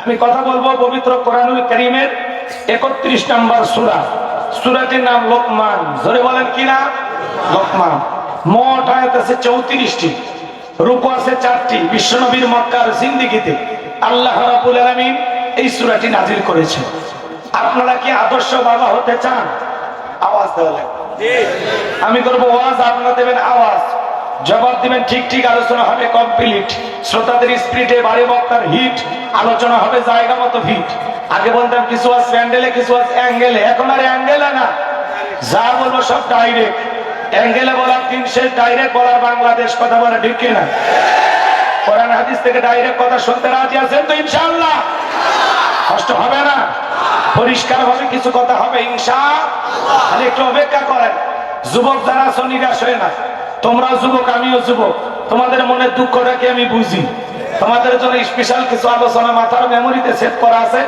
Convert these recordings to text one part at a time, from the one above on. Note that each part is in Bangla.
আমি কথা বলবো পবিত্র কোরআনুল কারীমের 31 নম্বর সূরা। সূরাটির নাম লোকমান। জোরে বলেন কি না? লোকমান। মোট আয়াত আছে 34টি, রুকু আছে 4টি। বিশ্বনবীর মক্কার জিন্দেগিতে আল্লাহ রাব্বুল আলামিন এই সূরাটি নাজিল করেছেন। আপনারা কি আদর্শ বাবা হতে চান? আওয়াজ দেওয়া লাগবে। আমি করবো ওয়াজ, আপনারা দেবেন আওয়াজ, জবাব দিবেন ঠিক ঠিক। আলোচনা হবে কমপ্লিট। শ্রোতাদের স্পিরিটে বাড়ি বক্তার হিট, আলোচনা হবে জায়গা মতো ফিট। আগে বলতাম কিছু আছে প্যান্ডেলে, কিছু আছে অ্যাঙ্গেলে। এখন আর অ্যাঙ্গেলে না, যা বলবো সব ডাইরেক্ট। অ্যাঙ্গেলে বলার দিন শেষ, ডাইরেক্ট বলার বাংলাদেশ। কথা বলে ঠিক কিনা? কোরআন হাদিস থেকে ডাইরেক্ট কথা শুনতে রাজি আছেন তো? ইনশাআল্লাহ কষ্ট হবে না, পরিষ্কার ভাবে কিছু কথা হবে ইনশাআল্লাহ। খালি একটু অপেক্ষা করেন। যুবক যারা আছো নিরাশ হয় না। তোমরা যুবক, আমিও যুবক। তোমাদের মনের দুঃখটাকে আমি বুঝি। তোমাদের জন্য স্পেশাল কিছু আলোচনা মাথার মেমোরিতে সেভ করা আছে,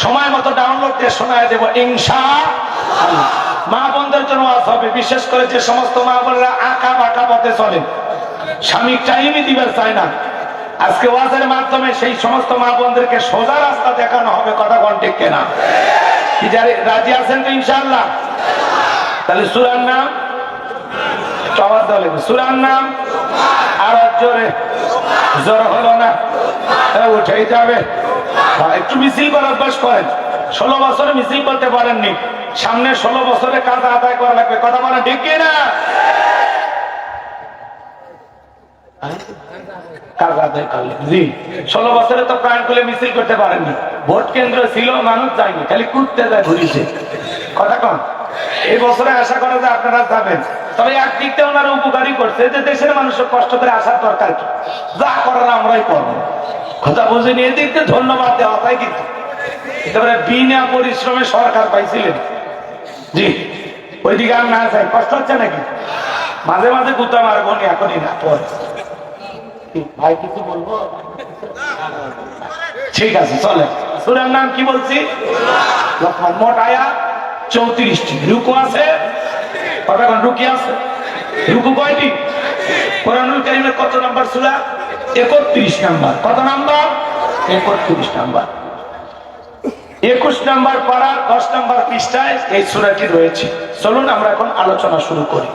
সময় মতো ডাউনলোড দিয়ে শোনায় দেবো ইনশাআল্লাহ। মা বোনদের জন্য আজ হবে, বিশেষ করে যে সমস্ত মা বোনেরা আঁকা বাঁকা পথে চলেন, স্বামী টাইমই দিবার চায় না। আজকে ওয়াজের মাধ্যমে সেই সমস্ত মা বোনদেরকে সোজা রাস্তা দেখানো হবে। কথা কোন ঠিক কিনা? কি যারা রাজি আছেন তো ইনশাআল্লাহ? তাহলে সূরার নাম আওয়াজ দেওয়া লাগবে। সূরার নাম আর জোরে, জোর হলো না, উঠেই যাবে। একটু মিছিল করার অভ্যাস করেন। 16 বছরে মিছিল করতে পারেননি, সামনে 16 বছরে কাজ আদায় করা লাগবে। কথা বলেন ঠিক কিনা? কাজ আদায় করলে জি, 16 বছরে তো প্রাণ খুলে মিছিল করতে পারেননি। ভোট কেন্দ্র ছিল, মানুষ যায়নি, খালি কুদতে যায়, ঘুরিয়েছে। কথা কন। এই বছরে আশা করা যায় আপনারা যাবেন। তবে একদিক দিয়ে ওনারা উপকারী করছে, যে দেশের মানুষের কষ্ট করে আসার দরকার কি, যা করার আমরাই করবো। কথা বুঝিনি, এদিক দিয়ে ধন্যবাদ দেওয়া হয়। কিন্তু একেবারে বিনা পরিশ্রমে সরকার পাইছিলেন জি, ওইদিকে আর না চাই। কষ্ট হচ্ছে নাকি? মাঝে মাঝে গুতা মারবো নি, এখনই না, পরে। ভাই কিছু বলবো? ঠিক আছে, চলে। সূরার নাম কি বলছি? লোকমান। মোট আয়াত 34টি, রুকু আছে কতক্ষণ? রুকি আছে। রুকু কয়টি? কোরআনুল কারীমের কত নাম্বার সূরা? 31 নাম্বার। কত নাম্বার? 31 নাম্বার। 21 নাম্বার পারা 10 নাম্বার পৃষ্ঠায় এই সূরাটি রয়েছে। চলুন আমরা এখন আলোচনা শুরু করি।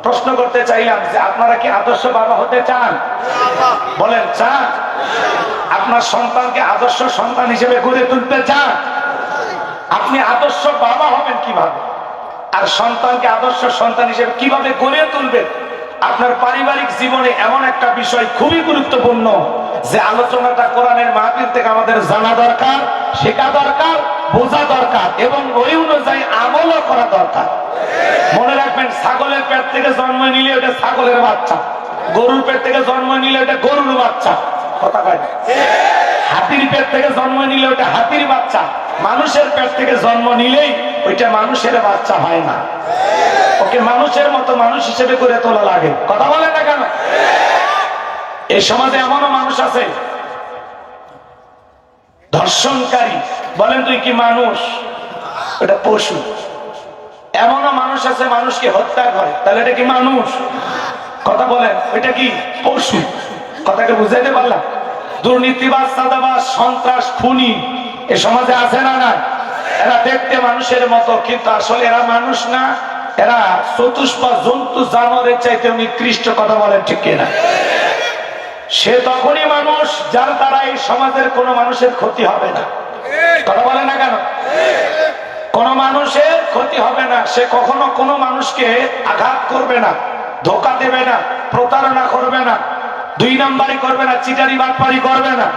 প্রশ্ন করতে চাইলাম যে আপনারা কি আদর্শ বাবা হতে চান? বলেন চান? আপনার সন্তানকে আদর্শ সন্তান হিসেবে গড়ে তুলতে চান? আপনি আদর্শ বাবা হবেন কিভাবে, আর সন্তানকে আদর্শ সন্তান হিসেবে কিভাবে গড়ে তুলবেন? আপনার পারিবারিক জীবনে এমন একটা বিষয় খুবই গুরুত্বপূর্ণ, যে আলোচনাটা কোরআনের মাহফিল থেকে আমাদের জানা দরকার, শেখা দরকার, বোঝা দরকার, এবং ওই অনুযায়ী আমলও করা দরকার। মনে রাখবেন, ছাগলের পেট থেকে জন্ম নিলে ওটা ছাগলের বাচ্চা, গরুর পেট থেকে জন্ম নিলে ওটা গরুর বাচ্চা। কথা কয় না? হাতির পেট থেকে জন্ম নিলে ওটা হাতির বাচ্চা, মানুষের পেট থেকে জন্ম নিলেই ওইটা মানুষের বাচ্চা হয় না। ওকে মানুষের মতো মানুষ হিসেবে করে তোলা লাগে। কথা বলে না কেন? এই সমাজে এমনও মানুষ আছে ধর্ষণকারী, বলেন তুই কি মানুষ? এটা পশু। এমনও মানুষ আছে মানুষকে হত্যা করে, তাহলে এটা কি মানুষ? কথা বলেন, এটা কি পশু? কথাকে বুঝাইতে পারলাম? দুর্নীতিবাজ, চাঁদাবাজ, সন্ত্রাস, খুনি এ সমাজে আছে না? না। এরা দেখতে মানুষের মতো, কিন্তু আসলে এরা মানুষ না, এরা চতুষ্পা জন্তু, জানোয়ারের চাইতে নিকৃষ্ট। কথা বলেন ঠিক কিনা? সে তখনই মানুষ যার দ্বারা এই সমাজের কোন মানুষের ক্ষতি হবে না। কথা বলে না কেন? কোন মানুষের ক্ষতি হবে না। সে কখনো কোনো মানুষকে আঘাত করবে না, ধোকা দেবে না, প্রতারণা করবে না, 2 নাম্বারি করবে না, চিটারি বাটপারি করবে না।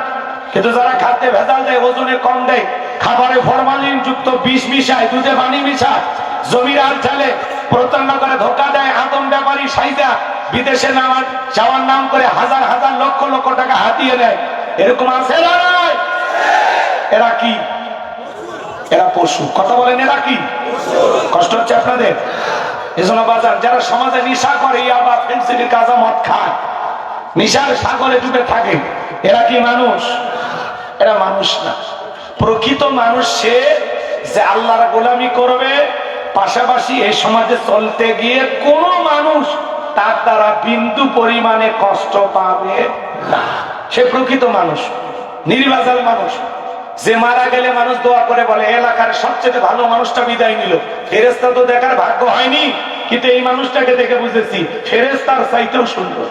কিন্তু যারা খাদ্যে ভেজাল দেয়, ওজনে কম দেয়, খাবারে ফরমালিন যুক্ত বিষ মিশায়, দুধে পানি মিশায়, জমির আল ঢালে, প্রতারণা করে, ধোকা দেয়, আতম ব্যাপারী সাইদা বিদেশে যাওয়ার নাম করে হাজার হাজার লক্ষ লক্ষ টাকা হাতিয়ে নেয়, এরকম আছে না? এরা কি? এরা পশু। কথা বলেন, এরা কি? কষ্ট হচ্ছে আপনাদের? এজন্য বাজার যারা সমাজে নেশা করে, ইয়াবা, ফেন্সিডিল, গাঁজা, মদ খায়, নেশার সাগরে ডুবে থাকে, এরা কি মানুষ? এরা মানুষ না। প্রকৃত মানুষ সে যে আল্লাহর গোলামি করবে, পাশাপাশি এই সমাজে চলতে গিয়ে কোন মানুষ তার দ্বারা বিন্দু পরিমাণে কষ্ট পাবে না। সে প্রকৃত মানুষ, নির্বাচাল মানুষ। যে মারা গেলে মানুষ দোয়া করে বলে এলাকার সবচেয়ে ভালো মানুষটা বিদায় নিল, ফেরেশতা তো দেখার ভাগ্য হয়নি, কিন্তু এই মানুষটাকে দেখে বুঝেছি ফেরেশতার চাইতেও সুন্দর।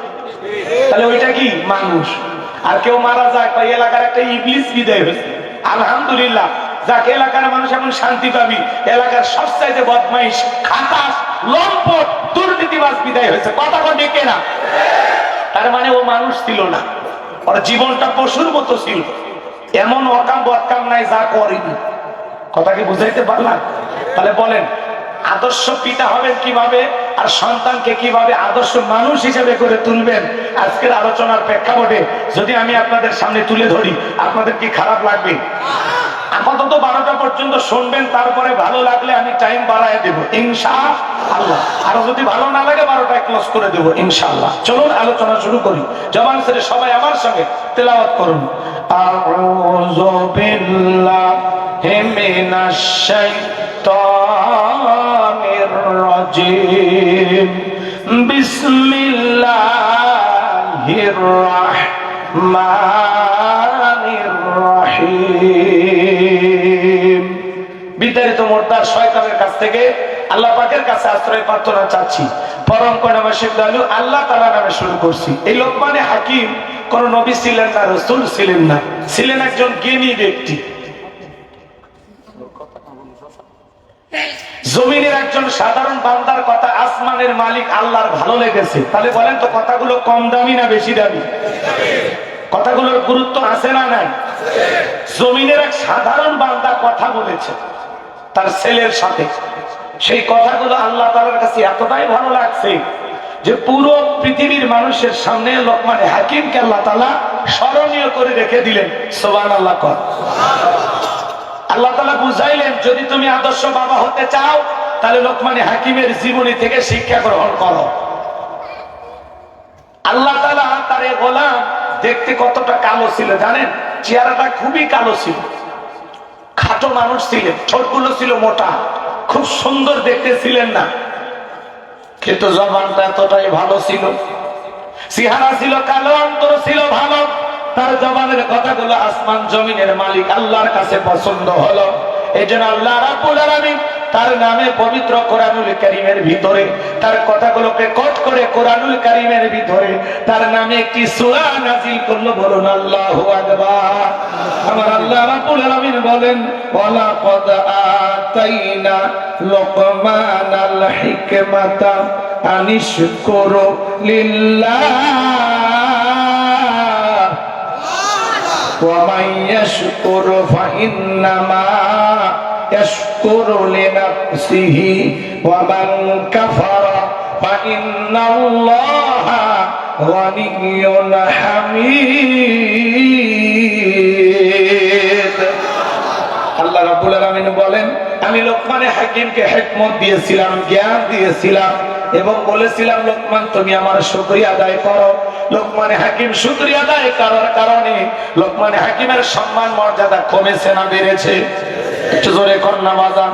তাহলে ওইটা কি মানুষ। আর কেউ মারা যায় ওই এলাকার একটা ইবলিস বিদায় হয়েছে, আলহামদুলিল্লাহ, যাকে এলাকার মানুষ এখন শান্তি পাবি, এলাকার সবচাইতে বদমাইশ, খাটাস, লম্পট, দুর্নীতিবাজ বিদায় হয়েছে। কথা কয় কেনা? তার মানে ও মানুষ ছিল না, ওর জীবনটা পশুর মতো ছিল। এমন অকাম বদকাম নাই যা করেনি। কথা কি বুঝাইতে পারলাম? তাহলে বলেন আদর্শ পিতা হবেন কিভাবে, আর সন্তানকে কিভাবে আদর্শ মানুষ হিসেবে করে তুলবেন? আজকের আলোচনার প্রেক্ষাপটে যদি আমি আপনাদের সামনে তুলে ধরি, আপনাদের কি খারাপ লাগবে? আপাতত 12টা পর্যন্ত শুনবেন, তারপরে ভালো লাগলে আমি টাইম বাড়ায় দেব ইনশাআল্লাহ। আর যদি ভালো না লাগে 12টায় ক্লোজ করে দেব ইনশাআল্লাহ। চলুন আলোচনা শুরু করি। জবান ছেড়ে সবাই আমার সঙ্গে তেলাওয়াত করুন। আউযু বিল্লাহি মিনাশ শাইতানির রাজীম। বিসমিল্লাহির রাহমানির রাহিম। বিতাড়িত মোর্তার শয়তানের কাছ থেকে আল্লাহ পাকের কাছে আশ্রয় প্রার্থনা চাচ্ছি। পরম করুণাময় দয়ালু আল্লাহ তাআলা নামে শুরু করছি। এই লোকমানে হাকিম কোন নবী ছিলেন না, রাসূল ছিলেন না, ছিলেন একজন জ্ঞানী ব্যক্তি। জমিনের একজন সাধারণ বান্দার কথা আসমানের মালিক আল্লাহর ভালো লেগেছে। তাহলে বলেন তো কথাগুলো কম দামি না বেশি দামি? কথাগুলোর গুরুত্ব আছে না নাই? জমিনের এক সাধারণ বান্দা কথা বলেছে তার ছেলের সাথে, সেই কথাগুলো আল্লাহ তাআলার কাছে এতটাই ভালো লাগছে যে পুরো পৃথিবীর মানুষের সামনে লোকমানে হাকিমকে আল্লাহ তাআলা স্মরণীয় করে রেখে দিলেন। সুবহানাল্লাহ। আল্লাহ তাআলা বুঝাইলেন যদি তুমি আদর্শ বাবা হতে চাও তাহলে লোকমানে হাকিমের জীবনী থেকে শিক্ষা গ্রহণ করো। আল্লাহ তাআলা তার এই গোলাম দেখতে কতটা কালো ছিল জানেন? চেহারাটা খুবই কালো ছিল, খাটো মানুষ ছিলেন, ঠোঁটগুলো ছিল মোটা, খুব সুন্দর দেখতে ছিলেন না, কিন্তু জবানটা এতটাই ভালো ছিল। চেহারা ছিল কালো, অন্তর ছিল ভালো। তার জবানের কথাগুলো আসমান জমিনের মালিক আল্লাহর কাছে পছন্দ হলো। এই জন্য আল্লাহ রাব্বুল আলামিন তার নামে পবিত্র কোরআনুল কারীমের ভিতরে তার কথাগুলোকে কোট করে কোরআনুল কারীমের ভিতরে তার নামে একটি সূরা নাযিল করলো। বলুন আল্লাহু আকবার। আমার আল্লাহ রাব্বুল আলামিন বলেন ওয়ালা কদ আতাইনা লুকমানাল হিকমাতা আনিশকুরু লিল্লাহ ومن يشكر فإنما يشكر لنفسه ومن كفر فإن الله غني حميد। আল্লাহ রাব্বুল আলামিন বলেন আমি লোকমানে হাকিমকে হিকমত দিয়েছিলাম, জ্ঞান দিয়েছিলাম এবং বলেছিলাম লোকমান তুমি আমার শুকরিয়া আদায় করো। লোকমানে হাকিম শুকরিয়া আদায় করার কারণে লোকমানে হাকিমের সম্মান মর্যাদা কমেছে না বেড়েছে? একটু জোরে কর না বাজান।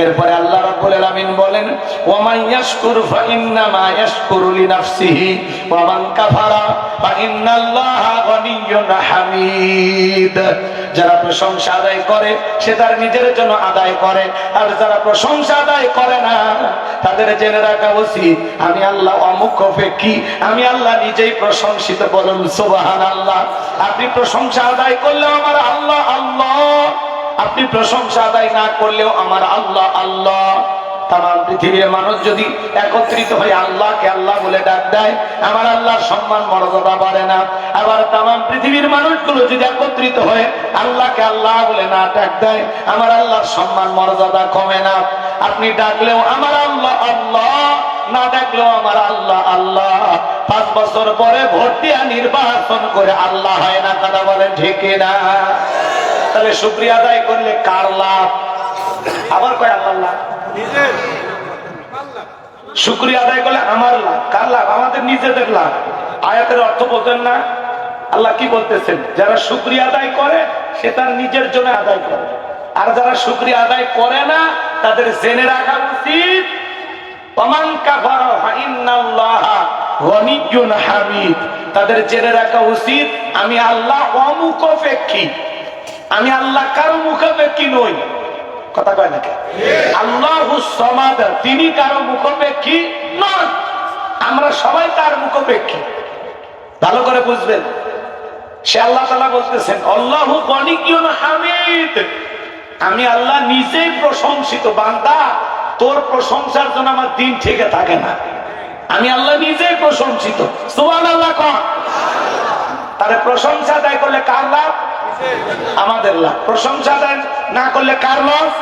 এরপরে আল্লাহ রাব্বুল আলামিন বলেন ওয়ামান ইয়াশকুর ফাইন্নামা ইয়াশকুরু লিনাফসিহি ওয়া মান কাফারা ফাইন্নাল্লাহা গনিয়্যুন হামিদ। যারা প্রশংসা আদায় করে সে তার নিজের জন্য আদায় করে, আর যারা প্রশংসা আদায় করে না তাদের জেনে রাখা উচিত আমি আল্লাহ অমুখাপেক্ষী, আমি আল্লাহ নিজেই প্রশংসিত। বলুন সুবহানাল্লাহ। আপনি প্রশংসা আদায় করলেও আমার আল্লাহ আল্লাহ, আপনি প্রশংসা আদায় না করলেও আমার আল্লাহ আল্লাহ। তাম পৃথিবীর মানুষ যদি একত্রিত হয়ে আল্লাহকে আল্লাহ বলে ডাক দেয় আমার আল্লাহর সম্মান মর্যাদা বাড়ে না। আবার তাম পৃথিবীর মানুষগুলো যদি একত্রিত হয়ে আল্লাহকে আল্লাহ বলে না ডাক দেয় আমার আল্লাহর সম্মান মর্যাদা কমে না। আপনি ডাকলেও আমার আল্লাহ আল্লাহ, না ডাকলেও আমার আল্লাহ আল্লাহ। 5 বছর পরে ভোট দিয়া নির্বাচন করে আল্লাহ হয় না, কথা বলেন ঠিক না? তাহলে শুকরিয়া আদায় করলে কার লাভ? আবার কয় আল্লাহ। শুকরিয়া আদায় করলে আমার লাভ, কার লাভ? আমাদের নিজেদের লাভ। আয়াতের অর্থ বলতেন না? আল্লাহ কি বলতেছেন? যারা শুকরিয়া আদায় করে সে তার নিজের জন্য আদায় করে, আর যারা শুকরিয়া আদায় করে না তাদের জেনে রাখা উচিত ওমান কাফারা ফাইন্নাল্লাহা গনিয়্যুন হামিদ। তাদের জেনে রাখা উচিত আমি আল্লাহ অমুখাপেক্ষী, আমি আল্লাহ কারো মুখাপেক্ষী নই, কথা কয় নাকি? আল্লাহুস সামাদ, তিনি কারো মুখাপেক্ষী নন, আমরা সবাই তার মুখাপেক্ষী। ভালো করে বুঝবেন। সে আল্লাহ তাআলা বলতেছেন আল্লাহু গনিয়্যুন হামিদ, আমি আল্লাহ নিজেই প্রশংসিত। বান্দা, তোর প্রশংসার জন্য আমার দিন ঠিক থাকে না, আমি আল্লাহ নিজেই প্রশংসিত। সুবহানাল্লাহ কর। তারে প্রশংসা আদায় করলে কার লাভ? আমাদের লাভ। প্রশংসা আদায় না করলে কার লস?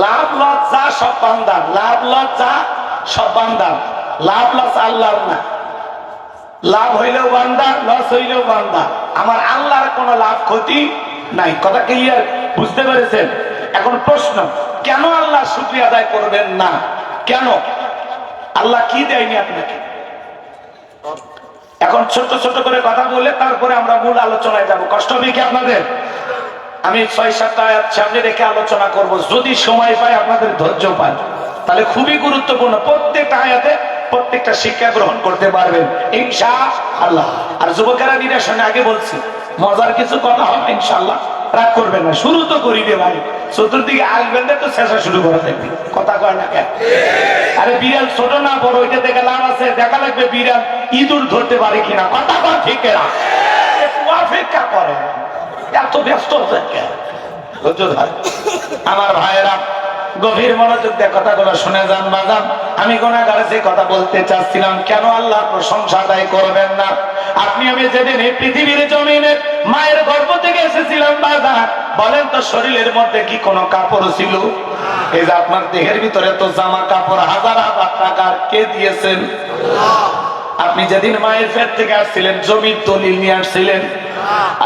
লাভ লজ্জা সব বান্দার, লাভ লজ্জা সব বান্দার। লাভ লস আল্লাহর না। লাভ হইলেও বান্দা, লস হইলেও বান্দা। আমার আল্লাহর কোনো লাভ ক্ষতি নাই। কথা ক্লিয়ার? বুঝতে পেরেছেন? এখন প্রশ্ন, কেন আল্লাহ শুকরিয়া আদায় করবেন না? কেন? আল্লাহ কি দেয়নি আপনাকে? এখন ছোট ছোট করে কথা বলে তারপরে আমরা মূল আলোচনায় যাব। কষ্ট হবে কি আপনাদের? আমি ৬-৭টা আয়াত সামনে রেখে আলোচনা করব, যদি সময় পাই, আপনাদের ধৈর্য পাই, তাহলে খুবই গুরুত্বপূর্ণ। প্রত্যেকটা আয়াতে প্রত্যেকটা শিক্ষা গ্রহণ করতে পারবেন ইনশাআল্লাহ। আর যুবকেরা নিরাশনে আগে বলছি, মজার কিছু কথা হবে ইনশাআল্লাহ, রাগ করবেন না। শুরু তো করিবে ভাই, চতুর্দিকে আসবেন তো শেষা শুরু করে দেখবি। কথা কয় না কেন? আরে বিড়াল ছোট না বড়, ওইটা দেখে লাভ আছে? দেখা লাগবে বিড়াল ইঁদুর ধরতে পারে কিনা। কথা কয় ঠিক না? অপেক্ষা করে, এত ব্যস্ত আমার ভাইয়েরা, গভীর মনোযোগ দিয়ে কথাগুলো শুনে যান বাজান। আমি গুনাহগার যে কথা বলতে চাচ্ছিলাম, কেন আল্লাহ প্রশংসা আদায় করবেন না? আপনি আমি যেদিন এই পৃথিবীর জমিনে মায়ের গর্ভ থেকে এসেছিলাম বাজান, বলেন তো শরীরের মধ্যে কি কোনো কাপড় ছিল? এই যে আপনার দেহের ভিতরে তো জামা কাপড় হাজার হাজার টাকার, কে দিয়েছেন? আপনি যেদিন মায়ের পেট থেকে আসছিলেন, জমির দলিল নিয়ে আসছিলেন।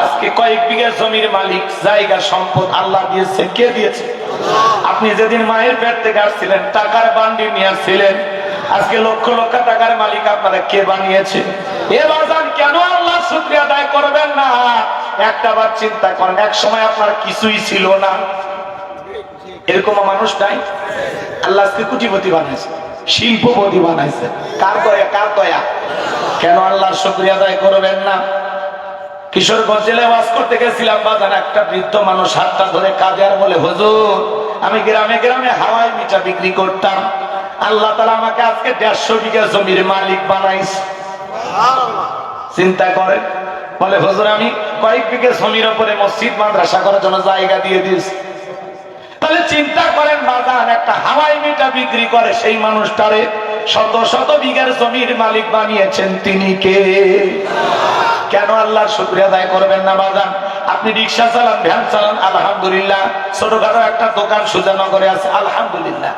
আজকে কয়েক বিঘা জমির মালিক, জায়গা সম্পদ আল্লাহ দিয়েছে, কে দিয়েছে? আপনি যেদিন মায়ের পেট থেকে আসছিলেন, টাকার বান্ডি নিয়ে আসছিলেন। আজকে লক্ষ লক্ষ টাকার মালিক আপনারা কে বানিয়েছে? এ বাজান, কেন আল্লাহ শুকরিয়া আদায় করবেন না? একটা বার চিন্তা করেন, এক সময় আপনার কিছুই ছিল না, এরকম মানুষ নাই? আল্লাহ আজকে কোটিপতি বানাইছে, শিল্পপতি বানাইছে। কার দয়া? কার দয়া? কেন আল্লাহ শুকরিয়া আদায় করবেন না? কিশোরগঞ্জ জেলায় ওয়াজ করতে গেছিলাম বাজান, একটা বৃদ্ধ মানুষ হাতটা ধরে কাঁদে আর বলে, হুজুর, আমি গ্রামে গ্রামে হাওয়াই মিঠা বিক্রি করতাম, আল্লাহ তাআলা আমাকে আজকে 150 বিঘা জমির মালিক বানাইছে। চিন্তা করেন। বলে, হুজুর, আমি কয়েক বিঘা জমির উপরে মসজিদ মাদ্রাসা করার জন্য জায়গা দিয়ে দিয়েছি। তাহলে চিন্তা করেন বাজান, একটা হাওয়াই মিঠা বিক্রি করে সেই মানুষটারে শত শত বিঘার জমির মালিক বানিয়েছেন, তিনি কে? কেন আল্লাহর শুকরিয়া আদায় করবেন না বাজান? আপনি রিক্সা চালান, ভ্যান চালান, আলহামদুলিল্লাহ। ছোটখাটো একটা দোকান সুজানগরে আছে, আলহামদুলিল্লাহ।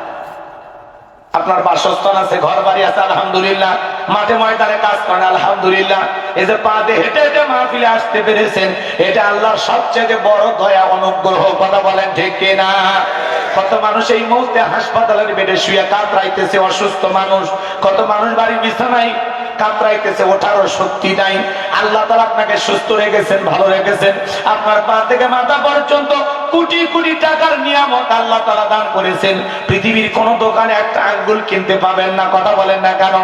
আপনার বাসস্থান আছে, ঘর বাড়ি আছে, আলহামদুলিল্লাহ। মাঠে ময়দানে কাজ করেন, আলহামদুলিল্লাহ। এই যে পা দিয়ে হেঁটে হেঁটে মাহফিলে আসতে পেরেছেন, এটা আল্লাহর সবচেয়ে বড় দয়া, অনুগ্রহ। কথা বলেন ঠিক কিনা? কত মানুষ এই মুহূর্তে হাসপাতালের বেডে শুয়ে কাতরাইতেছে, অসুস্থ মানুষ। কত মানুষ বাড়ির বিছানায় কাতরাইতেছে, ওঠারও শক্তি নাই। আল্লাহ তাআলা আপনাকে সুস্থ রেখেছেন, ভালো রেখেছেন। আপনার পা থেকে মাথা পর্যন্ত কোটি কোটি টাকার নিয়ামত আল্লাহ তাআলা দান করেছেন। পৃথিবীর কোন দোকানে একটা আঙ্গুল কিনতে পাবেন না। কথা বলেন না কেন?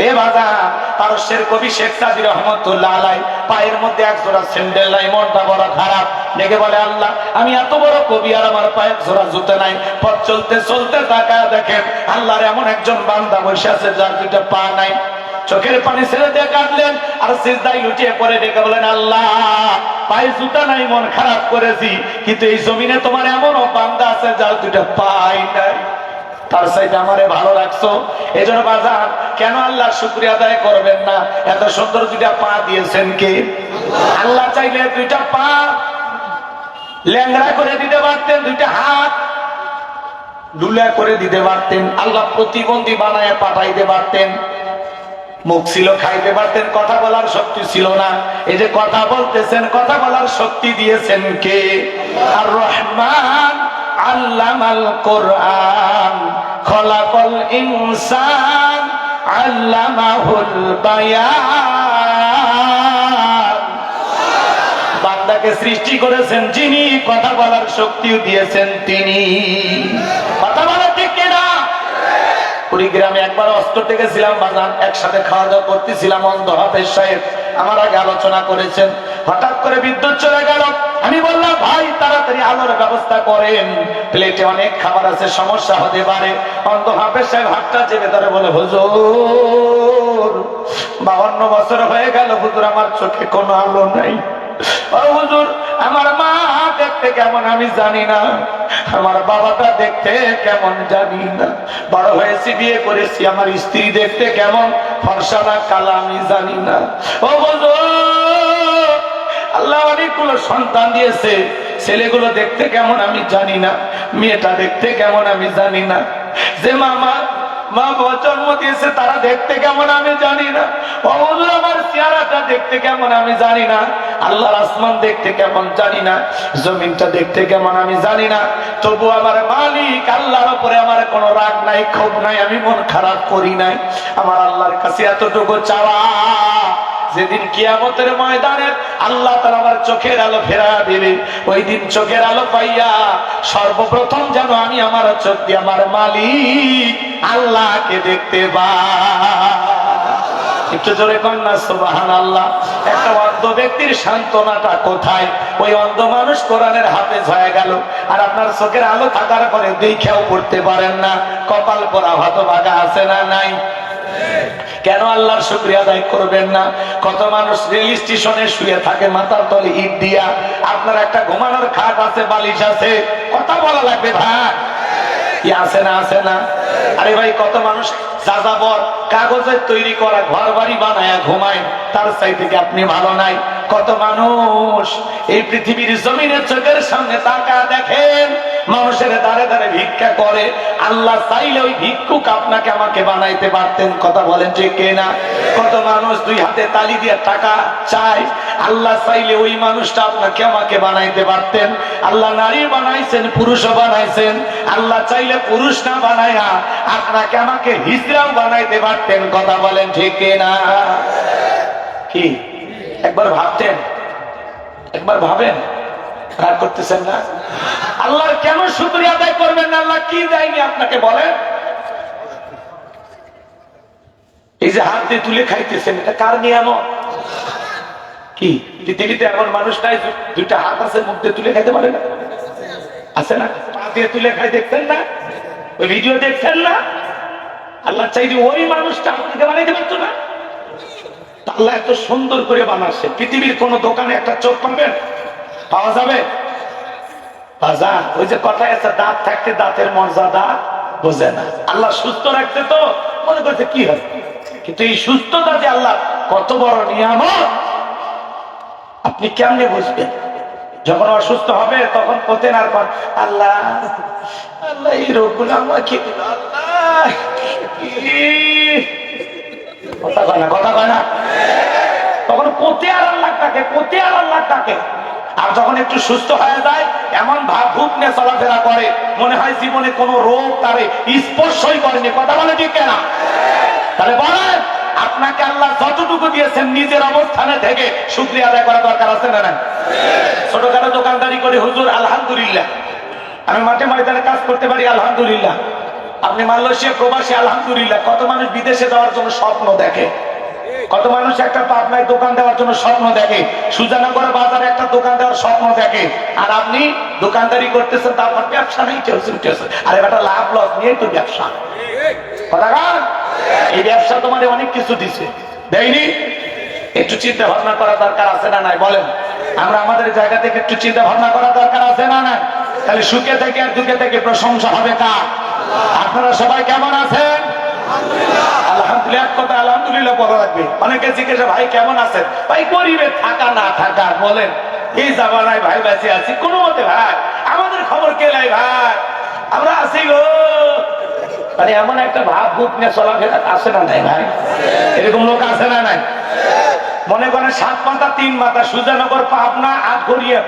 এ বাজার, পারস্যের কবি শেখ সাদি রহমতুল্লাহ আলাইহি পায়ের মধ্যে এক জোড়া স্যান্ডেল নাই, মনটা বড় খারাপ। ডেকে বলে, আল্লাহ, আমি এত বড় কবি আর আমার পায়ে এক জোড়া জুতো নাই। পথ চলতে চলতে তাকায় দেখেন আল্লাহর এমন একজন বান্দা বসে আছে যার দুটো পা নাই। চোখের পানি ছেড়ে দিয়ে কাঁদলেন আর সিজদায় লুটিয়ে পড়ে ডেকে বলেন, আল্লাহ, পায়ে জুতা নাই, মন খারাপ করেছি, কিন্তু এই জমিনে তোমার এমন বান্দা আছে যার দুটো পাই নাই, তার চাইতে আমারে ভালো রাখছো। এই জন্য বাজার, কেন আল্লাহ শুকরিয়া আদায় করবেন না? এত সুন্দর দুইটা পা দিয়েছেন কে? আল্লাহ চাইলে দুইটা পা ল্যাংড়া করে দিতে পারতেন, দুইটা হাত লুলা করে দিতে পারতেন, আল্লাহ প্রতিবন্ধী বানায় পাঠাইতে পারতেন। মুখ ছিল, খাইতে পারতেন, কথা বলার শক্তি ছিল না। এই যে কথা বলতেছেন, কথা বলার শক্তি দিয়েছেন কে? আর রহমান আল্লামাল কোরআন খলাকাল ইনসান আল্লামাহুল বায়ান। বান্দাকে সৃষ্টি করেছেন যিনি, কথা বলার শক্তিও দিয়েছেন তিনি। কথা বলা ঠিক কিনা? কুড়িগ্রামে একবার অস্ত্র গেছিলাম বাজান, একসাথে খাওয়া দাওয়া করতেছিলাম। অন্ধ হাফেজ সাহেব আমার আগে আলোচনা করেছেন। হঠাৎ করে বিদ্যুৎ চলে গেল, আমি বললাম ভাই তাড়াতাড়ি আলোর ব্যবস্থা করেন, প্লেটে অনেক খাবার আছে, সমস্যা হতে পারে। অন্ধ হাফেজ সাহেব হাতটা চেপে ধরে বলে, হুজুর 52 বছর হয়ে গেল হুজুর, আমার চোখে কোনো আলো নাই। ও হুজুর, আমার মা দেখতে কেমন আমি জানি না, আমার বাবাটা দেখতে কেমন জানি না, বড় হয়েছি বিয়ে করেছি, আমার স্ত্রী দেখতে কেমন ফর্সা না কালা আমি জানি না। ও হুজুর, আল্লাহ অনেকগুলো সন্তান দিয়েছে, ছেলেগুলো দেখতে কেমন আমি জানি না, মেয়েটা দেখতে কেমন আমি জানি না, যে মা বাবা জন্ম দিয়েছে তারা দেখতে কেমন আমি জানি না। ও হুজুর, আমার চেহারাটা দেখতে কেমন আমি জানি না, আল্লাহর আসমান দেখতে কেমন জানি না, জমিনটা দেখতে কেমন আমি জানি না, তবু আমার মালিক আল্লাহর উপরে আমার কোনো রাগ নাই, ক্ষোভ নাই, আমি মন খারাপ করি নাই। আমার আল্লাহর কাছে এতটুকু চাওয়া, যেদিন কিয়ামতের ময়দানে আল্লাহ তাআলা আমার চোখের আলো ফেরা দেবে, ওই দিন চোখের আলো পাইয়া সর্বপ্রথম যেন আমি আমার চোখ দিয়ে আমার মালিক আল্লাহকে দেখতে পাই। একটু জোরে কর না সুবহানাল্লাহ। একটা অন্ধ ব্যক্তির সান্ত্বনাটা কোথায়? ওই অন্ধ মানুষ কোরআনের হাফেজ হয়ে গেল, আর আপনার চোখের আলো থাকার পরে দেখেও পড়তে পারেন না, কপাল পোড়া হতভাগা আছে না নাই? কেন আল্লাহর শুকরিয়া আদায় করবেন না? কত মানুষ রেল স্টেশনে শুয়ে থাকে মাথার তলে ইট দিয়া, আপনার একটা ঘুমানোর খাট আছে, বালিশ আছে, কথা বলা লাগবে ভাই, কি আছে না আছে না? আরে ভাই, কত মানুষ যাযাবর কাগজের তৈরি করা ঘর বাড়ি বানায় ঘুমায়, তার চাইতে কি আপনি ভালো নাই? কত মানুষ এই পৃথিবীর জমিনের চোখের সামনে তাকা দেখেন, মানুষের দাঁড়ে দাঁড়ে ভিক্ষা করে, আল্লাহ চাইলে ওই ভিক্ষুক আপনাকে আমাকে বানাইতে পারতেন, কথা বলেন ঠিক কিনা? কত মানুষ দুই হাতে তালি দিয়ে টাকা চায়, আল্লাহ চাইলে ওই মানুষটা আপনাকে আমাকে বানাইতে পারতেন। আল্লাহ নারী বানাইছেন, পুরুষও বানাইছেন, আল্লাহ চাইলে পুরুষ না বানায়া আপনাকে আমাকে হিজড়াও বানাইতে পারতেন, কথা বলেন ঠিক কিনা? কি একবার ভাবতেন? একবার ভাবেন? রাগ করতেছেন না? আল্লাহর কেন শুকরিয়া আদায় করবেন না? আল্লাহ কি দেয়নি আপনাকে বলেন? এই যে হাত দিয়ে তুলে খাইতেছেন, এটা কার নিয়ামত? কি পৃথিবীতে এমন মানুষ নাই দুইটা হাত আছে মুখ দিয়ে তুলে খাইতে পারে না? আছে না? পা দিয়ে তুলে খাই, দেখছেন না? ওই ভিডিও দেখছেন না? আল্লাহ চাইলে ওই মানুষটা আপনাকে বানাইতে পারতো না? আল্লাহ এত সুন্দর করে বানাচ্ছে। পৃথিবীর কোন দোকানে একটা চোখ পাবেন? পাওয়া যাবে? বাজার ওই যে কথায় আছে, দাঁত থাকতে দাঁতের মর্যাদা বোঝে না। আল্লাহ সুস্থ রাখতে তো মনে করছে কি হয়, কিন্তু এই সুস্থতা যে আল্লাহ কত বড় নিয়ামত আপনি কেমনে বুঝবেন? যখন অসুস্থ হবে তখন পথে আর আল্লাহ আল্লাহ এই রোগগুলো আমাকে দিল, আল্লাহ কথা কয় না, কথা কয় না? তখন পথে আর আল্লাহ ডাকে, পথে আর আল্লাহ ডাকে। আর যখন একটু সুস্থ হয়ে যায় এমন ভাব ভূত নিয়ে চলাফেরা করে, মনে হয় জীবনে কোন রোগ তারে স্পর্শই করেনি, কথা বলে ঠিক না? তাহলে বলেন, আপনাকে আল্লাহ যতটুকু দিয়েছেন নিজের অবস্থানে থেকে শুকরিয়া আদায় করা দরকার আছে না? ছোটখাটো দোকানদারি করে হুজুর আলহামদুলিল্লাহ, আমি মাঠে ময়দানে কাজ করতে পারি আলহামদুলিল্লাহ, আপনি মালয়েশিয়া প্রবাসী আলহামদুলিল্লাহ। কত মানুষ বিদেশে যাওয়ার জন্য স্বপ্ন দেখে, কত মানুষ একটা পাবনায় দোকান দেওয়ার জন্য স্বপ্ন দেখে, সুজানগর বাজারে একটা দোকান দেওয়ার স্বপ্ন দেখে, আর আপনি দোকানদারি করতেছেন, তারপর ব্যবসা নেই চলছে। আরে বেটা, লাভ লস নিয়েই তো ব্যবসা, কথা বল। এই ব্যবসা তোমার অনেক কিছু দিছে, দেয়নি? একটু চিন্তা ভাবনা করা দরকার আছে না নাই? বলেন, আমরা আমাদের জায়গা থেকে একটু চিন্তা ভাবনা করা দরকার আছে না নাই? তাহলে সুখে থেকে আর দুঃখে থেকে প্রশংসা হবে কার? আপনারা সবাই কেমন আছেন? আলহামদুলিল্লাহ। এক কথা আলহামদুলিল্লাহ বলা লাগবে। অনেকে জিজ্ঞাসা, ভাই কেমন আছেন? ভাই গরিবের থাকা না থাকা বলেন, এই জামানায় ভাই বেঁচে আছি কোনো মতে। ভাই আমাদের খবর কে লাই? ভাই আমরা আছি গো, মানে এমন একটা ভাব ভূত নিয়ে চলাফেরা আছে না নাই? ভাই এরকম লোক আছে না নাই? মনে করেন 7 মাথা 3 মাথা, সুজানগর পাবনা আট ঘুরিয়ে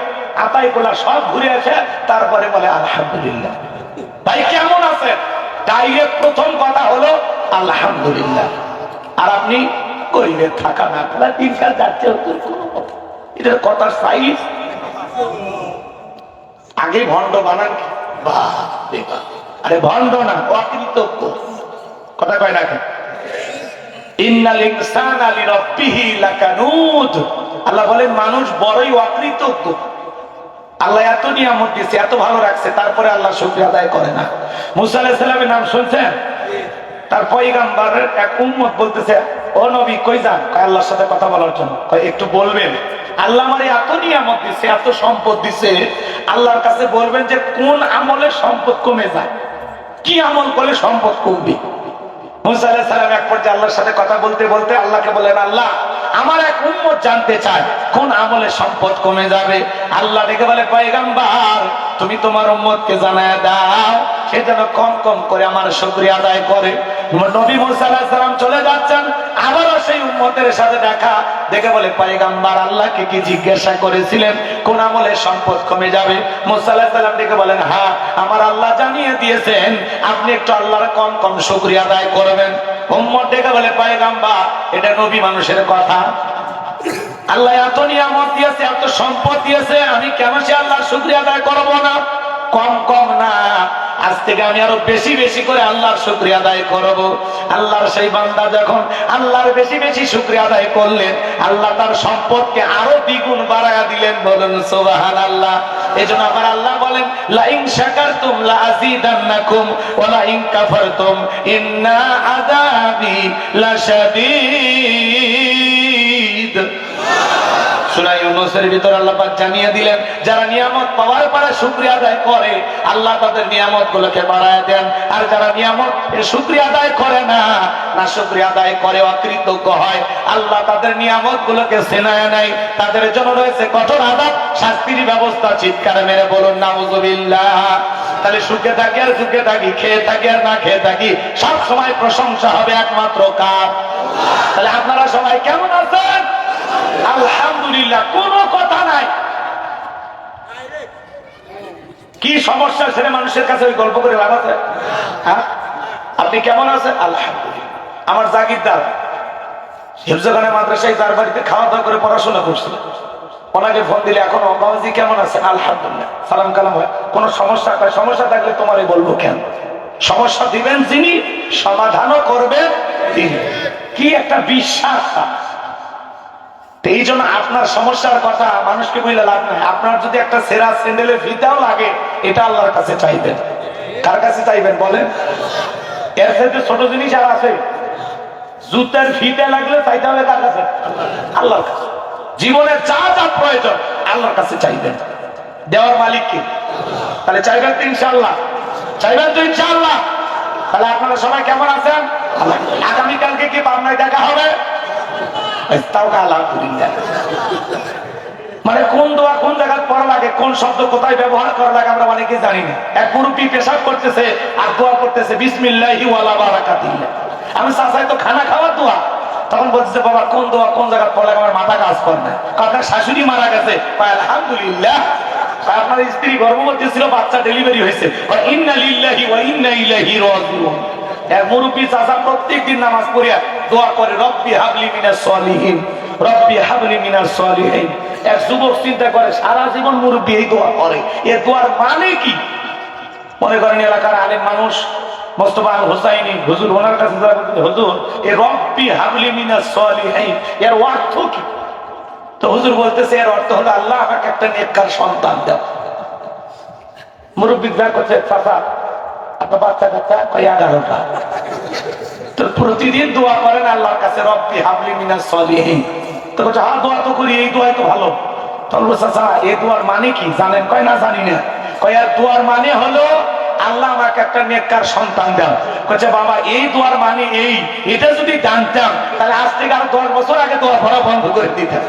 আতাই গোলা সব ঘুরে আসে, তারপরে বলে আলহামদুলিল্লাহ। ভাই কেমন আছে? ডাইরেক্ট প্রথম কথা হলো আলহামদুলিল্লাহ। আর আপনি গরিবের থাকা না থাকা দিনকাল যাচ্ছে, এটার কথা সাইজ। আগে ভণ্ড বানান, আরে ভণ্ড না, অকৃতজ্ঞ, কথা কয় না? ইন্নাল ইনসানা লিরাব্বিহি লাকানুদ। আল্লাহ বলেন মানুষ বড়ই অকৃতজ্ঞ। আল্লাহ এত নিয়ামত দিয়েছে, এত ভালো রাখছে, তারপরে আল্লাহ শুকরিয়া আদায় করে না। মুসা আলাইহিস সালামের নাম শুনছেন? তার পয়গাম্বরের এক উম্মত বলতেছে, ও নবী কই যান? আল্লাহর সাথে কথা বলার জন্য। একটু বলবেন আল্লাহ আমার এত নিয়ামত দিচ্ছে, এত সম্পদ দিচ্ছে, আল্লাহর কাছে বলবেন যে কোন আমলে সম্পদ কমে যায়, কি আমল করলে সম্পদ কমবে। মুসা আলাইহিস সালাম এক পর্যায়ে আল্লাহর সাথে কথা বলতে বলতে আল্লাহকে বলেন, আল্লাহ আমার এক উম্মত জানতে চায় কোন আমলে সম্পদ কমে যাবে। আল্লাহ দেখে বলে, পয়গম্বর তুমি তোমার উম্মতকে জানায় দাও, সে যেন কম কম করে আমার শুকরিয়া আদায় করে। নবী মুসা আলাইহিস সালাম চলে যাচ্ছেন, আবারও সেই উম্মতের সাথে দেখা, দেখে বলে, পয়গম্বর আল্লাহকে কি জিজ্ঞাসা করেছিলেন কোন আমলে সম্পদ কমে যাবে? মুসা আলাইহিস সালাম দেখে বলেন, হ্যাঁ আমার আল্লাহ জানিয়ে দিয়েছেন আপনি একটু আল্লাহর কম কম শুকরিয়া আদায় করবেন। উম্মত ডেকে বলে, পয়গম্বর এটা নবী মানুষের কথা, আল্লাহ এত নিয়ামত দিয়েছে, এত সম্পদ দিয়েছে, আমি কেন সে আল্লাহর শুকরিয়া আদায় করব না? কম কম না, আজ থেকে আমি আরো বেশি বেশি করে আল্লাহর শুকরিয়া আদায় করব। আল্লাহর সেই বান্দা যখন আল্লাহর বেশি বেশি শুকরিয়া আদায় করলেন, আল্লাহ তার সম্পদকে আরো দ্বিগুণ বাড়ায়া দিলেন। বলেন সুবহানাল্লাহ। এজন্য আমার আল্লাহ বলেন, লা ইন শাকারতুম লা আযীদান্নাকুম ওয়া লা ইন কাফারতুম ইন্না আযাবি লাশাদীদ। সূরা ইউনূসের ভিতর আল্লাহ পাক জানিয়ে দিলেন, যারা নিয়ামত পাওয়ার পরে শুকরিয়া আদায় করে আল্লাহ তাদের নিয়ামতগুলোকে বাড়ায় দেন, আর যারা নিয়ামত শুকরিয়া আদায় করে না, না শুকরিয়া আদায় করে অকৃতজ্ঞ হয়, আল্লাহ তাদের নিয়ামতগুলোকে ছিনায় নেয়। তাদের জন্য রয়েছে কঠোর আযাব, শাস্তির ব্যবস্থা। চিৎকার মেরে বলুন নাউযুবিল্লাহ। তাহলে সুখে থাকি আর সুখে থাকি, খেয়ে থাকি আর না খেয়ে থাকি, সব সময় প্রশংসা হবে একমাত্র কার? তাহলে আপনারা সবাই কেমন আছেন? আলহামদুলিল্লাহ, কোনো কথা নাই। কি সমস্যা সেটা মানুষের কাছে ওই গল্প করে লাভ আছে? হ্যাঁ, আপনি কেমন আছেন? আলহামদুলিল্লাহ। আমার জাগিরদার হিফজখানা মাদ্রাসায় তার বাড়িতে খাওয়া দাওয়া করে পড়াশোনা করছিল, ওনাকে ফোন দিলে এখনো, বাবাজি কেমন আছেন? আলহামদুলিল্লাহ। সালাম কালাম হয়, কোন সমস্যা? সমস্যা থাকলে তোমারই বলবো। কেন? সমস্যা দিবেন যিনি, সমাধানও করবেন তিনি। কি একটা বিশ্বাস! এই জন্য আপনার সমস্যার কথা মানুষকে বলে লাভ নাই। আপনার যদি একটা সেরা স্যান্ডেলের ফিতাও লাগে, এটা আল্লাহর কাছে চাইবেন। কার কাছে চাইবেন বলেন? এর সাথে ছোট জিনিস আর আছে? জুতার ফিতা লাগলে চাইতে হবে কার কাছে? আল্লাহর কাছে। জীবনের যা যা প্রয়োজন আল্লাহর কাছে চাইবেন, দেওয়ার মালিক কি? তাহলে চাইবেন তো ইনশাআল্লাহ? চাইবেন তো ইনশাআল্লাহ? তাহলে আপনারা সবাই কেমন আছেন? আগামীকালকে কি পাবনায় দেখা হবে? মানে কোন দোয়া কোন জায়গায় পড়া লাগে, কোন শব্দ কোথায় ব্যবহার করা লাগে আমরা অনেকে জানি না। এক মুরব্বি পেশাব করতেছে আর দোয়া করতেছে বিসমিল্লাহি ওয়ালা বারাকাতিল্লাহ। আমি চাচাই তো খানা খাওয়ার দোয়া, তখন বলতেছে বাবা কোন দোয়া কোন জায়গায় পড়া লাগে আমার মাথা কাজ করে না। আপনার শাশুড়ি মারা গেছে, আলহামদুলিল্লাহ। আপনার স্ত্রী গর্ভবতী ছিল, বাচ্চা ডেলিভারি হয়েছে, ইন্না লিল্লাহি ওয়া ইন্না ইলাইহি রাজিউন। এক মুরব্বি চাচা প্রত্যেকদিন নামাজ পড়িয়া দোয়া করে, রব্বি হাবলি মিনাস সলিহিন, রব্বি হাবলি মিনাস সলিহিন। এক যুবক চিন্তা করে সারা জীবন মুরব্বি এই দোয়া করে, এর দোয়ার মানে কি? মনে করেন এলাকার আলেম মানুষ মোস্তফা আল হোসাইনি হুজুর, ওনার কাছে হুজুর এ রব্বি হাবলি মিনাস সলিহিন এর অর্থ কি? তো হুজুর বলতেছে এর অর্থ হলো আল্লাহ আমাকে একটা নেককার সন্তান দাও। মুরব্বি যা করছে, চাচা আপনার বাচ্চা কাচ্চা 11টা, তো প্রতিদিন দোয়া করেন আল্লাহর কাছে, রব্বি হাবলি মিনাস সলিহিন। তো বলছে হ্যাঁ দোয়া তো করি, এই দোয়াই তো ভালো। তখন বলছে চাচা এই দোয়ার মানে কি জানেন? কয় না জানি না। কয় আর দোয়ার মানে হলো আল্লাহ আমাকে একটা নেককার সন্তান দাও। কইছে বাবা এই দোয়ার মানে এই, এটা যদি জানতাম তাহলে আজ থেকে আরো 10 বছর আগে দোয়া পড়া বন্ধ করে দিতাম।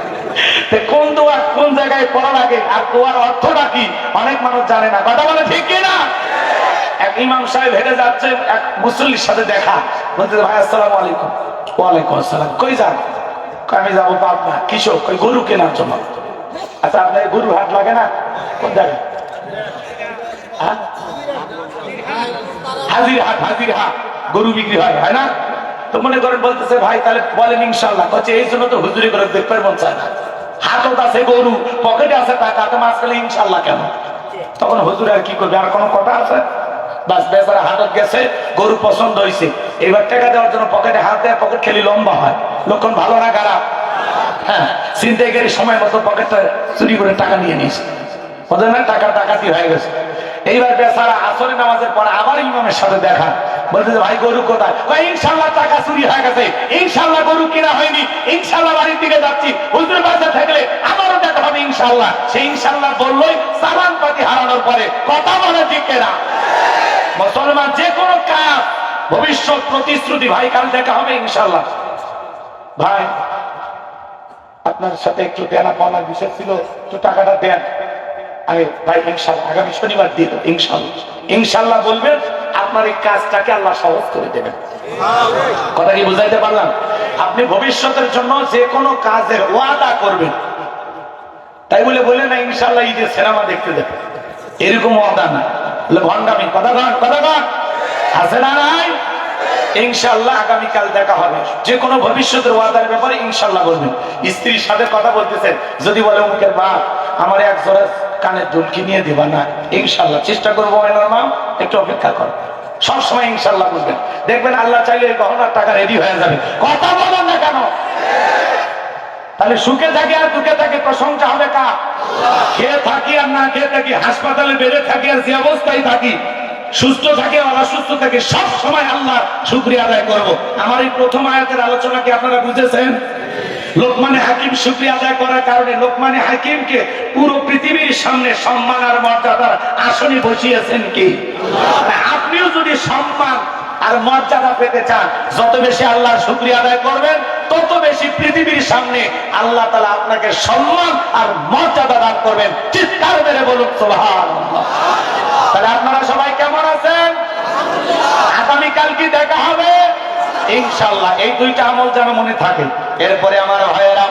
কোন দোয়া কোন জায়গায় পড়া লাগে আর দোয়ার অর্থটা কি অনেক মানুষ জানে না। কথা বলে ঠিক কিনা? এক ইমাম সাহেব হেঁটে যাচ্ছে, এক মুসল্লির সাথে দেখা, বলতে ভাই আসসালামু আলাইকুম। ওয়ালাইকুম আসসালাম। কই যান? আমি যাবো পাবনা। কিসব? কই গরু কেনার জন্য। আচ্ছা আপনার গরু হাট লাগে না? কোন জায়গায়? হাজির হাট। হাজির হাট গরু বিক্রি হয়, হয় না? তো মনে করেন বলতেছে ভাই তাহলে বলেন ইনশাল্লাহ। বলছে এই জন্য তো হুজুরি করে দেখতে মন চায় না। হাতত আছে গরু, পকেটে আছে টাকা, তো মাঝখানে ইনশাল্লাহ কেন? তখন হুজুর আর কি করবে? আর কোনো কথা আছে? বাস বেচারা হাতত গেছে, গরু পছন্দ হয়েছে, এবার টাকা দেওয়ার জন্য পকেটে হাত দেয়, পকেট খেলি লম্বা হয়। লক্ষণ ভালো না খারাপ? হ্যাঁ, ছিনতাইকারী সময় মতো পকেটটা চুরি করে টাকা নিয়ে নিয়েছে। ওদের না টাকা টাকাতি হয়ে গেছে। এইবার বেচারা আসরে নামাজের পর আবার ইমামের সাথে দেখা, বলতে ভাই গরু কোথায়? ইনশাল্লাহ টাকা চুরি হয়ে গেছে, ইনশাল্লাহ গরু কিনা হয়নি, ইনশাল্লাহ বাড়ির দিকে যাচ্ছি, হুজুর বাসা থাকলে আমারও দেখা হবে ইনশাল্লাহ। সেই ইনশাল্লাহ বললোই সালান পাতি হারানোর পরে কথা বলে ঠিক না। মুসলমান যে কোনো কাজ ভবিষ্যৎ প্রতিশ্রুতি, ভাই কাল দেখা হবে ইনশাল্লাহ। ভাই আপনার সাথে একটু দেনা পাওনার বিষয় ছিল, একটু টাকাটা দেন। আরে ভাই ইনশাল্লাহ আগামী শনিবার দিয়ে দেবো ইনশাল্লাহ। ইনশাল্লাহ বলবেন, আপনার এই কাজটাকে আল্লাহ সহজ করে দেবেন। কথা কি বুঝাইতে পারলাম? আপনি ভবিষ্যতের জন্য যে কোনো কাজের ওয়াদা করবেন, তাই বলে বলে না ইনশাল্লাহ ঈদের সিনেমা দেখতে দেবেন, এরকম ওয়াদা না, ভণ্ডামি। কথা কন আছে না নাই? ইনশাল্লাহ আগামীকাল দেখা হবে। যে কোনো ভবিষ্যতের ওয়াদার ব্যাপারে ইনশাল্লাহ বলবেন। স্ত্রীর সাথে কথা বলতেছেন, যদি বলে অমুকের মা আমার এক জোড়া কানের দুল কিনিয়ে দিবা না, ইনশাল্লাহ চেষ্টা করবো, মা একটু অপেক্ষা কর, সবসময় ইনশাল্লাহ বলবেন। দেখবেন আল্লাহ চাইলে এই গহনার টাকা রেডি হয়ে যাবে। কথা বলেন না কেন? তাহলে সুখে থাকে আর দুঃখে থাকে প্রশংসা হবে কার? খেয়ে থাকি আর না খেয়ে থাকি, হাসপাতালে বেড়ে থাকি আর যে অবস্থায় থাকি, সুস্থ থাকে আর অসুস্থ থাকে, সব সময় আল্লাহ শুকরিয়া আদায় করব। আমার এই প্রথম আয়াতের আলোচনা কি আপনারা বুঝেছেন? লোকমানে হাকিম শুকরিয়া আদায় করার কারণে লোকমানে হাকিমকে পুরো পৃথিবীর সামনে সম্মান আর মর্যাদার আসনে বসিয়েছেন কি? আপনিও যদি সম্মান আর মর্যাদা পেতে চান, যত বেশি আল্লাহর শুকরিয়া আদায় করবেন, তত বেশি পৃথিবীর সামনে আল্লাহ তাআলা আপনাকে সম্মান আর মর্যাদা দান করবেন। চিৎকার মেরে বলুন সুবহানাল্লাহ। তাহলে আপনারা সবাই কেমন আছেন? আগামীকাল কি দেখা হবে ইনশাআল্লাহ? এই দুইটা আমল যেন মনে থাকে। এরপরে আমার ভাইয়েরা,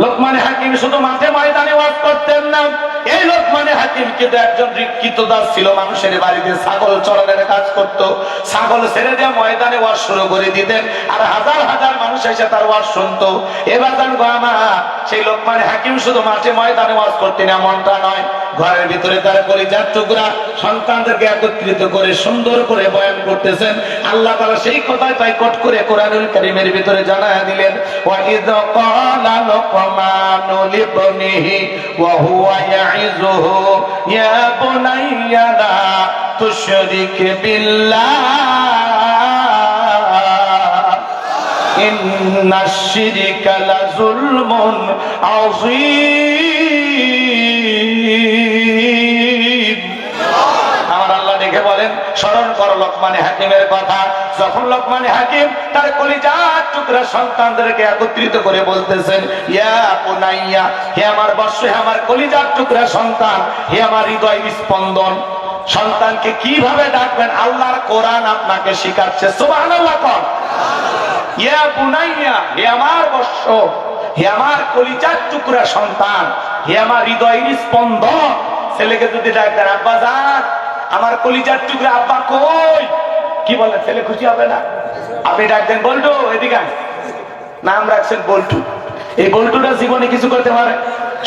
লোকমানে হাকিম শুধু মাঠে ময়দানে ওয়াজ করতেন না, এই লোকমানে হাকিম কিন্তু একজন কৃতদাস ছিল। মানুষের বাড়িতে ছাগল চড়ানোর কাজ করত, ছাগল ছেড়ে দিয়ে ময়দানে ওয়াজ শুরু করে দিতেন, আর হাজার হাজার মানুষ এসে তার ওয়াজ শুনতো। এবার সেই লোকমানে হাকিম শুধু মাঠে ময়দানে ওয়াজ করতেন এমনটা নয়, ঘরের ভিতরে তার কলিজার টুকরা সন্তানদেরকে একত্রিত করে সুন্দর করে বয়ান করতেছেন। আল্লাহ তাআলা সেই কথাই তাই কট করে কোরআনুল কারীমের ভিতরে জানায়া দিলেন, ওয়া ইয ক্বালা লুকমানু লিবনিহি ওয়া হুয়া ইয়াইযুহু ইয়া বুনাইয়া লা তুশরিক বিল্লাহ ইন্নাশ শিরকা লাযুলমুন আযীম। আমার আল্লাহ দেখে বলেন, স্মরণ করো লোকমানে হাকিমের কথা। যখন লোকমানে হাকিম তার কলিজার টুকরা সন্তানদেরকে একত্রিত করে বলতেছেন, ইয়া বুনাইয়া, হে আমার বৎস, হে আমার কলিজার টুকরা সন্তান, হে আমার হৃদয় স্পন্দন। সন্তানকে কিভাবে ডাকবেন আল্লাহর কোরআন আপনাকে শিখাচ্ছে। সুবহানাল্লাহ। কোন ইয়া বুনাইয়া, হে আমার বৎস, হে আমার কলিজার টুকরা সন্তান, হে আমার হৃদয়ের স্পন্দন। ছেলেকে যদি ডাকতেন আব্বা যান, আমার কলিজার টুকরা আব্বা কই, কি বলে ছেলে খুশি হবে না? আপনি ডাকতেন বল্টু, এদিকে নাম রাখছেন বল্টু। এই বল্টুটা জীবনে কিছু করতে পারে?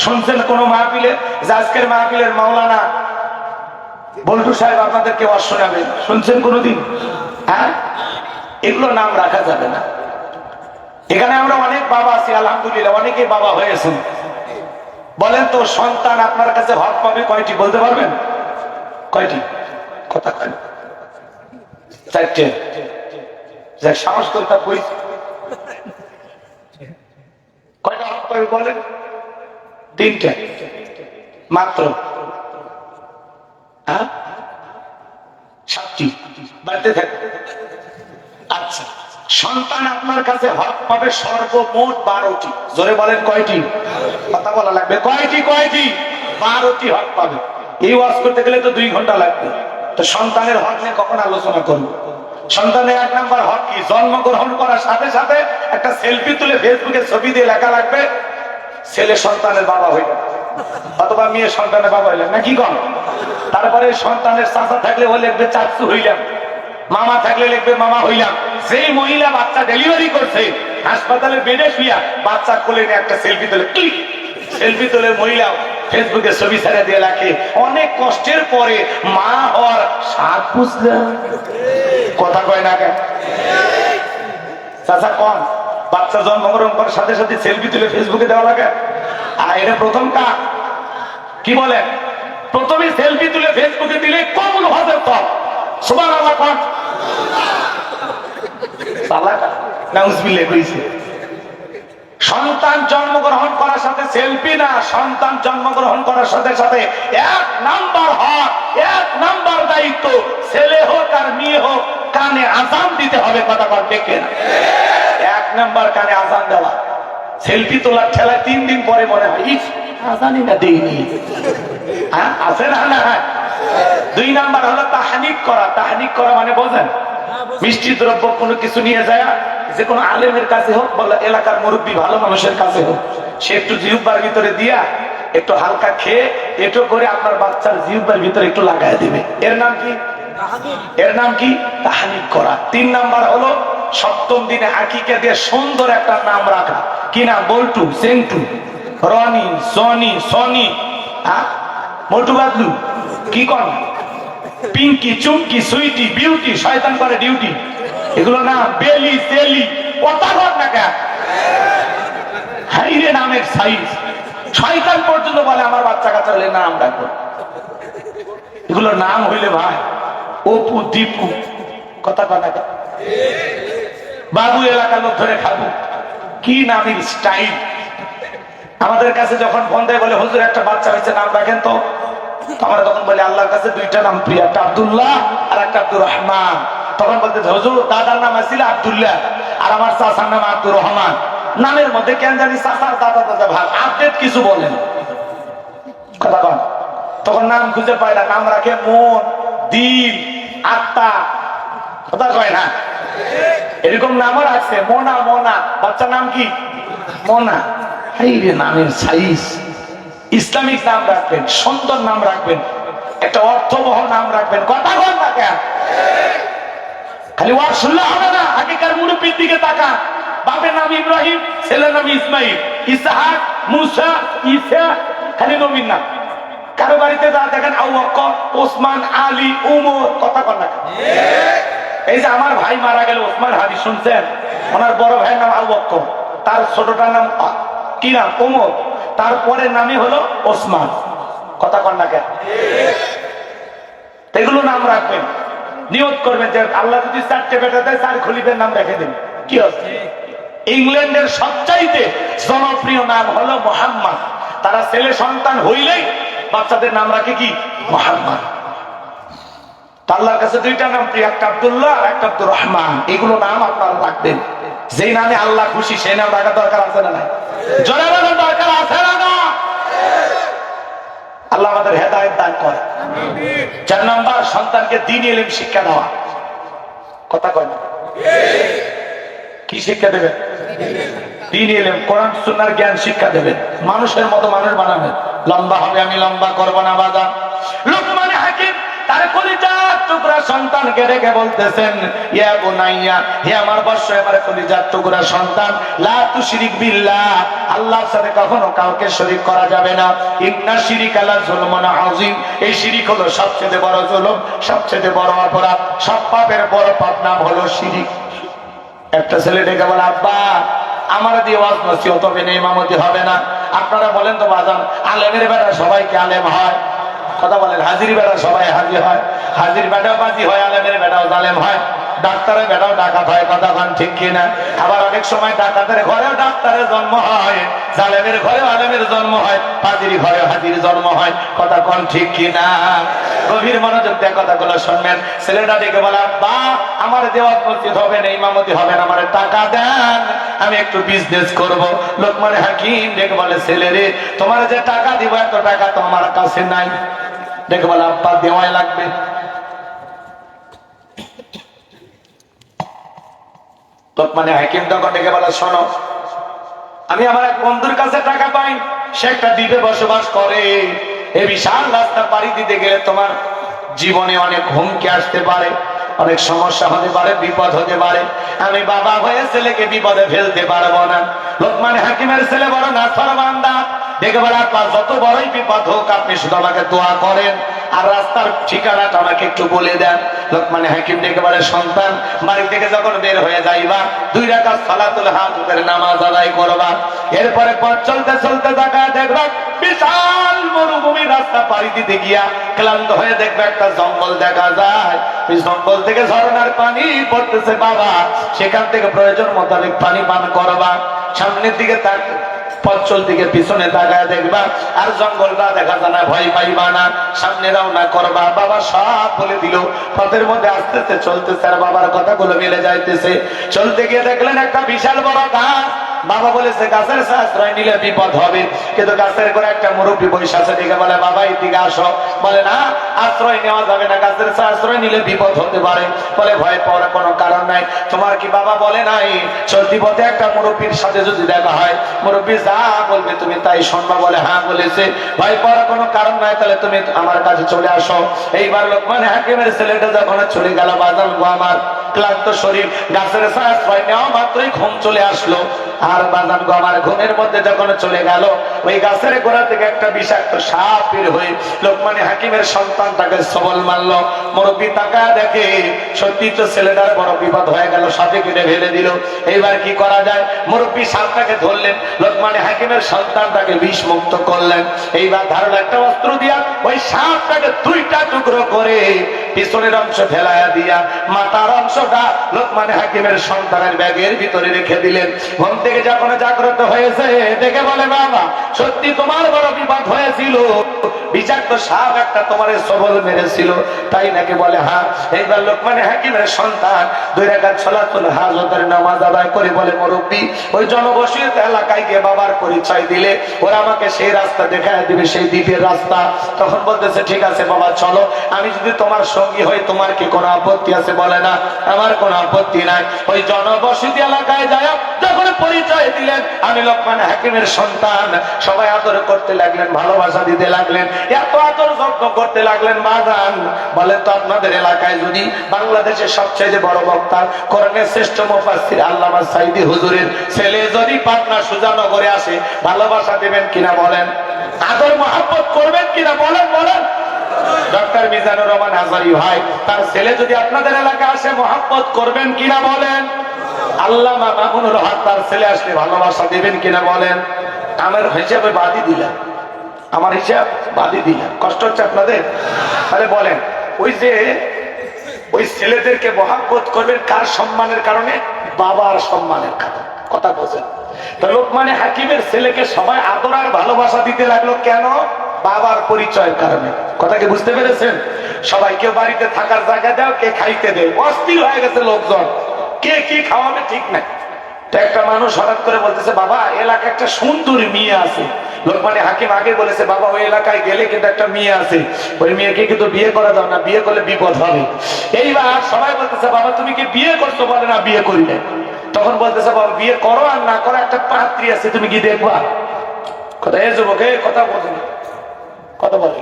শুনছেন কোন মাহফিলে যে আজকের মাহফিলের মাওলানা বল্টু সাহেব আপনাদেরকে ওয়াজ শোনাবেন? শুনছেন কোনদিন? হ্যাঁ, এগুলো নাম রাখা যাবে না। এখানে আমরা অনেক বাবা আছি, আলহামদুলিল্লাহ অনেকে বাবা হয়েছেন। বলেন তো, সন্তান আপনার কাছে হক পাবে কয়টি? বলতে পারবেন কয়টি? কথা কয় চারটে। যাক, সাহস করে তা কই, কয়টা হক পাবে বলেন? তিনটে মাত্র। হ্যাঁ, সাতটি বাড়তে থাকে। আচ্ছা, সন্তান আপনার কাছে হক পাবে সর্বমোট 12টি। জোরে বলেন কয়টি? কথা বলা লাগবে। কয়টি? 12টি হক পাবে। এই ওয়াজ করতে গেলে তো 2 ঘন্টা লাগবে। তো সন্তানের হক নিয়ে কখন আলোচনা করব? সন্তানের 1 নাম্বার হক কি? জন্মগ্রহণ করার সাথে সাথে একটা সেলফি তুলে ফেসবুকে ছবি দিয়ে লেখা লাগবে, ছেলে সন্তানের বাবা হইল, অথবা মেয়ে সন্তানের বাবা হইলেন, নাকি কম? তারপরে সন্তানের চাচা থাকলে ও লিখবে চাচু হইলাম, মামা থাকলে লিখবে মামা হইলাম। যেই মহিলা বাচ্চা ডেলিভারি করছে, হাসপাতালে বেডে শুইয়া বাচ্চা কোলে নিয়ে একটা সেলফি তুলে, ক্লিক সেলফি তুলে মহিলা ফেসবুকে ছবি ছেড়ে দিয়ে রাখে। অনেক কষ্টের পরে মা হওয়ার স্বাদ বুঝলাম। কথা কয় না কেন? চাচা কম, বাচ্চা জন্মগ্রহণ করার সাথে সাথে সেলফি তুলে ফেসবুকে দেওয়া লাগে। আর এটা প্রথম কাজ কি বলেন? প্রথমে সেলফি তুলে ফেসবুকে দিলে কবুল হবে তো সুবহানাল্লাহ কোন সালাকা নাউজুবিল্লাহ কইছে। সন্তান জন্মগ্রহণ করার সাথে সেলফি না, সন্তান জন্মগ্রহণ করার সাথে সাথে এক নাম্বার হক, এক নাম্বার দায়িত্ব, ছেলে হোক আর মেয়ে হোক, কানে আজান দিতে হবে। কথা বল ঠিক না? এক নাম্বার কানে আজান দেওয়া। সেলফি তোলার ঠেলায় 3 দিন পরে মনে হয় ইস আজানই না দেইনি, হ্যাঁ আছে না? না। 2 নাম্বার হলো তাহনিক করা। তাহনিক করা মানে বোঝেন? মিষ্টি দ্রব্য কোনো কিছু নিয়ে যায়, যে কোনো আলেমের কাছে হোক বলে এলাকার মুরব্বী ভালো মানুষের কাছে হোক, সে একটু জিহ্বার ভিতরে দিয়া একটু হালকা খেয়ে এটো করে আপনার বাচ্চার জিহ্বার ভিতরে একটু লাগায় দিবে। এর নাম কি? এর নাম কি? তাহনিক করা। 3 নাম্বার হলো সপ্তম দিনে আকিকা দিয়ে সুন্দর একটা নাম রাখা। কি নাম? বল্টু, সেন্টু, রনি, সনি, সনি, মোটু বাদলু, কি কন, পিঙ্কি, চুমকি, সুইটি, বিউটি, শয়তান করে ডিউটি, এগুলো না বেলি, তেলি, কথা বল না কেন? হাইরে নামের সাইজ। শয়তান পর্যন্ত বলে আমার বাচ্চা কাচ্চা হলে নাম রাখবো। এগুলো নাম হইলে ভাই অপু, দীপু, কথা কয় না কেন? বাবু এলাকার লোক ধরে খাবো, কি নামের স্টাইল। আমাদের কাছে যখন ফোন দেয় বলে হুজুর একটা বাচ্চা হয়েছে নাম রাখেন তো, আমরা তখন বলি আল্লাহর কাছে 2টা নাম প্রিয়, একটা আব্দুল্লাহ আর একটা আব্দুর রহমান। তখন বলতে হুজুর দাদার নাম আছিল আব্দুল্লাহ আর আমার চাচার নাম আব্দুর রহমান, নামের মধ্যে কেন জানি চাচার দাদা দাদা ভাগ, আপডেট কিছু বলেন কথা বল। তখন নাম খুঁজে পায় না, নাম রাখে মন, দিল, আত্মা, কথা কয় না? এরকম নামও রাখছে মোনা। মোনা বাচ্চার নাম কি? মোনা। হাইরে নামের সাইজ। ইসলামিক নাম রাখবেন, সুন্দর নাম রাখবেন, একটা অর্থবহ নাম রাখবেন। কথা বল না কেন? খালি ওয়াজ শুনলে হবে না, আগেকার মুরব্বির দিকে তাকান। বাপের নাম ইব্রাহিম, ছেলের নাম ইসমাইল, ইসহাক, মুসা, ঈসা, খালি নবীর নাম। কারো বাড়িতে যা দেখেন আবু বকর, ওসমান, আলী, উমর, কথা বল না কেন? এই যে আমার ভাই মারা গেল ওসমান হাদি, শুনছেন? ওনার বড় ভাইয়ের নাম আবু বকর, তার ছোটটার নাম কি নাম? ওমর, তারপরে নামই হলো ওসমান। কথা কন না কেন? এগুলো নাম রাখবেন, নিয়ত করবেন যে আল্লাহ যদি 4টে বেটা দেয় 4 খলিফার নাম রেখে দেন। কি হচ্ছে? ইংল্যান্ডের সবচাইতে জনপ্রিয় নাম হলো মুহাম্মদ। তারা ছেলে সন্তান হইলেই বাচ্চাদের নাম রাখে কি? মুহাম্মদ। আল্লাহর কাছে 2টা নাম প্রিয়, একটা আব্দুল্লাহ আর একটা আব্দুর রহমান। এগুলো নাম আপনারা রাখবেন। যেই নামে আল্লাহ খুশি সেই নাম রাখার দরকার আছে না নাই? জোরে বলেন দরকার আছে না না? আল্লাহ আমাদের হেদায়েত দান করে। 4 নাম্বার সন্তানকে দ্বীনি ইলম শিক্ষা দেওয়া। কথা কয় না? কি শিক্ষা দেবেন? দ্বীনি ইলম, কোরআন সুন্নাহর জ্ঞান শিক্ষা দেবেন। মানুষের মতো মানুষ বানাবেন। লম্বা হবে আমি লম্বা করব না বাজান। লোকমান হাকিম তার কলিজার টুকরা সন্তানকে ডেকে বলতেছেন, ইয়া বুনাইয়া, হে আমার বৎস, আমার কলিজার টুকরা সন্তান, লা তুশরিক বিল্লাহ, আল্লাহর সাথে কখনো কাউকে শরীক করা যাবে না। ইন্না শিরিকা লা যুলমুন আযীম, এই শিরিক হলো সবচেয়ে বড় জুলুম, সবচেয়ে বড় অপরাধ। সব পাপের বড় পাপ নাম হলো শিরিক। একটা ছেলে ডেকে বলে, আব্বা আমার দিয়ে ওয়াজ নসিহত হবে না, ইমামতি হবে না। আপনারা বলেন তো বাজান, আলেমের বেটা সবাই কি আলেম হয়? কথা বলেন। হাজির বেটা সবাই হাজির হয়, হাজির বেটাও বাজি হয়, আলেমের বেটাও জালেম হয়, ডাক্তারের বেটাও ডাকাত হয়। কথা কন ঠিক কিনা? আবার অনেক সময় ডাকাতের ঘরেও ডাক্তারের জন্ম হয়, জালেমের ঘরেও আলেমের জন্ম হয়, হাজির ঘরেও হাজির জন্ম হয়। কথা কন ঠিক কিনা? গভীর মনোযোগ দিয়ে কথাগুলো শুনবেন। ছেলেটা ডেকে বলে, আব্বা আমার দেওয়াত মসজিদ হবে না, ইমামতি হবে না, আমার টাকা দেন, আমি একটু বিজনেস করব। লোকমান হাকিম ডেকে বলে, ছেলে রে, তোমার যে টাকা দিব এত টাকা তো আমার কাছে নাই। ডেকে বলে, আব্বা দেওয়াই লাগবে। লোকমান হাকিম তখন ডেকে বলে, শোনো, আমি আমার এক বন্ধুর কাছে টাকা পাই, সে একটা দ্বীপে বসবাস করে। এই বিশাল রাস্তা পাড়ি দিতে গেলে তোমার জীবনে অনেক হুমকি আসতে পারে, অনেক সমস্যা হতে পারে, বিপদ হতে পারে। আমি বাবা হয়ে ছেলেকে বিপদে ফেলতে পারবো না। লোকমান হাকিমের ছেলে বড় নাফরমানদা, দেখে বলে, আপনার যত বড়ই বিপদ হোক আপনি শুধু আমাকে দোয়া করেন আর রাস্তার ঠিকানাটা আমাকে একটু বলে দেন। লোকমান হাকিম ডেকে বলে, সন্তান বাড়ি থেকে যখন বের হয়ে যাইবা 2 রাকাত সালাতুল হাজুদের নামাজ আদায় করবা। এরপরে পথ চলতে চলতে দেখা দেখবা বিশাল মরুভূমি রাস্তা পাড়ি দিতে গিয়া ক্লান্ত হয়ে দেখবে একটা জঙ্গল দেখা যায়, ওই জঙ্গল থেকে ঝর্ণার পানি পড়তেছে। বাবা সেখান থেকে প্রয়োজন মোতাবেক পানি পান করবা, সামনের দিকে পঞ্চল দিকে পিছনে তাকায় দেখবা, আর জঙ্গলটা দেখা যায় না, ভয় পাইবা না, সামনে রওনা করবা। বাবা সব বলে দিল। পথের মধ্যে আস্তে আস্তে চলতেছে, আর বাবার কথাগুলো মিলে যাইতেছে। চলতে গিয়ে দেখলেন একটা বিশাল বড় গাছ। বাবা বলেছে গাছের আশ্রয় নিলে বিপদ হবে, কিন্তু গাছের করে একটা মুরব্বী বৈশা আছে, দিকে বলে বাবা এদিকে আসো। বলে না, আশ্রয় নেওয়া যাবে না, গাছের আশ্রয় নিলে বিপদ হতে পারে। বলে ভয় পাওয়ার কোনো কারণ নাই। তোমার কি বাবা বলে নাই চলতি পথে একটা মুরব্বীর সাথে যদি দেখা হয়, মুরব্বী যা বলবে তুমি তাই শুনবা? বলে হ্যাঁ বলেছে। ভয় পাওয়ার কোনো কারণ নাই, তাহলে তুমি আমার কাছে চলে আসো। এইবার লোকমান হাকিমের ছেলেটা যখন চলে গেল, বাজান গো আমার ক্লান্ত শরীর, গাছের আশ্রয় নেওয়া মাত্রই ঘুম চলে আসলো। আর বাজান গো আমার ঘুমের মধ্যে যখন চলে গেল, ওই গাছের গোড়া থেকে একটা বিষাক্ত সাপ বের হয়ে লোকমান হাকিমের সন্তানটাকে সবল মারলো। মুরব্বী তাকা দেখে সত্যি তো ছেলেটার বড় বিপদ হয়ে গেল, সাপে কেটে ফেলে দিল। এইবার কি করা যায়? মুরব্বী সাপটাকে ধরলেন, লোকমান হাকিমের সন্তানটাকে বিষ মুক্ত করলেন। এইবার ধারালো একটা অস্ত্র দিয়া ওই সাপটাকে দুইটা টুকরো করে পিছনের অংশ ফেলাইয়া দিয়া মাথার অংশটা লোকমান হাকিমের সন্তানের ব্যাগের ভিতরে রেখে দিলেন। ঘুম থেকে যখন জাগ্রত হয়েছে দেখে বলে বাবা সত্যি তোমার বড় বিপদ হয়েছিল, বিষাক্ত সাপ একটা তোমার সবল মেরেছিল, তাই নাকি? বলে হ্যাঁ। এইবার লোকমান হাকিমের সন্তান 2 রাকাত সালাতুল হাজতের নামাজ আদায় করে বলে মুরব্বী ওই জনবসতিত এলাকায় গিয়ে বাবার পরিচয় দিলে ওরা আমাকে সেই রাস্তা দেখায় দিবে, সেই দ্বীপের রাস্তা। তখন বলতেছে ঠিক আছে বাবা চলো, আমি যদি তোমার সঙ্গী হই তোমার কি কোনো আপত্তি আছে? বলে না, আমার কোনো আপত্তি নাই। ওই জনবসতি এলাকায় যায় যখন পরিচয় দিলেন আমি লোকমান হাকিমের সন্তান, সবাই আদর করতে লাগলেন, ভালোবাসা দিতে লাগলেন, এত আদর যত্ন করতে লাগলেন। বাজান বলে তো আপনাদের এলাকায় যদি বাংলাদেশের সবচেয়ে বড় বক্তা কোরআনের শ্রেষ্ঠ মুফাসসির আল্লামা সাইদি হুজুরের ছেলে যদি পাটনা সুজানগরে আসে ভালোবাসা দেবেন কিনা বলেন? আদর মহব্বত করবেন কিনা বলেন? বলেন। ডক্টর মিজানুর রহমান হাজারী ভাই তার ছেলে যদি আপনাদের এলাকায় আসে মহব্বত করবেন কিনা বলেন? আল্লামা মামুনুল হক তার ছেলে আসলে ভালোবাসা দেবেন কিনা বলেন? আমার হিসাবে বাদই দিলাম, আমার হিসাব বাদই দিলাম। কষ্ট হচ্ছে আপনাদের? তাহলে বলেন ওই যে ওই ছেলেদেরকে মহব্বত করবেন কার সম্মানের কারণে? বাবার সম্মানের কারণে। কথা বোঝেন? তো লোকমান হাকিমের ছেলেকে সবাই আদর আর ভালোবাসা দিতে লাগলো কেন? বাবার পরিচয়ের কারণে। কথা কি বুঝতে পেরেছেন? সবাই কেউ বাড়িতে থাকার জায়গা দাও, কে খাইতে দেয়, অস্থির হয়ে গেছে লোকজন, কে কি খাওয়াবে ঠিক নাই। তো একটা মানুষ হঠাৎ করে বলতেছে বাবা এলাকায় একটা সুন্দরী মেয়ে আছে। লোকমান হাকিম আগে বলেছে বাবা ওই এলাকায় গেলে কিন্তু একটা মেয়ে আছে, ওই মেয়েকে কিন্তু বিয়ে করা যাও না, বিয়ে করলে বিপদ হবে। এইবার সবাই বলতেছে বাবা তুমি কি বিয়ে করছো? বলে না বিয়ে করি না। তখন বলতেছে বাবা বিয়ে করো আর না করো একটা পাত্রী আছে, তুমি কি দেখবা? কথা এই যুবক কথা বলছে, কথা বলে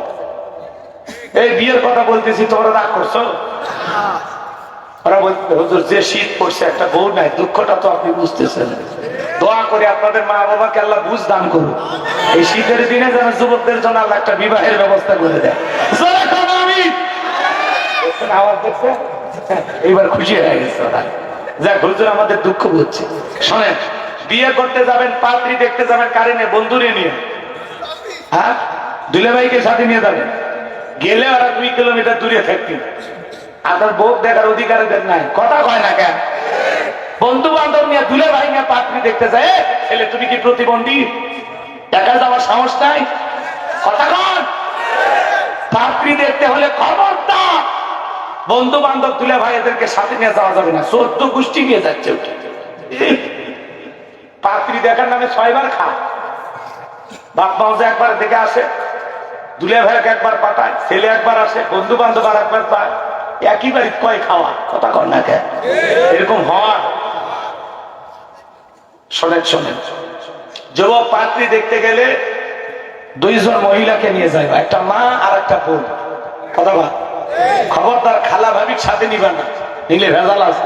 এই বিয়ের কথা বলতেছি তোমরা রাগ করছো? ওরা বলতে হুজুর যে শীত পড়ছে একটা বউ নাই, দুঃখটা তো আপনি বুঝতেছেন। দোয়া করে আপনাদের মা বাবাকে আল্লাহ বুঝ দান করুন, এই শীতের দিনে যেন যুবকদের জন্য আল্লাহ একটা বিবাহের ব্যবস্থা করে দেয়। আওয়াজ দেখছে, এইবার খুশি হয়ে গেছে ওরা। যাক হুজুর আমাদের দুঃখ বুঝছে। শোনেন, বিয়ে করতে যাবেন, পাত্রী দেখতে যাবেন কারে নিয়ে? বন্ধুরে নিয়ে। হ্যাঁ, দুলে ভাইকে সাথে নিয়ে যাবেন। গেলে ওরা 2 কিলোমিটার দূরে থাকবেন, আপনার বউ দেখার অধিকার নাই। কথা কয় না কেন? বন্ধু বান্ধব নিয়ে দুলে ভাই নিয়ে পাত্রী দেখতে যায়। ছেলে তুমি কি প্রতিবন্ধী? একা যাওয়ার সাহস নাই? কথা কন। পাত্রী দেখতে হলে খবরদার বন্ধু বান্ধব দুলে ভাই এদেরকে সাথে নিয়ে যাওয়া যাবে না, 14 গোষ্ঠী নিয়ে যাচ্ছে। পাত্রী দেখার নামে 6 বার খা। বাপ মা একবার দেখে আসে, দুলে ভাইকে একবার পাঠায়, ছেলে একবার আসে, বন্ধু বান্ধব আর একবার পায়, একই বাড়ি কয় খাওয়া। কথা কর না কেন? এরকম হয়। শোনেন শোনেন, যুবক পাত্রী দেখতে গেলে 2 জন মহিলাকে নিয়ে যাইবা, একটা মা আর একটা বোন। কথা বল, খবরদার খালা ভাবির সাথে নিবা না, নিলে ভেজাল আছে।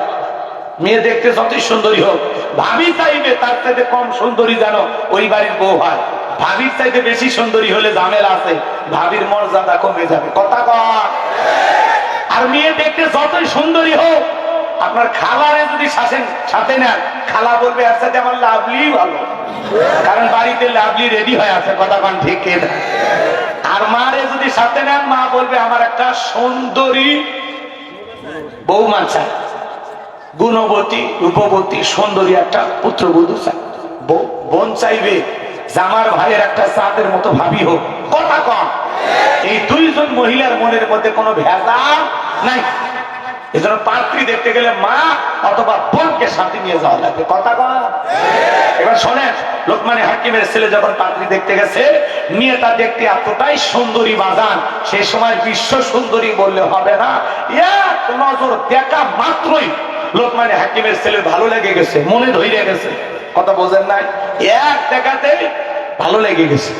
মেয়ে দেখতে যতই সুন্দরী হোক, ভাবি চাইবে তার চাইতে কম সুন্দরী যেন ওই বাড়ির বউ হয়। ভাবির চাইতে বেশি সুন্দরী হলে ঝামেলা আছে, ভাবির মর্যাদা কমে যাবে। কথা কর। আর মেয়ে দেখতে যতই সুন্দরী হোক, আপনার খালারে যদি সাথে নেন, খালা বলবে এর সাথে আমার লাভলি ভালো। কারণ বাড়িতে লাভলি রেডি হয়ে আছে, কথা কোন ঠিক কিনা? আর মারে যদি সাথে নেন, মা বলবে আমার একটা সুন্দরী বৌমা চাই, গুণবতী রূপবতী সুন্দরী একটা পুত্রবধূ চাই। বোন চাইবে যে আমার ভাইয়ের একটা চাঁদের মতো ভাবি হোক, কথা কম। এই দুইজন মহিলার মনের মধ্যে কোনো ভেজাল নাই। এজন্য পাত্রী দেখতে গেলে মা অথবা বোনকে সাথে নিয়ে যাওয়া লাগবে, কথা কম। এবার শোনেন, লোকমান হাকিমের ছেলে যখন পাত্রী দেখতে গেছে, মেয়েটা দেখতে এতটাই সুন্দরী বাজান, সেই সময় বিশ্ব সুন্দরী বললে হবে না, এক নজর দেখা মাত্রই লোকমান হাকিমের ছেলে ভালো লেগে গেছে, মনে ধরে গেছে, কথা বোঝেন নাই? এক দেখাতে ভালো লেগে গেছে।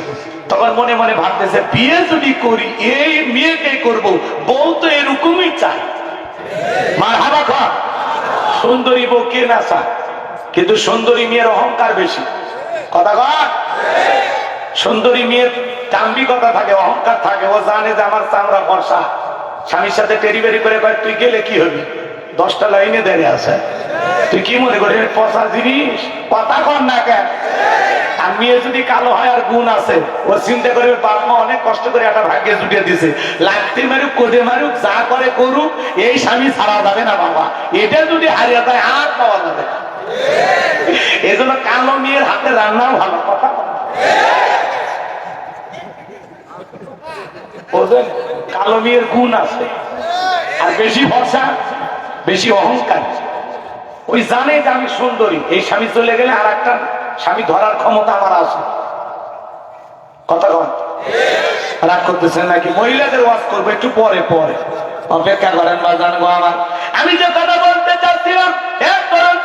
তখন মনে মনে ভাবতেছে, বিয়ে যদি করি এই মেয়েকে করব, বউ তো এরকমই চায়। মারহাবা খান, সুন্দরী বউ কে না চায়? কিন্তু সুন্দরী মেয়ের অহংকার বেশি, কথা কন। সুন্দরী মেয়ের দাম্ভিকতা থাকে, অহংকার থাকে। ও জানে যে আমার চামড়া বর্ষা, স্বামীর সাথে টেরিবেরি করে কয় তুই গেলে কি হবি, 10টা লাইনে দাঁড়িয়ে আছে, তুই কি মনে করি পচা জিনিস, কথা কন না কেন? আর মেয়ে যদি কালো হয় আর গুণ আছে, ও চিন্তা করে বাপ মা অনেক কষ্ট করে একটা ভাগ্যে জুটিয়ে দিছে, লাগতে মারুক কোদে মারুক যা করে করুক, এই স্বামী ছাড়া যাবে না বাবা, এটা যদি হারিয়ে যায় আর পাওয়া যাবে না। এই জন্য কালো মেয়ের হাতে রান্নাও ভালো, কথা বলছেন। কালো মেয়ের গুণ আছে, আর বেশি ভরসা, বেশি অহংকার। ওই জানে যে আমি সুন্দরী, এই স্বামী চলে গেলে আর একটা স্বামী ধরার ক্ষমতা আমার আছে, কথা কন। রাগ করতেছেন নাকি? মহিলাদের ওয়াজ করবো একটু পরে পরে, অপেক্ষা করেন বাজান গো আমার। আমি যে কথা বলতে চাচ্ছিলাম,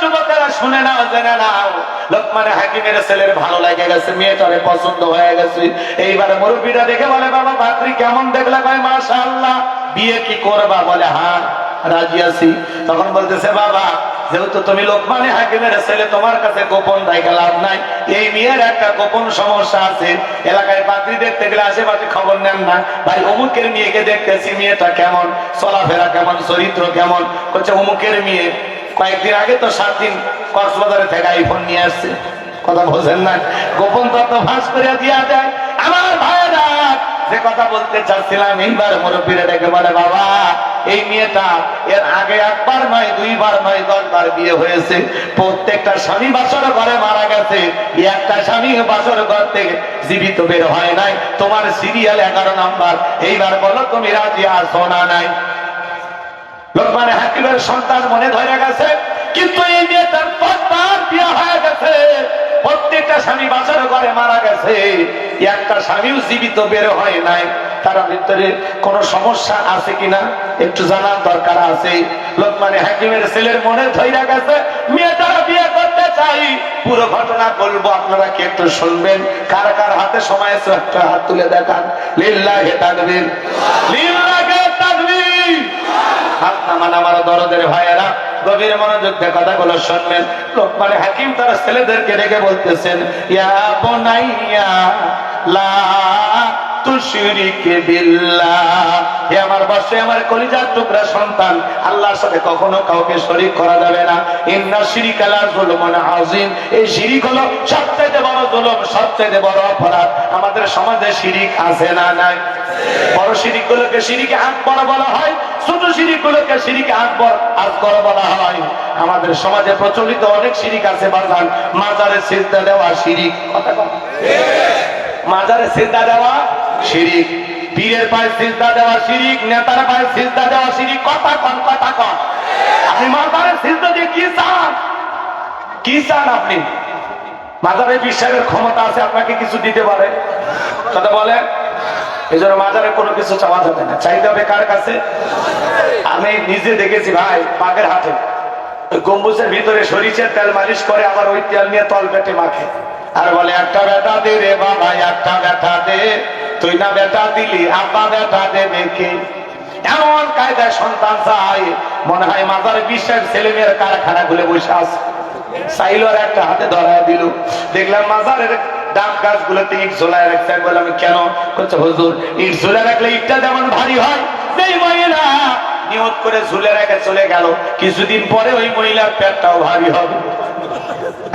যুবকেরা শুনে নাও, জেনে নাও। লোকমান হাকিমের ছেলের ভালো লেগে গেছে, মেয়েটারে পছন্দ হয়ে গেছে। এইবারে মুরব্বীরা দেখে বলে, বাবা পাত্রী কেমন দেখলা? কয় মাশাআল্লাহ। বিয়ে কি করবা? বলে হ্যাঁ রাজি আছি। তখন বলতেছে, বাবা যেহেতু তুমি লোকমান হাকিমের ছেলে, তোমার কাছে গোপন রাখা লাভ নাই, এই মেয়ের একটা গোপন সমস্যা আছে। এলাকায় পাত্রী দেখতে গেলে আশেপাশে খবর নেন না, ভাই অমুকের মেয়েকে দেখতেছি, মেয়েটা কেমন, চলাফেরা কেমন, চরিত্র কেমন? বলছে অমুকের মেয়ে কয়েকদিন আগে তো 7 দিন কক্সবাজারে থেকে আইফোন নিয়ে আসছে, কথা বোঝেন না? গোপন তত্ত্ব ফাঁস করে দিয়া দেয়। আমার ভাইরা যে কথা বলতে চাচ্ছিলাম, এইবার মুরব্বীরা ডেকে বলে, বাবা এই মেয়েটা এর আগে একবার নয়, 2বার নয়, 10 বার বিয়ে হয়েছে, প্রত্যেকটা স্বামী বাসর ঘরে মারা গেছে, একটা স্বামী বাসর ঘর থেকে জীবিত বের হয় নাই। তোমার সিরিয়াল 11 নাম্বার, এইবার বলো তুমি রাজি আছো না নাই? লোকমান হাকিমের সন্তান মনে ধরে গেছে, কিন্তু এই মেয়েটার 5 বার বিয়ে হয়ে গেছে, প্রত্যেকটা স্বামী বাসর ঘরে মারা গেছে, একটা স্বামীও জীবিত বের হয় নাই। তার ভিতরে কোন সমস্যা আছে কিনা একটু জানার দরকার আছে। লোকমান হাকিমের ছেলের মনে ধরে গেছে, মেয়েটা বিয়ে করতে চাই। পুরো ঘটনা বলবো, আপনারা কি একটু শুনবেন? কার কার হাতে সময় আছে একটা হাত তুলে দেখান। লিল্লাহি তাকবীর, লিল্লাহি তাকবীর। হাত নামান আমার দরদের ভাইয়েরা, গভীর মনোযোগ দিয়ে কথাগুলো শুনবেন। লোকমান হাকিম তার ছেলেদেরকে ডেকে বলতেছেন, ইয়া বুনাইয়া লা তুশরিক বিল্লাহ, হে আমার বাসে আমার কলিজার টুকরা সন্তান, আল্লাহর সাথে কখনো কাউকে শরীক করা যাবে না। ইন্না শিরকা লা যুলমুন আযীম, এই শিরক হলো সবচেয়ে বড় জুলুম, সবচেয়ে বড় অপরাধ। আমাদের সমাজে শিরক আছে না নাই? বড় শিরকগুলোকে শিরকে আকবার বলা হয়, ছোট শিরকগুলোকে শিরকে আসগর বলা হয়। আমাদের সমাজে প্রচলিত অনেক শিরক আছে বাজান। মাজারে সিজদা দেওয়া শিরক, কথা কন। মাজারে সিজদা দেওয়া শিরক, পীরের পায়ে সিজদা দেওয়া শিরক, নেতার পায়ে সিজদা দেওয়া শিরক, কথা কন, কথা কন। আপনি মাজারে সিজদা দিয়ে কি চান? কি চান আপনি? মাজারে বিশ্বাসের ক্ষমতা আছে, আপনাকে কিছু দিতে পারে, কথা বলে। এই জন্য মাজারে কোনো কিছু চাওয়া যাবে না, চাইতে হবে কার কাছে? আমি নিজে দেখেছি ভাই, বাগের হাটে গম্বুজের ভিতরে সরিষার তেল মালিশ করে, আবার ওই তেল নিয়ে তল পেটে মাখে, আর বলে একটা বেটা দে রে বাবা, একটা বেটা দে, তুই না বেটা দিলি আব্বা বেটা দেবে কে? এমন কায়দায় সন্তান চাই, মনে হয় মাজারে বিশ্বাস ছেলে মেয়ের কারখানা খুলে বসে আছে। চাইল আর একটা হাতে ধরায় দিল, দেখলাম মাজারের ডাব গাছগুলোতে ইট ঝোলায় রাখছে। বললাম কেন? বলছে হুজুর ইট ঝুলে রাখলে ইটটা যেমন ভারী হয়, সেই মহিলা নিয়ত করে ঝুলে রেখে চলে গেল, কিছুদিন পরে ওই মহিলার পেটটাও ভারী হবে।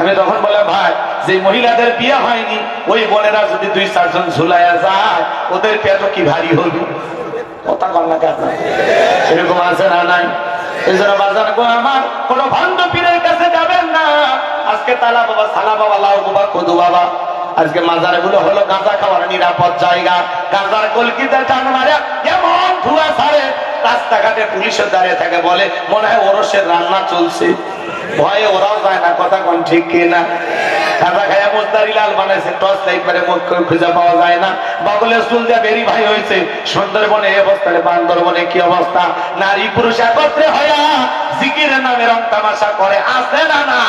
আমি তখন বললাম ভাই, যে মহিলাদের বিয়ে হয়নি ওই বোনেরা যদি 2-4 জন ঝুলাইয়া যায় ওদের পেট কি ভারী হবে? কথা বল না কেন? এরকম আছে না নাই? এই জন্য বাজার গো আমার কোন ভণ্ড পীরের কাছে যাবেন না। আজকে তালা বাবা, সালা বাবা, লাউ বাবা, কদু বাবা, আজকে মাজার গুলো হলো গাঁজা খাওয়ার নিরাপদ জায়গা। গাঁজার কলকিতে টান মারে এমন ধোঁয়া ছাড়ে, রাস্তাঘাটে পুলিশের দাঁড়িয়ে থাকে, বলে মনে হয় ওরসের রান্না চলছে। ভয়ে ওরাও যায় না। কথা কোন ঠিক কিনা? গাঁজা খাইয়া মোজদারি লাল বানাইছে, টর্চ লাইট করে মুখ খুঁজে পাওয়া যায় না। বাবুলের চুল দিয়ে বেরি ভাই হয়েছে। সুন্দরবনে এই অবস্থা, বান্দরবনে কি অবস্থা? নারী পুরুষ একত্রে হইয়া জিকিরের নামে রং তামাশা করে, আছে না না?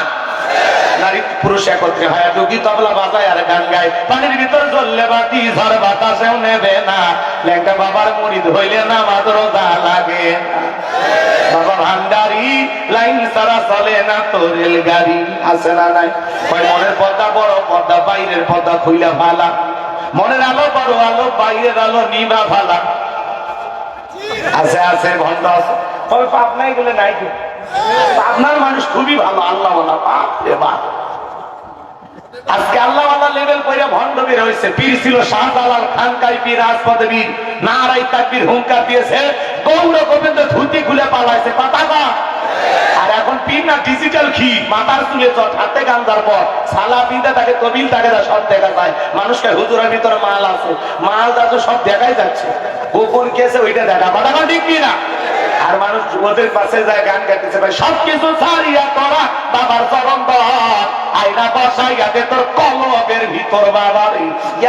নারী পুরুষ একত্রে হয় ডুগি তবলা বাজায় আর গান গায়। পানির ভিতর জ্বললে বাতি ঝড় বাতাসেও নেবে না। লেঙ্গা বাবার মুরিদ হইলে না মাত্র দা লাগে না। বাবা ভান্ডারি লাইন ছাড়া চলে না তো রেলগাড়ি, আছে না নাই? মনের পর্দা বড় পর্দা, বাইরের পর্দা খুইলা ভালা। মনের আলো বড় আলো, বাইরের আলো নিবা ভালা। আছে আছে ভণ্ড আছে। তবে পাপ নাই বলে নাই কি? আপনার মানুষ খুবই ভালো, আল্লাহ বলা। বাপ রে বাপ, আজকে আল্লাহ লেভেল কইরা ভণ্ড বের হয়েছে। পীর ছিল শাহজালাল, খানকাই পীর, রাজপথে পীর, নারাই তাকবীর হুঙ্কার দিয়েছে, গৌর গোবিন্দ ধুতি খুলে পালাইছে। কথা বা আর এখন পীর না ডিজিটাল খি, মাথার চুলে চট, হাতে গান্ধার পর সালা পিদা তাকে কবিল তাকে সব দেখা যায়। মানুষকে হুজুরের ভিতরে মাল আছে, মাল যাচ্ছে সব দেখাই যাচ্ছে। গোপন কেসে ওইটা দেখা। কথা ঠিক কিনা? আর মানুষ ওদের পাশে যায় গান গাইতেছে, ভাই সবকিছু ছাড়িয়া তোরা বাবার চরণ ধর, আয়না বসাইয়াতে তোর কলবের ভিতর বাবার।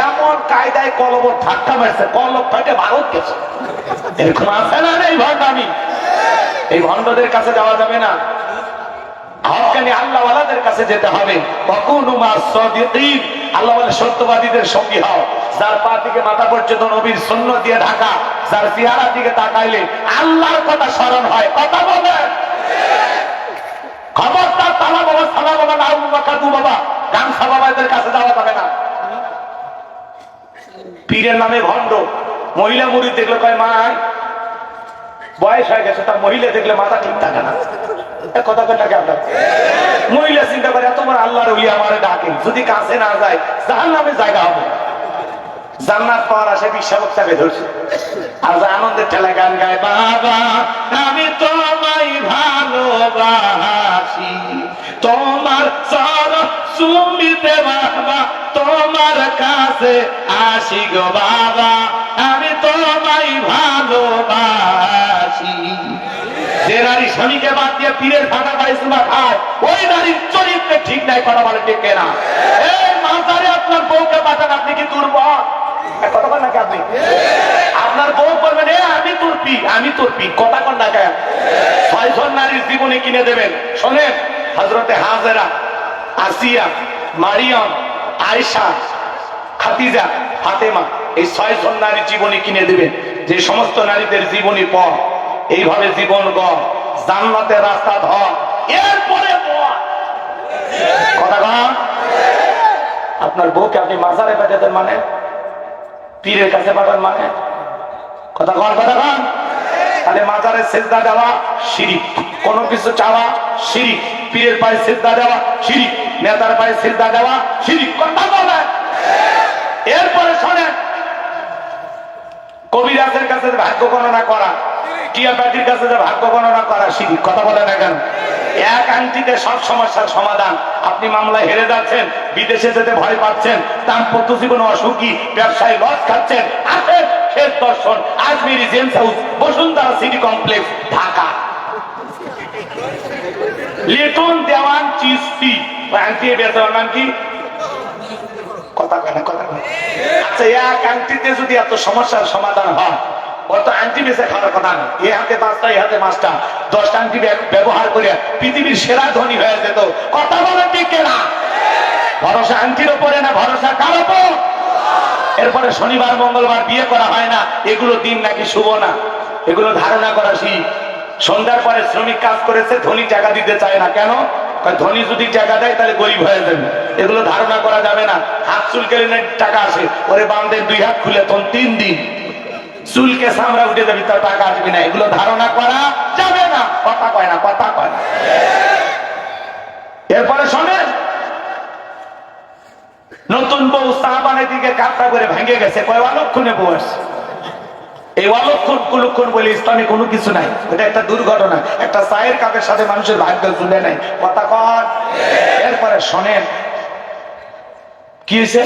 এমন কায়দায় কলব ঠাট্টা মারছে, কলব ফাটে ভারত গেছে। এরকম আছে না? এই ভণ্ডামি, এই ভণ্ডদের কাছে যাওয়া যাবে না। হক্কানি আল্লাহওয়ালাদের কাছে যেতে হবে। আল্লাহ বলে সত্যবাদীদের সঙ্গী হও। যার পা থেকে মাথা পর্যন্ত নবীর সুন্নাত দিয়ে ঢাকা, যার চেহারা দিকে তাকাইলে আল্লাহর কথা স্মরণ হয়। কথা বলে খবরদার তালা বাবা, সালা বাবা, লাউ বাবা, কাদু বাবা, গামছা বাবাদের কাছে যাওয়া যাবে না। পীরের নামে ভণ্ড। মহিলা মুড়ি দেখলে কয় মা বয়স হয়ে গেছে, তার মহিলা দেখলে মাথা ঠিক থাকে না। কথা কথাকে আপনার মহিলা চিন্তা করে এত বড় আল্লাহর ওলি আমারে ডাকেন, যদি কাছে না যায় জাহান্নামে জায়গা হবে। জান্নাত পাওয়ার আশায় বিশ্বাবক চাপে ধরছে। আর আনন্দের ঠেলা গান গায়, বাবা আমি তোমায় ভালোবাসি, তোমার চরণ চুমিতে বাবা তোমার কাছে আসি গো বাবা, আমি তোমায় ভালোবাসি। যে নারী স্বামীকে বাদ দিয়ে পীরের ফাঁকা পায়সুমা খায়, ওই নারীর চরিত্রে ঠিক নাই। কথা বলে ঠিক না? এই মাজারে আপনার বউকে পাঠান, আপনি কি দুর্বল? কথা বল নাকি আপনি? আপনার বউ বলবেন আমি তোর পি, আমি তোর পি। কথা কন না কেন? 6 জন নারীর জীবনী কিনে দেবেন। শোনেন, হযরতে হাজেরা, আসিয়া, মারিয়াম, আয়েশা, খাদিজা, ফাতেমা, এই 6 জন নারীর জীবনী কিনে দেবেন। যে সমস্ত নারীদের জীবনী পড়, এইভাবে জীবন গড়, জান্নাতের রাস্তা ধর, এরপরে কথা কন। আপনার বউকে আপনি মাজারে পাঠাতেন মানে, পীরের কাছে পাঠান মানে? কথা কন, কথা কন। তাহলে মাজারে সেজদা দেওয়া শিরিক, কোনো কিছু চাওয়া শিরিক, পীরের পায়ে সেজদা দেওয়া শিরিক, নেতার পায়ে সেজদা দেওয়া শিরিক। কথা বলেন। এরপরে শোনেন, কবিরাজের কাছে ভাগ্য গণনা করা, টিয়া পাখির কাছে যে ভাগ্য গণনা করা শিরিক। কথা বলে না কেন? এক আংটিতে সব সমস্যার সমাধান। আপনি মামলায় হেরে যাচ্ছেন, বিদেশে যেতে ভয় পাচ্ছেন, দাম্পত্য জীবনে অসুখী, ব্যবসায় লস খাচ্ছেন, আসেন শেষ দর্শন Ajmiri gems house, Bashundhara city complex, Dhaka. Liton Dewan Chishti আংটি বেচার নাম কি? কথা কয় না, কথা কয়। আচ্ছা, এক আংটিতে যদি এত সমস্যার সমাধান হয়, অত আংটি বেঁচে খাওয়ার কথা না। এ হাতে 5টা, এ হাতে 5টা, 10টা আংটি ব্যবহার করে পৃথিবীর সেরা ধনী হয়ে যেত। কথা বলে ঠিক না? ভরসা আংটির উপরে না, ভরসা কার উপর? এরপরে শনিবার মঙ্গলবার বিয়ে করা হয় না, এগুলো দিন নাকি শুভ না, এগুলো ধারণা করা শিখ। সন্ধ্যার পরে শ্রমিক কাজ করেছে, ধনী টাকা দিতে চায় না। কেন? ধনী যদি টাকা দেয় তাহলে গরিব হয়ে যাবে। এগুলো ধারণা করা যাবে না। হাত চুলকে টাকা আসে, ওরে বান্ধে 2 হাত খুলে তখন 3 দিন চুলকে সামরা উঠে যাবি, তার টাকা আসবে না। এগুলো ধারণা করা যাবে না। কথা কয় না, কথা কয় না। এরপরে শোনেন, চা বানাই দিকে কাপটা করে ভেঙে গেছে, কয় অলক্ষণে বউ আসছে। এই অলক্ষণ কুলক্ষণ বলে ইসলামে কোনো কিছু নাই, এটা একটা দুর্ঘটনা। একটা চায়ের কাপের সাথে মানুষের ভাগ্য জুড়ে নাই, কথা কন। এরপরে শোনেন কি হয়েছে,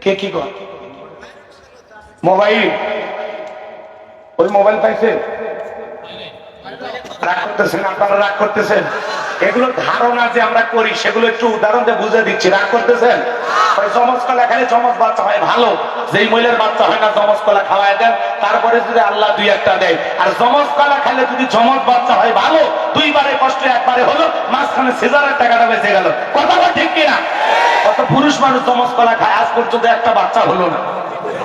কে কি কর মোবাইল, ওই মোবাইল পাইছে, রাগ করতেছেন আপনারা, রাগ করতেছেন। এগুলো ধারণা যে আমরা করি সেগুলো একটু উদাহরণ দিয়ে বুঝে দিচ্ছি, রাগ করতেছেন। জমজ কলা খেলে জমজ বাচ্চা হয় ভালো, যেই মহিলার বাচ্চা হয় না জমজ কলা খাওয়ায় দেন, তারপরে যদি আল্লাহ দুই একটা দেয়। আর জমজ কলা খেলে যদি জমজ বাচ্চা হয় ভালো, দুইবারে কষ্ট একবারে হলো, মাঝখানে সিজারের টাকাটা বেঁচে গেল, কথাটা ঠিক কিনা? কত পুরুষ মানুষ জমজ কলা খায়, আজ পর্যন্ত একটা বাচ্চা হলো না,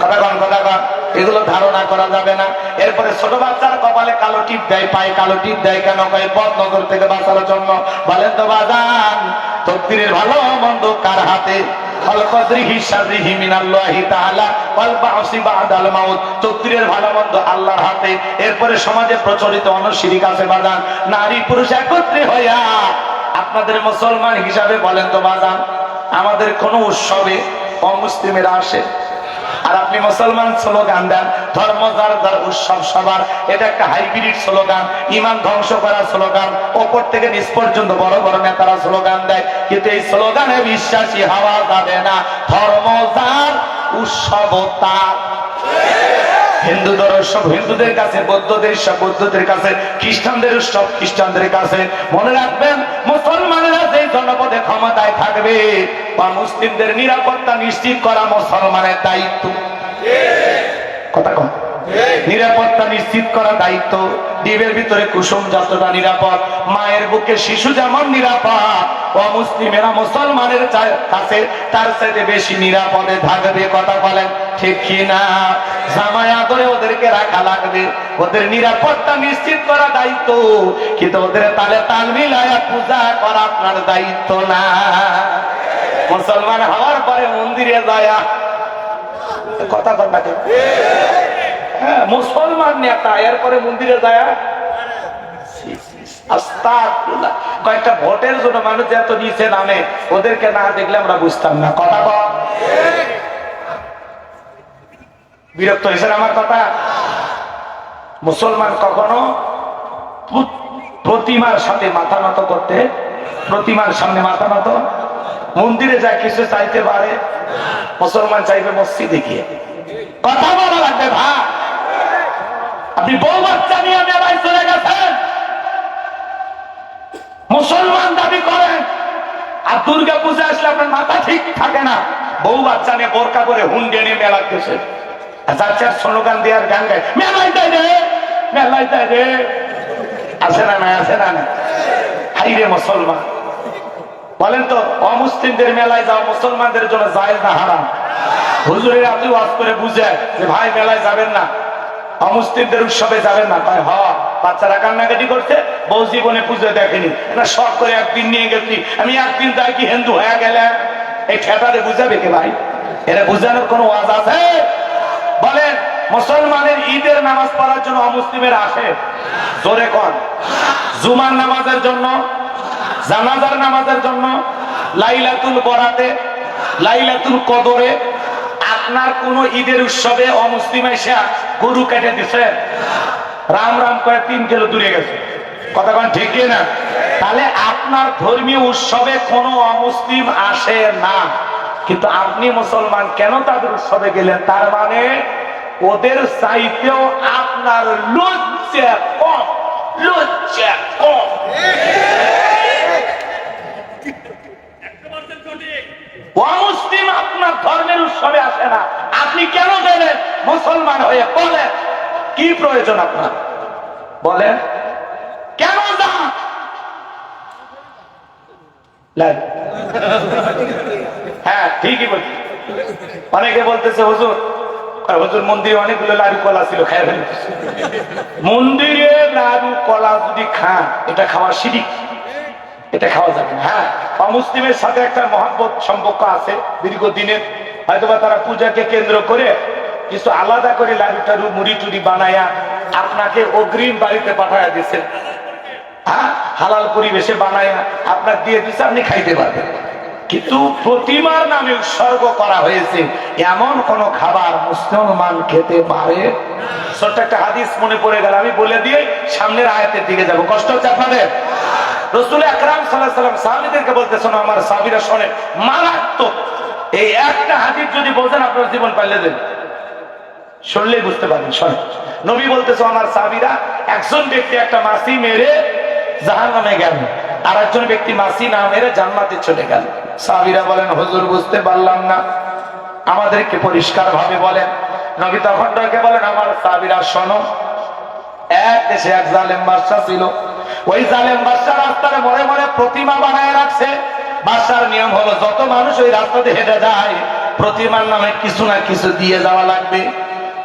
কথা কন, কথা কন। এগুলো ধারণা করা যাবে না। এরপরে ছোট বাচ্চার কপালে কালো টিপ দেয়, পায়ে কালো টিপ দেয় কেন? কয় বদ নজর থেকে বাঁচার জন্য। বলেন তো বাজান, তকদিরের ভালো মন্দ কার হাতে? তকদিরের ভালো মন্দ আল্লাহর হাতে। এরপরে সমাজে প্রচলিত অনশিরিক আছে বাজান, নারী পুরুষ একত্রে হইয়া। আপনাদের মুসলমান হিসাবে বলেন তো বাজান, আমাদের কোন উৎসবে অমুসলিমেরা আসে আর আপনি মুসলমান স্লোগান দেন ধর্ম যার যার উৎসব সবার, এটা একটা হাইব্রিড স্লোগান, ইমান ধ্বংস করা স্লোগান। ওপর থেকে নিচ পর্যন্ত বড় বড় নেতারা স্লোগান দেয়, কিন্তু এই স্লোগানে বিশ্বাসী হওয়া যাবে না। ধর্ম যার উৎসব তার। হিন্দুদের উৎসব হিন্দুদের কাছে, বৌদ্ধদের উৎসব বৌদ্ধদের কাছে, খ্রিস্টানদের উৎসব খ্রিস্টানদের কাছে। মনে রাখবেন, মুসলমানেরা যে জনপদে ক্ষমতায় থাকবে বা মুসলিমদের নিরাপত্তা নিশ্চিত করা মুসলমানের দায়িত্ব। কথা কন, নিরাপত্তা নিশ্চিত করা দায়িত্ব। ডিবের ভিতরে কুসুম যতটা নিরাপদ, মায়ের বুকে শিশু যেমন নিরাপদ, অমুসলিমেরা মুসলমানের কাছে তার চাইতে বেশি নিরাপদে থাকবে। কথা বলেন ঠিক কিনা? জামায়া করে ওদেরকে রাখা লাগবে, ওদের নিরাপত্তা নিশ্চিত করা দায়িত্ব, কিন্তু ওদের তালে তাল মিলায়া পূজা করা আপনার দায়িত্ব না। মুসলমান হওয়ার পরে মন্দিরে যায়, কথা কথা হ্যাঁ, মুসলমান নেতা এরপরে মন্দিরে যায়। কয়েকটা ভোটের জন্য মানুষ এত নিচে নামে, ওদেরকে না দেখলে আমরা বুঝতাম না। কথা বল, বিরক্ত হয়েছেন আমার কথা? মুসলমান কখনো প্রতিমার সাথে মাথা নত করতে, প্রতিমার সামনে মাথা নত, মন্দিরে যায় কিছু চাইতে পারে, মুসলমান চাইবে মসজিদে গিয়ে। কথা বলা লাগবে ভাই। আপনি বউ বাচ্চা নিয়ে মেলায় চলে গেছেন, মুসলমান দাবি করেন, আর দুর্গা পূজা আসলে আপনার মাথা ঠিক থাকে না, বউ বাচ্চা নিয়ে বোরকা করে হুন্ডে নিয়ে মেলা গেছে, যাচ্ছে স্লোগান দেওয়ার গান গায়, মেলায় দেয় রে, মেলায় দেয় রে। আছে না না? আছে না না? হাই রে মুসলমান, বলেন তো অমুসলিমদের মেলায় যাওয়া মুসলমানদের জন্য জায়েজ না হারাম? হুজুরের আপনি ওয়াজ করে বুঝে যে ভাই মেলায় যাবেন না, অমুসলিমদের উৎসবে যাবেন না। তাই হ, বাচ্চারা কান্নাকাটি করছে, বউ জীবনে পুজো দেখেনি, না শখ করে একদিন নিয়ে গেছি, আমি একদিন যাই কি হিন্দু হয়ে গেলে এই ঠেটারে বুঝাবে কে ভাই? এরা বুঝানোর কোন ওয়াজ আছে? বলেন, মুসলমানের ঈদের নামাজ পড়ার জন্য অমুসলিমের আসে? জোরে কন। জুমার নামাজের জন্য, জানাজার নামাজের জন্য, লাইলাতুল বরাতে, লাইলাতুল কদরে। আপনার কোন ঈদের উৎসবে অমুসলিম এসে গরু কেটে দিছে, রাম রাম করে 3 কিলো দূরে গেছে, কথা কন ঠিক না? তাহলে আপনার ধর্মীয় উৎসবে কোন অমুসলিম আসে না, কিন্তু আপনি মুসলমান কেন তাদের উৎসবে গেলেন? তার মানে ওদের চাইতেও আপনার লজ্জা কম, লজ্জা কম। অমুসলিম আপনার ধর্মের উৎসবে আসে না, আপনি কেন গেলেন মুসলমান হয়ে? বলেন কি প্রয়োজন আপনার? বলেন কেন যান? হ্যাঁ ঠিকই বলছি। অনেকে বলতেছে হুজুর, হুজুর মন্দিরে অনেকগুলো লাড়ু কলা ছিল, খাই ফেলে। মন্দিরে লাড়ু কলা যদি খান, এটা খাওয়া শিরিক, এটা খাওয়া যাবে না। হ্যাঁ, অমুসলিমের সাথে একটা মহব্বত সম্পর্ক আছে দীর্ঘদিনের, হয়তোবা তারা পূজাকে কেন্দ্র করে কিছু আলাদা করে লাড়ু টাড়ু মুড়ি টুড়ি বানায়া আপনাকে অগ্রিম বাড়িতে পাঠায়া দিচ্ছে, হ্যাঁ হালাল পরিবেশে বানায়া আপনার দিয়ে দিচ্ছে, আপনি খাইতে পারবেন। কিন্তু প্রতিমার নামে উৎসর্গ করা হয়েছে এমন কোন খাবার মুসলমান খেতে পারে? ছোট্ট একটা হাদিস মনে পড়ে গেল, আমি বলে দিয়ে সামনের আয়াতের দিকে যাব। কষ্ট হচ্ছে আপনাদের? রাসূল আকরাম সাল্লাল্লাহু আলাইহি ওয়াসাল্লাম সাহাবীদেরকে বলতেছেন, আমার সাহাবীরা শুনে, মারাত্মক এই একটা হাদিস যদি বোঝেন আপনার জীবন পাল্টে দেবে, শুনলেই বুঝতে পারবেন। শোনেন, নবী বলতেছে, আমার সাহাবীরা, একজন ব্যক্তি একটা মাছি মেরে জাহান্নামে গেল, আর একজন ব্যক্তি মাছি না মেরে জান্নাতে চলে গেল। সাহাবীরা বলেন, হুজুর বুঝতে পারলাম না, আমাদেরকে পরিষ্কার ভাবে বলেন। নবী তখন ডেকে বলেন, আমার সাহাবীরা শোনো, এক দেশে এক জালেম বাদশা ছিল। ওই জালেম বাদশা রাস্তায় মরে মরে প্রতিমা বানায় রাখছে। বাদশার নিয়ম হলো, যত মানুষ ওই রাস্তাতে হেঁটে যায় প্রতিমার নামে কিছু না কিছু দিয়ে যাওয়া লাগবে।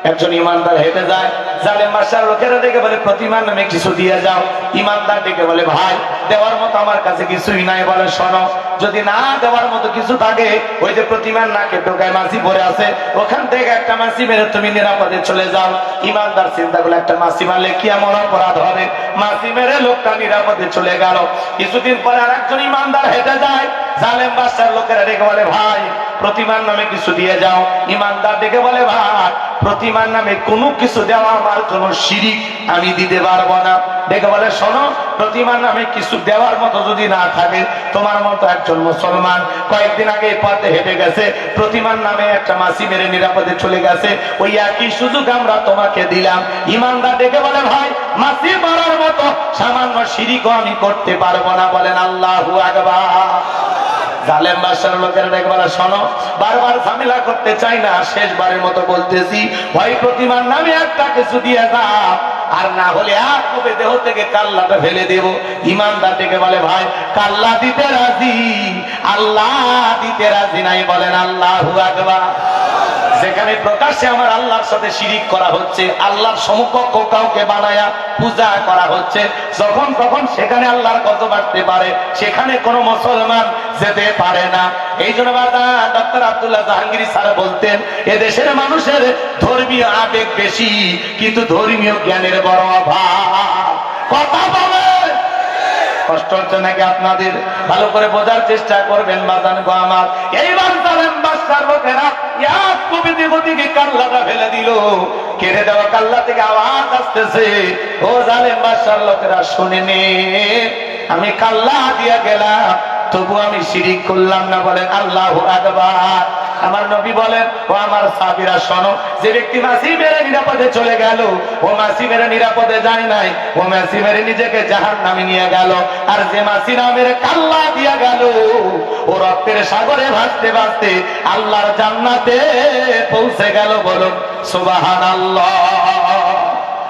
একজন ইমানদার হেঁটে যায়, জালেম বাদশার লোকেরা ডেকে বলে, প্রতিমার নামে কিছু দিয়ে যাও। ইমানদার ডেকে বলে, ভাই দেওয়ার মতো আমার কাছে কিছুই নাই। বলে, শোনো, যদি না দেওয়ার মতো কিছু থাকে, ওই যে প্রতিমার নাকে টোকায় মাছি পড়ে আছে, ওখান থেকে একটা মাছি মেরে তুমি নিরাপদে চলে যাও। ইমানদার চিন্তা করলে, একটা মাছি মারলে কি এমন অপরাধ হবে? মাছি মেরে লোকটা নিরাপদে চলে গেল। কিছুদিন পরে আর একজন ইমানদার হেঁটে যায়, জালেম বাদশার লোকেরা ডেকে বলে, ভাই প্রতিমার নামে কিছু দিয়ে যাও। ইমানদার ডেকে বলে, ভাই প্রতিমার নামে কোনো কিছু দেওয়া আমার জন্য শিরিক, আমি দিতে পারবো না। ডেকে বলে, শোনো, প্রতিমার নামে কিছু দেওয়ার মতো যদি না থাকে, তোমার মতো একজন মুসলমান কয়েকদিন আগে এই পথে হেঁটে গেছে, প্রতিমার নামে একটা মাছি মেরে নিরাপদে চলে গেছে, ওই একই সুযোগ আমরা তোমাকে দিলাম। ইমানদার ডেকে বলে, ভাই মাছি মারার মতো সামান্য শিরিকও আমি করতে পারবো না। বলেন আল্লাহু আকবার। জালেম বাদশার লোকেরা ডেকে বলে, শোনো, বারবার ঝামেলা করতে চাই না, শেষবারের মতো বলতেছি, হয় প্রতিমার নামে একটা কিছু দিয়ে যাও, আর না হলে আর কবে দেহ থেকে কাল্লাটা ফেলে দেব। ইমানদার ডেকে বলে, ভাই কাল্লা দিতে রাজি, আল্লাহ দিতে রাজি নাই। বলেন আল্লাহু আকবার। যেখানে প্রকাশ্যে আমার আল্লাহর সাথে শিরিক করা হচ্ছে, আল্লাহর সমকক্ষ কাউকে বানায়া পূজা করা হচ্ছে, যখন তখন সেখানে আল্লাহর গজব আসতে পারে, সেখানে কোনো মুসলমান যেতে পারে না। এই জন্য ডক্টর আব্দুল্লাহ জাহাঙ্গীর স্যার বলতেন, এদেশের মানুষের ধর্মীয় আবেগ বেশি, কিন্তু ধর্মীয় জ্ঞানের বড় অভাব। কথা বলে কষ্ট হচ্ছে নাকি আপনাদের? ভালো করে বোঝার চেষ্টা করবেন বাজান গো আমার। এইবার জালেম বাদশার লোকেরা এক কবিতে গতিকে কাল্লাটা ফেলে দিল, কেড়ে দেওয়া কাল্লা থেকে আওয়াজ আসতেছে, ও জালেম বাদশার লোকেরা শুনে নে, আমি কাল্লা দিয়া গেলাম, তবু আমি শিরিক করলাম না। বলেন আল্লাহু আকবার। আমার নবী বলেন, ও আমার সাহাবীরা শোনো, যে ব্যক্তি মাছি মেরে নিরাপদে চলে গেল, ও মাছি মেরে নিরাপদে যায় নাই, ও মাছি মেরে নিজেকে জাহান্নামে নিয়ে গেল। আর যে মাছি না মেরে কাল্লা দিয়া গেল, ও রক্তের সাগরে ভাসতে ভাসতে আল্লাহর জান্নাতে পৌঁছে গেল। বলুন সুবহানাল্লাহ।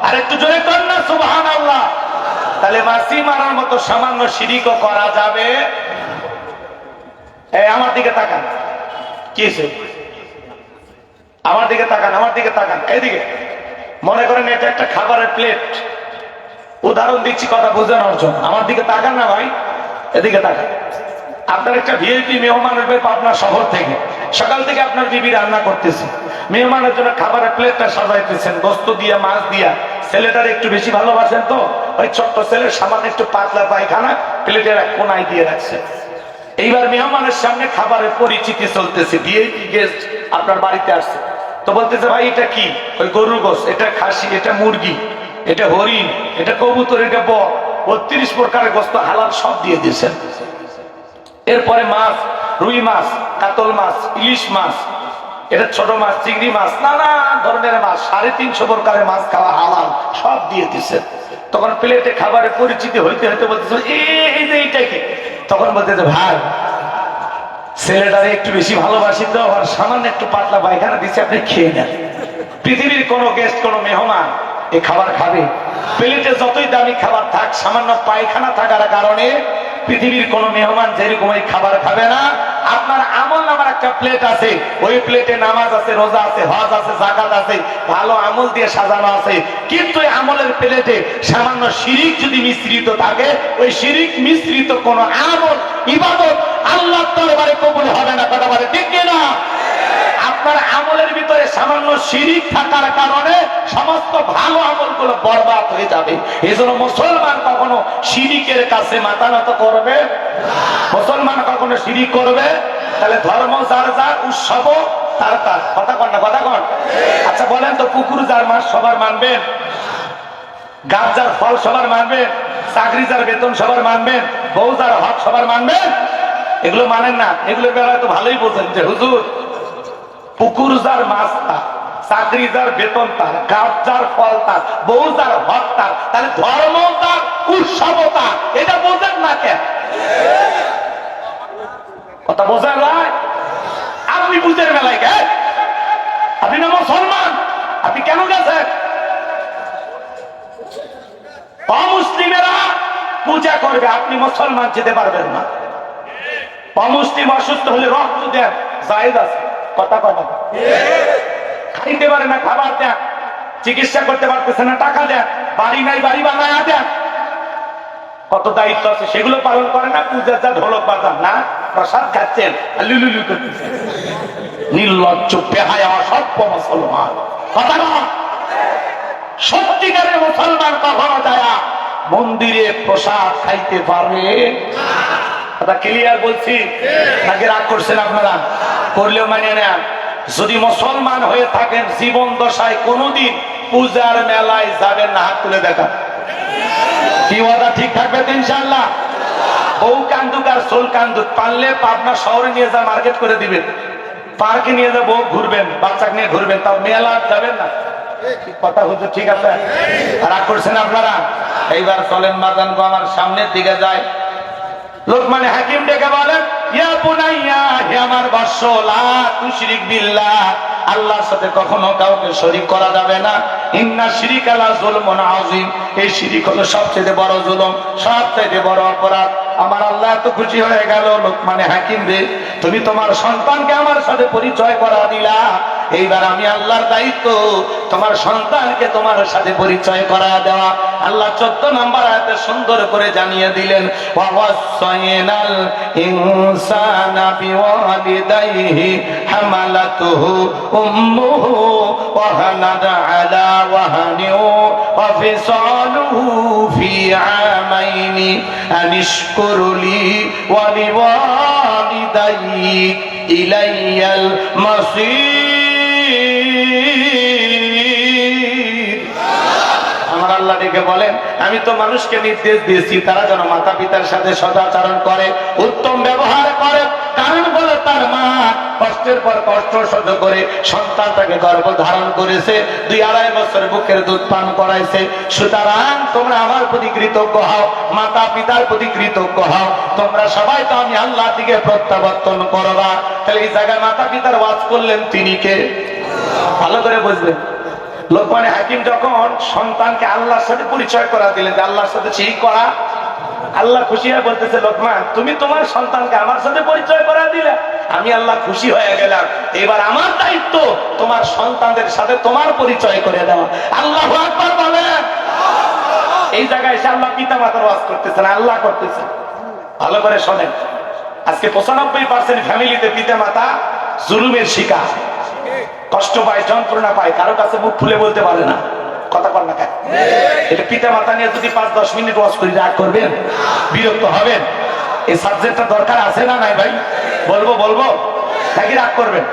আর একটু জোরে কর না সুবহানাল্লাহ। তাহলে মাছি মারার মতো সামান্য শিরিকও করা যাবে? আমার দিকে তাকান, কি আমার দিকে তাকান, আমার দিকে তাকান, এইদিকে। মনে করেন এটা একটা খাবারের প্লেট, উদাহরণ দিচ্ছি কথা বোঝানোর জন্য। আমার দিকে তাকান না ভাই, এদিকে তাকান। আপনার একটা ভিআইপি মেহমান আসবে পাবনা শহর থেকে, সকাল থেকে আপনার বিবি রান্না করতেছে, মেহমানের জন্য খাবারের প্লেটটা সাজাইতেছেন, গোস্ত দিয়া মাছ দিয়া। ছেলেটার একটু বেশি ভালোবাসেন তো, ওই ছোট্ট ছেলের সামান্য একটু পাতলা পায়খানা প্লেটের এক কোনায় দিয়ে রাখছে। এইবার মেহমানের সামনে খাবারের পরিচিতি চলতেছে, ভিআইপি গেস্ট আপনার বাড়িতে আসছে, তো বলতেছে, ভাই এটা কি? ওই গরুর গোশত, এটা খাসি, এটা মুরগি, এটা হরিণ, এটা কবুতর, এটা বক, ৩২ প্রকারের গোশত হালাল সব দিয়ে দিয়েছেন। এরপরে মাছ, রুই মাছ, কাতল মাছ, ইলিশ মাছ, এটা ছোট মাছ, চিংড়ি মাছ, নানা ধরনের মাছ, ৩৫০ প্রকারের মাছ খাওয়া হালাল সব দিয়ে দিয়েছেন। তখন প্লেটে খাবারের পরিচিতি হইতে হইতে বলতেছে, এই যে এইটা কি? তখন বলতেছে, ভাই ছেলেটারে একটু বেশি ভালোবাসি তো, আর সামান্য একটু পাতলা পায়খানা দিচ্ছে, আপনি খেয়ে নেন। পৃথিবীর কোন গেস্ট, কোন মেহমান এই খাবার খাবে? প্লেটে যতই দামি খাবার থাক, সামান্য পায়খানা থাকার কারণে পৃথিবীর কোন মেহমান যেরকম এই খাবার খাবে না। আপনার আমল নামার একটা প্লেট আছে, ওই প্লেটে নামাজ আছে, রোজা আছে, হজ আছে, যাকাত আছে, ভালো আমল দিয়ে সাজানো আছে, কিন্তু এই আমলের প্লেটে সামান্য শিরিক যদি মিশ্রিত থাকে, ওই শিরিক মিশ্রিত কোন আমল ইবাদত আল্লাহর দরবারে কবুল হবে না। কথা বলে ঠিক কিনা? আপনার আমলের ভিতরে সামান্য শিরিক থাকার কারণে সমস্ত ভালো আমলগুলো বরবাদ হয়ে যাবে। এই জন্য মুসলমান কখনো শিরিকের কাছে মাথা নত করবে, মুসলমান কখনো শিরিক করবে। তাহলে ধর্ম যার যার, উৎসব তার তার। কথা কন না, কথা কন। আচ্ছা বলেন তো, পুকুর যার মাছ সবার মানবেন? গাছ যার ফল সবার মানবেন? চাকরি যার বেতন সবার মানবেন? বউ যার হক সবার মানবেন? এগুলো মানেন না। এগুলো বেলায় তো ভালোই বোঝেন যে হুজুর, পুকুর যার মাছ তার, চাকরি যার বেতন তার, গাছ যার ফল তার, বউ যার হক তার, তাহলে ধর্ম তার, উৎসব তার। এটা বোঝেন না কেন? কথা বোঝেন না? আপনি বুঝের মেলায় কে? আপনি না মুসলমান, আপনি কেন গেছেন? অমুসলিমেরা পূজা করবে, আপনি মুসলমান যেতে পারবেন না। অমুসলিম অসুস্থ হলে রক্ত দেন, জায়েজ আছে। কথা কথা খাইতে পারে না, খাবার দেন। চিকিৎসা করতে পারতেছে না, টাকা দেন। বাড়ি নাই, বাড়ি বানায় দেন। কত দায়িত্ব আছে, সেগুলো পালন করে না। পূজার যা ঢোলক বাজান না, প্রসাদ খাচ্ছেন আর লুলুলু করতেছেন। নির্লজ্জ, বেহায়া, অসভ্য মুসলমান। কথা না, সত্যিকারের মুসলমান কখনো যায় মন্দিরে প্রসাদ খাইতে পারে? কথা ক্লিয়ার বলছি নাকি রাগ করছেন আপনারা? করলেও মানে নেন। যদি মুসলমান হয়ে থাকেন, জীবন দশায় কোনোদিন পূজার মেলায় যাবেন না। হাত তুলে দেখা। কি ওয়াদা ঠিক থাকবে তো ইনশাআল্লাহ? বউ কান্দুক আর সোল কান্দুক, পারলে পাবনা শহরে নিয়ে যা মার্কেট করে দিবেন, পার্কে নিয়ে যা বউ ঘুরবেন, বাচ্চাকে নিয়ে ঘুরবেন, তাও মেলা যাবেন না। কথা হুজুর ঠিক আছে? রাগ করছেন আপনারা? এইবার চলেন বাজান গো, আমার সামনের দিকে যায়। লোকমান হাকিম ডেকে বলেন, ইয়া বুনাইয়া, হে আমার বৎস, লা তুশরিক বিল্লাহ, আল্লাহর সাথে কখনো কাউকে শরীক করা যাবে না। ইন্না শিরিকা লা যুলমুন আযীম, এই শিরিক হলো সবচেয়ে বড় জুলুম, সবচেয়ে বড় অপরাধ। আমার আল্লাহ এত খুশি হয়ে গেল, লোকমানে হাকিম রে, তুমি তোমার সন্তানকে আমার সাথে পরিচয় করা দিলা। এইবার আমি আল্লাহর দায়িত্ব তোমার সন্তানকে তোমার সাথে পরিচয় করা দেওয়া। আল্লাহ 14 নম্বর আয়াতে সুন্দর করে জানিয়ে দিলেন, ওয়া ওয়াসাইনাল ইনসানা বিওয়ালিদাইহি হামালাতুহু উম্মুহু ওয়াহানান আলা ওয়াহানিন ওয়া ফিসালুহু ফি আমাইনি আনিশকুরলি ওয়া লিওয়ালিদাইক ইলাইয়াল মাসীর। আল্লাহ ডেকে বলেন, আমি তো মানুষকে নির্দেশ দিয়েছি তারা যেন মাতা পিতার সাথে সদাচরণ করে, উত্তম ব্যবহার করে। কারণ বলে তার মা কষ্টের পর কষ্ট সহ্য করে সন্তানটাকে গর্ভ ধারণ করেছে, 2-2.5 বছর বুকের দুধ পান করাইছে। সুতরাং তোমরা আমার প্রতি কৃতজ্ঞ হও, মাতা পিতার প্রতি কৃতজ্ঞ হও। তোমরা সবাই তো আমি আল্লাহর দিকে প্রত্যাবর্তন করবা। তাহলে এই জায়গায় মাতা পিতার ওয়াজ করলেন তিনি কে? ভালো করে বুঝবেন। লোকমানে হাকিম যখন সন্তানকে আল্লাহর সাথে পরিচয় করা দিলেন, আল্লাহর সাথে শিরিক করা, আল্লাহ খুশি হয়ে বলতেছে, লোকমান তুমি তোমার সন্তানকে আমার সাথে পরিচয় করা দিলে, আমি আল্লাহ খুশি হয়ে গেলাম। এবার আমার দায়িত্ব তোমার সন্তানদের সাথে তোমার পরিচয় করে দেওয়া। আল্লাহু আকবার বলেন। এই জায়গায় এসে আল্লাহ পিতা মাতার ওয়াজ করতেছেন, আল্লাহ করতেছেন। ভালো করে শোনেন, আজকে 95% ফ্যামিলিতে পিতা মাতা জুলুমের শিকার, কষ্ট পায়, যন্ত্রণা পায়, কারো কাছে মুখ খুলে বলতে পারে না। কথা বল না কেন? এটা পিতা মাতা নিয়ে যদি 5-10 মিনিট ওয়াজ করি, রাগ করবেন, বিরক্ত হবেন? এই সাবজেক্টটা দরকার আছে না নাই ভাই? বলবো নাকি রাগ করবেন?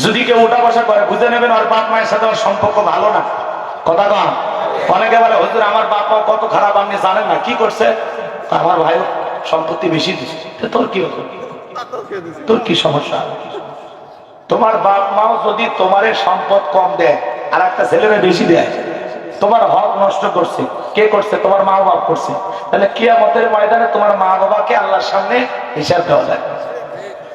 যদি কেউ উঠা বসা করে, বুঝে নেবেন ওর বাপ মায়ের সাথে ওর সম্পর্ক ভালো না। কথা কম। অনেকে বলে, হুজুর আমার বাপ মা কত খারাপ, আপনি জানেন না। কি করছে? আমার ভাই সম্পত্তি বেশি দিচ্ছে। তোর কি হতো? তোর কি সমস্যা? তোমার বাপ মাও যদি তোমার সম্পদ কম দেয় আর একটা ছেলেরা বেশি দেয়, তোমার হক নষ্ট করছে। কে করছে? তোমার মা বাপ করছে। তাহলে কিয়ামতের ময়দানে তোমার মা বাবাকে আল্লাহর সামনে হিসাব দেওয়া যায়।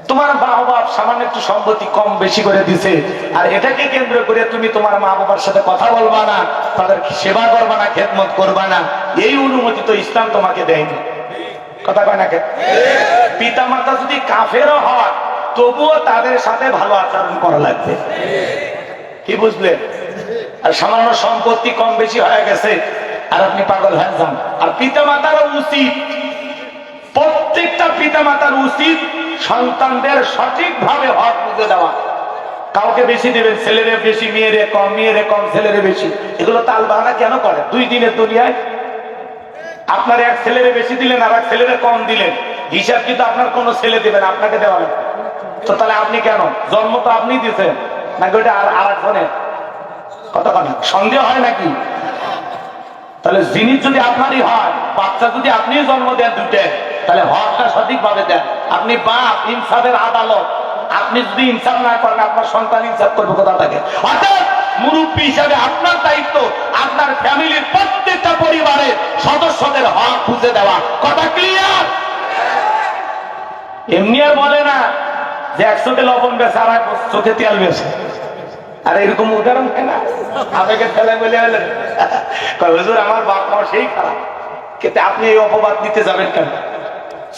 তোমার মা বাপ সামান্য একটু সম্পত্তি কম বেশি করে দিছে, আর এটাকে কেন্দ্র করে তুমি তোমার মা বাবার সাথে কথা বলবা না, তাদের সেবা করবা না, খেদমত করবা না, এই অনুমতি তো ইসলাম তোমাকে দেয়নি। কথা কয় না কেন? পিতা মাতা যদি কাফেরও হয়, তবুও তাদের সাথে ভালো আচরণ করা লাগবে। কি বুঝলেন? আর সামান্য সম্পত্তি কম বেশি হয়ে গেছে আর আপনি পাগল হয়ে যান। আর পিতা মাতারও উচিত, প্রত্যেকটা পিতা মাতার উচিত সন্তানদের সঠিকভাবে হক বুঝে দেওয়া। কাউকে বেশি দেবেন, ছেলেরে বেশি, মেয়েরে কম, মেয়েরে কম, ছেলেরে বেশি। এগুলো তাল বাহানা কেন করে? 2 দিনের দুনিয়ায় আপনার এক ছেলেরে বেশি দিলেন আর এক ছেলেরে কম দিলেন, হিসাব কিন্তু আপনার কোন ছেলে দেবেন, আপনাকে দেওয়া লাগবে। তো তাহলে আপনি কেন? জন্ম তো আপনি দিচ্ছেন নাকি ওইটা আর একজনের? কতখানি সন্দেহ হয় নাকি? তাহলে জিনিস যদি আপনারই হয়, বাচ্চা যদি আপনি জন্ম দেন দুটে, তাহলে হকটা সঠিক ভাবে দেন। আপনি বাপ, ইনসাফের আদালত, আপনি যদি ইনসাফ না করেন আপনার সন্তান ইনসাফ করবে কোথা থেকে? অর্থাৎ মুরব্বী হিসাবে আপনার দায়িত্ব আপনার ফ্যামিলির প্রত্যেকটা পরিবারের সদস্যদের হক বুঝে দেওয়া। কথা ক্লিয়ার? এমনি আর বলে না যে 100 লবণ বেছে আর 1 চোখে তেল বেছে, আর এরকম উদাহরণ কেনা আবেগে ফেলে বলে হলেন হুজুর আমার বাপ মা সেই খারাপ, কিন্তু আপনি এই অপবাদ নিতে যাবেন কেন?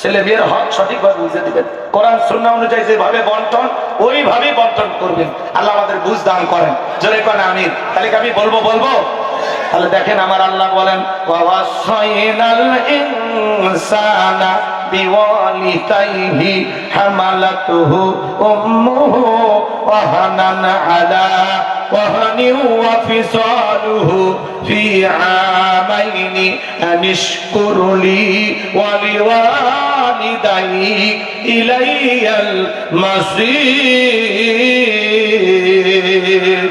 ছেলে মেয়ের হক সঠিকভাবে বুঝে দিবেন, কোরআন সুন্নাহ অনুযায়ী যেভাবে বন্টন ওইভাবেই বন্টন করবেন। আল্লাহ আমাদের বুঝ দান করেন, জোরে কোন আমিন। তাহলে কি আমি বলবো? তাহলে দেখেন আমার আল্লাহ বলেন ওয়াসাইনাল ইনসানা বিওয়ালিদাইহি হামালাতুহু উম্মুহু ওয়াহানান আলা ওয়াহানিন ওয়া ফিসালুহু ফি আমাইনি আনিশকুরলি ওয়া লিওয়ালিদাইক ইলাইয়াল মাসির।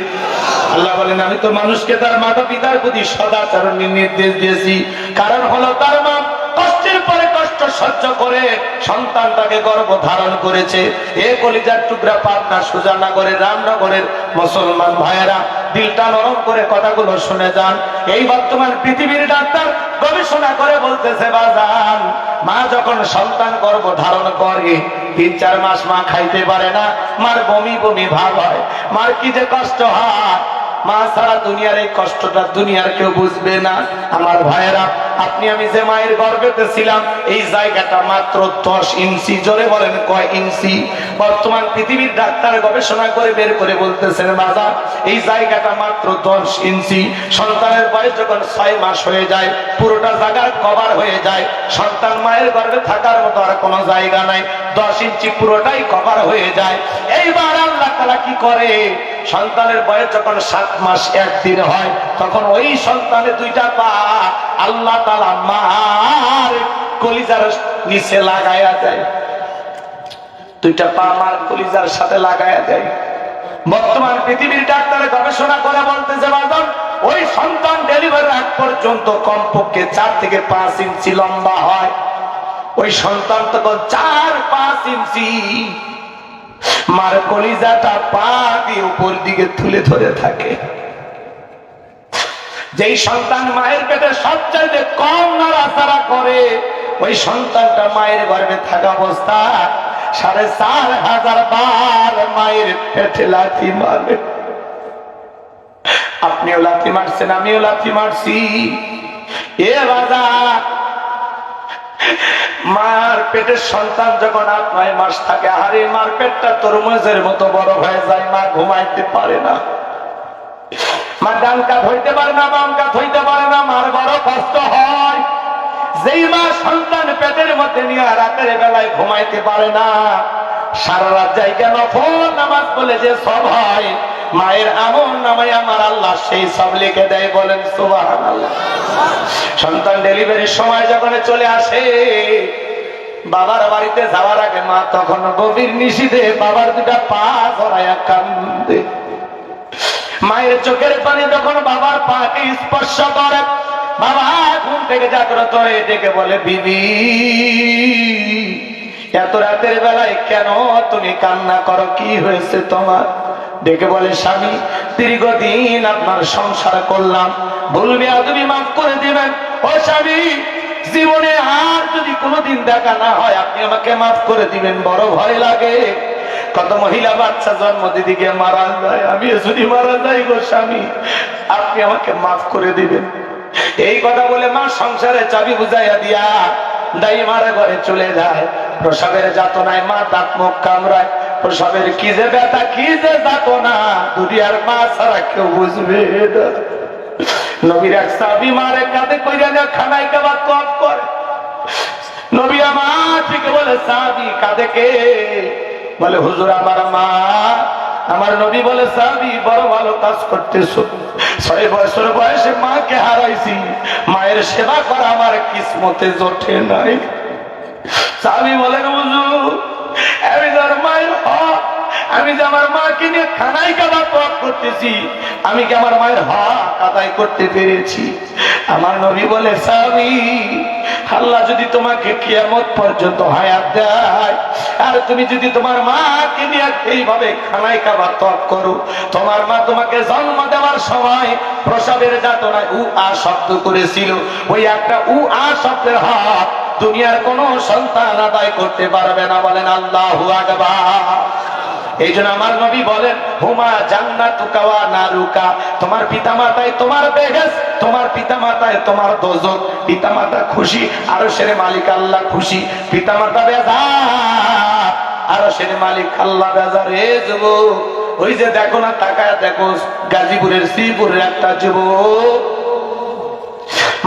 আল্লাহ বলেন আমি তো মানুষকে তার মাতা পিতার প্রতি সদাচরণের নির্দেশ দিয়েছি, কারণ হলো তার মা কষ্টের পরে কষ্ট সহ্য করে সন্তানটাকে গর্ভ ধারণ করেছে। এ কলিজার টুকরা পাটনা সুজানগরের রামনগরের মুসলমান ভাইয়েরা দিলটা নরম করে কথাগুলো শুনে যান। এই বর্তমান পৃথিবীর ডাক্তার গবেষণা করে বলতেছে বাজান, মা যখন সন্তান গর্ভ ধারণ করে 3-4 মাস মা খাইতে পারে না, মার বমি বমি ভাব হয়, মার কি যে কষ্ট হয়, মা ছাড়া দুনিয়ার এই কষ্টটা দুনিয়ার কেউ বুঝবে না। আমার ভাইয়েরা, আপনি আমি যে মায়ের গর্ভেতে ছিলাম এই জায়গাটা মাত্র 10 ইঞ্চি। জোরে বলেন কয় ইঞ্চি? বর্তমান পৃথিবীর ডাক্তার গবেষণা করে বের করে বলতেছেন বাজার এই জায়গাটা মাত্র 10 ইঞ্চি। সন্তানের বয়স যখন 6 মাস হয়ে যায় পুরোটা জায়গা কভার হয়ে যায়, সন্তান মায়ের গর্ভে থাকার মতো আর কোনো জায়গা নাই, 10 ইঞ্চি পুরোটাই কভার হয়ে যায়। এইবার আল্লাহ তাআলা কি করে, সন্তানের বয়স যখন 7 মাস 1 দিন হয় তখন ওই সন্তানের 2টা পা আল্লাহ তাআলা মার কলিজার নিচে লাগায়া দেয়, 2টা পা মার কলিজার সাথে লাগায়া দেয়। বর্তমান পৃথিবীর ডাক্তার গবেষণা করে বলতেছে বাদন ওই সন্তান ডেলিভারির আগ পর্যন্ত কমপক্ষে 4 থেকে 5 ইঞ্চি লম্বা হয়। ওই সন্তান তখন 4-5 ইঞ্চি মার কলিজাটা পা দিয়ে উপর দিকে তুলে ধরে থাকে। যেই সন্তান মায়ের পেটে সবচাইতে কম নাড়াচাড়া করে ওই সন্তানটা মায়ের গর্ভে থাকা অবস্থা 4500 বার মায়ের পেটে লাথি মারে। আপনিও লাথি মারছেন, আমিও লাথি মারছি। এ বাবা, মার পেটের সন্তান যখন 8-9 মাস থাকে, আরে মার পেটটা তরমুজের মতো বড় হয়ে যায়, মা ঘুমাইতে পারে না, মা ডান কাত হইতে পারে না, বাম কাত হইতে পারে না, মার বড় কষ্ট হয়। যেই মা সন্তান পেটের মধ্যে নিয়ে রাতের বেলায় ঘুমাইতে পারে না, সারা রাত জায়গা নফল নামাজ বলে যে সব হয়, মায়ের আমল নামায় আমার আল্লাহ সেই সব লিখে দেয়। বলেন সুবহানাল্লাহ। সন্তান ডেলিভারির সময় যখন চলে আসে বাবার বাড়িতে যাওয়ার আগে মা তখন গভীর নিশীথে বাবার 2টা পা ধরায়া কান্দে। মায়ের চোখের পানি যখন বাবার পাকে স্পর্শ করে বাবা ঘুম থেকে জাগ্রত হয়ে ডেকে বলে বিবি এত রাতের বেলায় কেন তুমি কান্না করো, কি হয়েছে তোমার? ডেকে বলে স্বামী দীর্ঘদিন আপনার সংসার করলাম, ভুল বেয়াদবি মাফ করে দিবেন। ও স্বামী জীবনে আর যদি কোনোদিন দেখা না হয় আপনি আমাকে মাফ করে দিবেন, বড় ভয় লাগে। কত মহিলা বাচ্চা জন্ম দিদিকে মারা যায়, আমি যদি মারা যাই গো স্বামী আপনি আমাকে মাফ করে দিবেন। এই কথা বলে মা সংসারে চাবি বুঝাইয়া দিয়া দাই মারা ঘরে চলে যায়। প্রসবের যাতনায় মা দাঁত মুখ কামড়ায়, প্রসবের কি যে ব্যথা, কি যে যাতনা দুনিয়ার মা ছাড়া কেউ বুঝবে না। নবীর এক সাহাবী মারে কাঁধে কইরা না খানায় কাবা কফ করে। নবী আমার ঠিক বলে সাহাবী কাঁধে কে? বলে হুজুর আমার মা আমার নবী বলে সাহাবী বড় ভালো কাজ করতেছো, 6 বছর বয়সে মাকে হারাইছি, মায়ের সেবা করা আমার কিসমতে জোটে নাই। সাহাবী বলেন হুজুর আমি যার মায়ের হক, আমি যে আমার মাকে নিয়ে খানাই কাবাব করতেছি, আমি কি আমার মায়ের হক আদায় করতে পেরেছি? আমার নবী বলে সাহাবী আল্লাহ যদি তোমাকে কিয়ামত পর্যন্ত হায়াত দেয় আর তুমি যদি তোমার মাকে নিয়ে এইভাবে খানাই কাবাব করো, তোমার মা তোমাকে জন্ম দেওয়ার সময় প্রসবের যাতনায় আ শব্দ করেছিল, ওই একটা আ শব্দের হক দুনিয়ার কোন সন্তান আদায় করতে পারবে না। বলেন আল্লাহু আকবার। এই জন্য আমার নবী বলেন হুমা জান্নাতুকা ওয়া নারুকা, তোমার পিতামাতায় তোমার বেহেশত, তোমার পিতামাতায় তোমার দোজখ। পিতামাতা খুশি, আরশের মালিক আল্লাহ খুশি। পিতামাতা বেজার, আরশের মালিক আল্লাহ বেজার। রে যুবক, ওই যে দেখো না, তাকায় দেখো গাজীপুরের শ্রীপুরের একটা যুবক,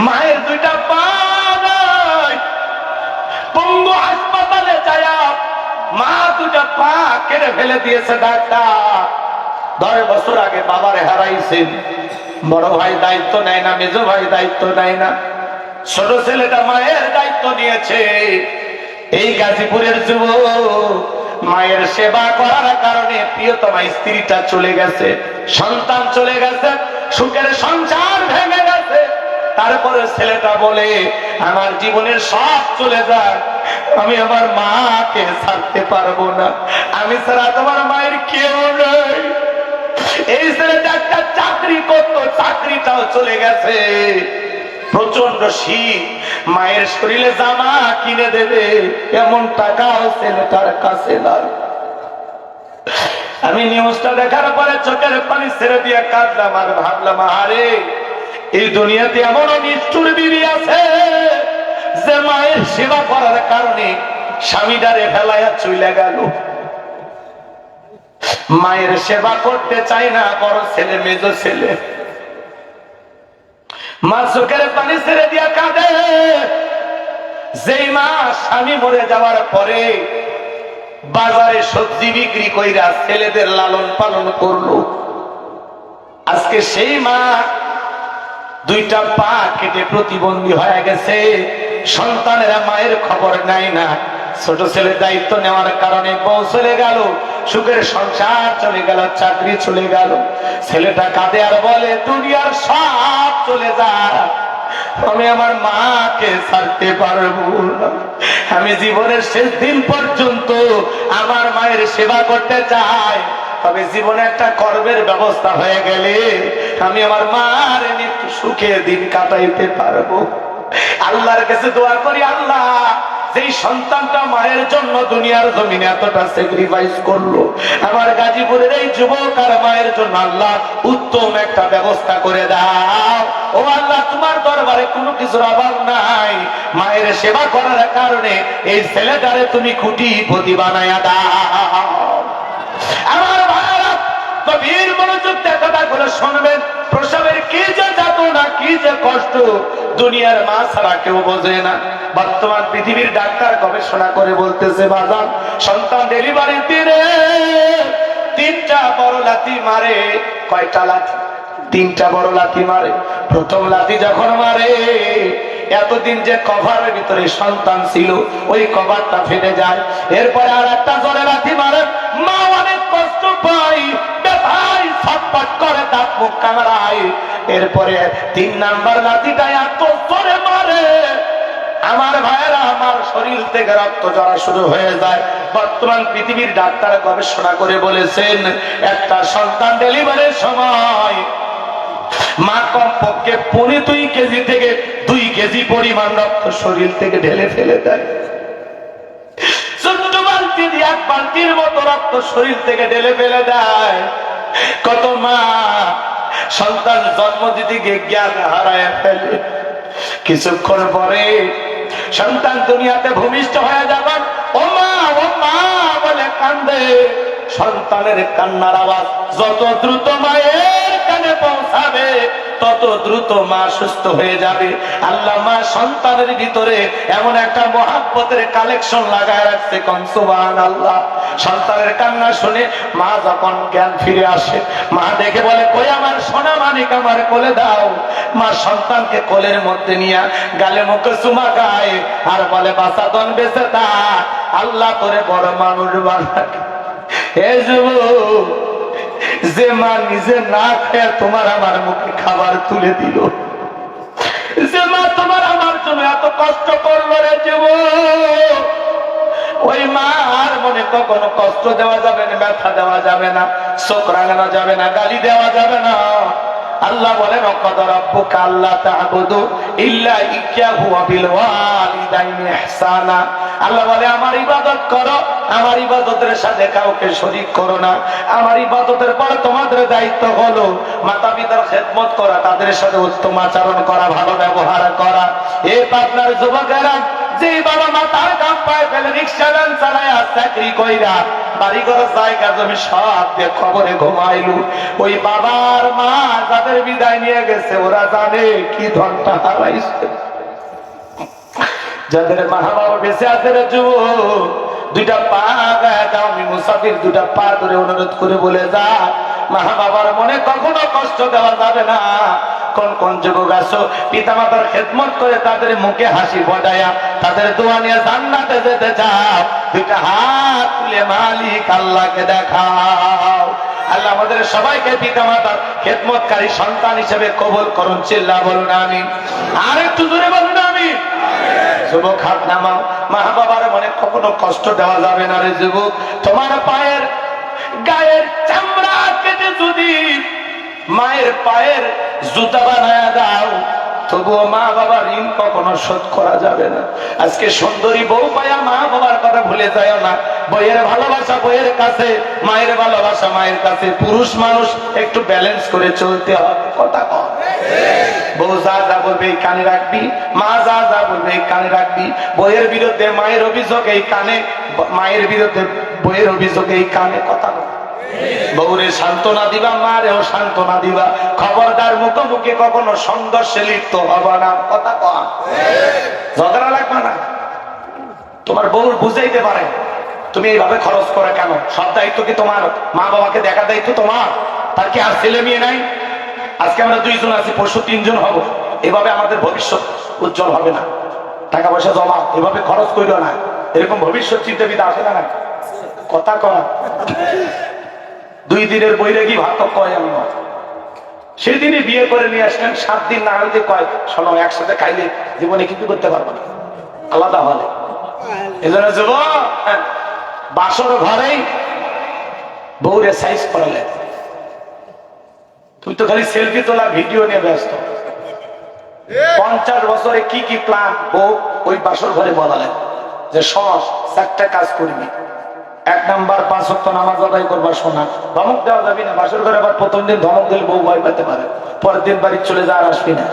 মায়ের 2টা পা নাই, পঙ্গু হাসপাতালে যায়, মা 2টা পা কেটে ফেলে দিয়েছে ডাক্তার। 10 বছর আগে বাবারে হারাইছেন, বড় ভাই দায়িত্ব নেয় না, মেজো ভাই দায়িত্ব নেয় না, ছোট ছেলেটা মায়ের দায়িত্ব নিয়েছে। এই গাজীপুরের যুবক মায়ের সেবা করার কারণে প্রিয়তমা স্ত্রীটা চলে গেছে, সন্তান চলে গেছে, সুখের সংসার ভেঙে গেছে। তারপরে ছেলেটা বলে আমার জীবনের সব চলে যাক, আমি আমার মাকে ছাড়তে পারবো না, আমি ছাড়া তোমার মায়ের কেউ নেই। এই ছেলেটা একটা চাকরি করতো, চাকরিটাও চলে গেছে। প্রচন্ড শীত, মায়ের শরীরে জামা কিনে দেবে এমন টাকাও ছেলেটার কাছে নাই। আমি নিউজটা দেখার পরে চোখের পানি ছেড়ে দিয়ে কাঁদলাম আর ভাবলাম আরে এই দুনিয়াতে এমনও নিষ্ঠুর বিবি আছে যে মায়ের সেবা করার কারণে স্বামীটারে ফেলাইয়া চলে গেল। মায়ের সেবা করতে চায় না বড় ছেলে মেজো ছেলে, মা চোখের পানি ছেড়ে দিয়া কাঁদে। যেই মা স্বামী মরে যাওয়ার পরে বাজারে সবজি বিক্রি কইরা ছেলেদের লালন পালন করলো, আজকে সেই মা 2টা পা কেটে প্রতিবন্ধী হয়ে গেছে। সন্তানেরা মায়ের খবর নেয় না, ছোট ছেলের দায়িত্ব নেওয়ার কারণে বউ চলে গেল, সুখের সংসার চলে গেল, চাকরি চলে গেল। ছেলেটা কাঁদে আর বলে দুনিয়ার সব চলে যা, আমি আমার মাকে ছাড়তে পারবো না। আমি জীবনের শেষ দিন পর্যন্ত আমার মায়ের সেবা করতে চাই, তবে জীবনে একটা কর্মের ব্যবস্থা হয়ে গেলে আমি আমার মার একটু সুখের দিন কাটাইতে পারবো। আল্লাহর কাছে দোয়া করি, আল্লাহ যেই সন্তানটা মায়ের জন্য দুনিয়ার জমিনে এতটা স্যাক্রিফাইস করলো, আমার গাজীপুরের এই যুবক আর মায়ের জন্য আল্লাহ উত্তম একটা ব্যবস্থা করে দাও। ও আল্লাহ, তোমার দরবারে কোনো কিছুর অভাব নাই, মায়ের সেবা করার কারণে এই ছেলেটারে তুমি কোটিপতি বানায়া দাও। আমার ভাইরা গভীর মনোযোগ দিয়ে কথাগুলো শুনবেন। প্রসবের কি যে যাতনা, কি যে কষ্ট দুনিয়ার মা ছাড়া কেউ বোঝে না। বর্তমান পৃথিবীর ডাক্তার গবেষণা করে বলতেছে বাজার সন্তান ডেলিভারির দিনে 3টা বড় লাথি মারে। কয়টা লাথি? 3টা বড় লাথি মারে। প্রথম লাথি যখন মারে, এতদিন যে কভারের ভিতরে সন্তান ছিল ওই কভারটা ফেটে যায়। এরপরে আর একটা জোরে লাথি মারে, মা অনেক কষ্ট পায়, ব্যথায় ছটফট করে, দাঁত মুখ কামড়ায়। এরপরে 3 নাম্বার লাথিটা এত জোরে মারে, আমার ভাইয়েরা আমার শরীর থেকে রক্ত ঝরা শুরু হয়ে যায়। বর্তমান পৃথিবীর ডাক্তার গবেষণা করে বলেছেন একটা সন্তান ডেলিভারির সময় মা কমপক্ষে 2.5 কেজি থেকে 2 কেজি পরিমাণ রক্ত শরীর থেকে ঢেলে ফেলে দেয়। ছোট্ট বালতি দিয়ে 1 বালতির মতো রক্ত শরীর থেকে ঢেলে ফেলে দেয়। কত মা সন্তান জন্ম দিতে গিয়ে জ্ঞান হারায় ফেলে। কিছুক্ষণ পরে সন্তান দুনিয়াতে ভূমিষ্ঠ হয়ে যাবেন, ও মা বলে কান্দে। সন্তানের কান্নার আওয়াজ যত দ্রুত মায়ের কানে পৌঁছাবে তত দ্রুত মা সুস্থ হয়ে যাবে। আল্লাহ মা সন্তানের ভিতরে এমন একটা মহাব্বতের কালেকশন লাগায় রাখছে, কোন সুবহানাল্লাহ। সন্তানের কান্না শুনে মা যখন জ্ঞান ফিরে আসে, মা দেখে বলে, কই আমার সোনা মানিক, আমার কোলে দাও। মা সন্তানকে কোলের মধ্যে নিয়ে গালে মুখে চুমা খায় আর বলে, বাঁচাতন বেঁচে থাক, আল্লাহ তোরে বড় মানুষ বানাবে। হে যুবক, যে মা নিজে না খেয়ে তোমার আমার মুখে খাবার তুলে দিল, যে মা তোমার আমার জন্য এত কষ্ট করলো রে যুবক, ওই মা আর মনে কখনো কষ্ট দেওয়া যাবে না, ব্যথা দেওয়া যাবে না, চোখ রাঙানো যাবে না, গালি দেওয়া যাবে না। আল্লাহ বলেন, ওয়াকাদা রাব্বুকা আল্লা তা'বুদু ইল্লা ইয়্যাহু ওয়া বিল ওয়ালিদাইনি ইহসানা। আল্লাহ বলে, আমার ইবাদত করো, আমার ইবাদতের সাথে কাউকে শরীক করো না। আমার ইবাদতের পর তোমাদের দায়িত্ব হলো মাতা পিতার খেদমত করা, তাদের সাথে উত্তম আচরণ করা, ভালো ব্যবহার করা। এই পাবনার যুবকেরা, যে বাবা মা তার কাম পায় ফেলে রিক্সা ভ্যান চালায় চাকরি কইরা বাড়ি ঘর জায়গা জমি সব দিয়ে খবরে ঘুমাইলু, ওই বাবার মা যাদের বিদায় নিয়ে গেছে ওরা জানে কি ধনটা হারাইছে। যাদের মা বাবা বেঁচে আছে রে যুবক, দুইটা পা গায়ে দাও, আমি মুসাফির দুইটা পা ধরে অনুরোধ করে বলে যা, মা বাবার মনে কখনো কষ্ট দেওয়া যাবে না। কোন কোন যুবক আছো পিতা মাতার খেদমত করে তাদের মুখে হাসি ফোটায়া তাদের দোয়া নিয়ে জান্নাতে যেতে চাও, দুইটা হাত তুলে মালিক আল্লাহকে দেখাও। আল্লাহ আমাদের সবাইকে পিতা মাতার খেদমতকারী সন্তান হিসেবে কবুল করুন। চিল্লা বলুন আমিন। আর একটু জোরে বলুন আমিন। যুবক হাত নামাও। মা বাবার মনে কখনো কষ্ট দেওয়া যাবে না রে যুবক। তোমার পায়ের গায়ের চামড়া কেটে যদি মায়ের পায়ের জুতা বানায়া দাও, তবুও মা বাবার ঋণ কখনো শোধ করা যাবে না। আজকে সুন্দরী বউ পায়া মা বাবার কথা ভুলে যায় না। বইয়ের ভালোবাসা বইয়ের কাছে, মায়ের ভালোবাসা মায়ের কাছে। পুরুষ মানুষ একটু ব্যালেন্স করে চলতে হবে। কথা কম। বউ যা যা বলবে এই কানে রাখবি, মা যা যা বলবে এই কানে রাখবি। বইয়ের বিরুদ্ধে মায়ের অভিযোগ এই কানে, মায়ের বিরুদ্ধে বইয়ের অভিযোগ এই কানে। কথা কম। বউরে সান্ত্বনা দিবা, মারেও সান্ত্বনা দিবা। খবরদার মুখোমুখি কখনো সংঘর্ষে লিপ্ত হবা না। কথা কম। ঝগড়া লাগবে না। তোমার বউ বুঝাইতে পারে তুমি এইভাবে খরচ করে কেন, সব দায়িত্ব কি তোমার? মা বাবাকে দেখা দায়িত্ব তোমার, তার কি আর ছেলে মেয়ে নাই? আজকে আমরা 2 জন আছি, পরশু 3 জন হব। এভাবে আমাদের ভবিষ্যৎ উজ্জ্বল হবে না। টাকা পয়সা জমা এভাবে খরচ করিও না। এরকম ভবিষ্যৎ চিন্তাবিদা আসে না। কথা কম। 2 দিনের বৈরাগী ভাত কয় আমি সেদিনই বিয়ে করে নিয়ে আসলেন। 7 দিন না হইতে কয়, শোনো একসাথে খাইলে জীবনে কিছু করতে পারবো না, আলাদা হলে। এজন্য যুবক, বাসর ঘরেই বউরে সাইজ করালে। তুমি তো খালি সেলফি তোলা ভিডিও নিয়ে ব্যস্ত। 50 বছরে কি কি প্ল্যান বউ ওই বাসর ঘরে বলালেন যে 4টা কাজ করবি। 1 নাম্বার 5 ওয়াক্ত নামাজ আদায় করবা। শোনা, ধমক দেওয়া যাবি না। বাসর ঘরে আবার প্রথম দিন ধমক দিলে বউ ভয় পেতে পারে, পরের দিন বাড়ি চলে যা আর আসবি না।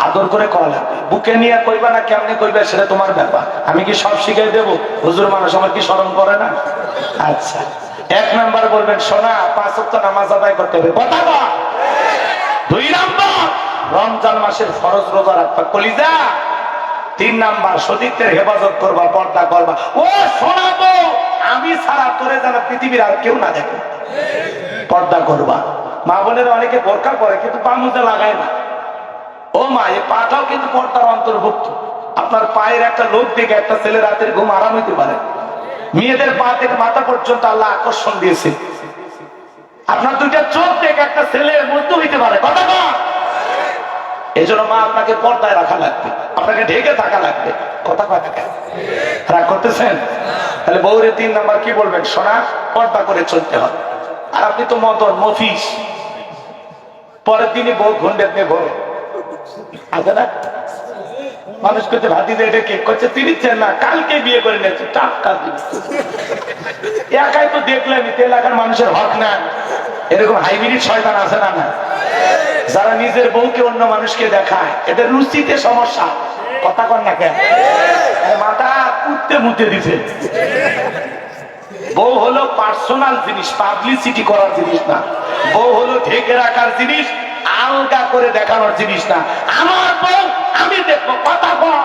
আদর করে করা লাগবে। বুকে নিয়ে কইবা না কেমনে কইবা সেটা তোমার ব্যাপার। আমি কি সব শিখাই দেবো? হুজুর মানুষ আমার কি শরম করে না? আচ্ছা, 1 নাম্বার বলবেন, শোনা 5 ওয়াক্ত নামাজ আদায় করতে হবে। কথা বল। 2 নাম্বার, রমজান মাসের ফরজ রোজা রাখবা। কলিজা। 3 নাম্বার, সতীত্বের হেফাজত করবা, পর্দা করবা। ও শোনাবো, আমি ছাড়া তোরে যেন পৃথিবীর আর কেউ না দেখে। পর্দা করবা। মা বোনেরা অনেকে বোরকা পরে কিন্তু পা মুজে লাগায় না। ও মা, এই পাটাও কিন্তু পর্দার অন্তর্ভুক্ত। আপনার পায়ের একটা লোক দেখে একটা ছেলে রাতের ঘুম আরাম হইতে পারে। মেয়েদের পা থেকে মাথা পর্যন্ত আল্লাহ আকর্ষণ দিয়েছে। আপনার 2টা চোখ দেখে একটা ছেলের মৃত্যু হইতে পারে। কথা বল। এই জন্য মা আপনাকে পর্দায় রাখা লাগবে, আপনাকে ঢেকে থাকা লাগবে। কথা কথা রাগ করতেছেন? তাহলে বউরে 3 নাম্বার কি বলবেন? সোনা, পর্দা করে চলতে হবে। আর আপনি তো মদন মফিস, পরের দিনই বউ ঘন্ডে নিয়ে ঘোরে আছে না। মানুষ করছে ভাতিজা এটা কেক করছে, চিনিচ্ছেন না, কালকে বিয়ে করে নিয়েছে। টাকা একাই তো দেখলেন, এলাকার মানুষের হক না। এরকম হাইব্রিড শয়তান আছে না? না, যারা নিজের বউকে অন্য মানুষকে দেখায়, এদের রুচিতে সমস্যা। কথা কর না কেন? মাথা কুত্তে মুতে দিছে। বউ হলো পার্সোনাল জিনিস, পাবলিসিটি করার জিনিস না। বউ হলো ঢেকে রাখার জিনিস, আলগা করে দেখানোর জিনিস না। আমার বউ আমি দেখবো, কথা বল।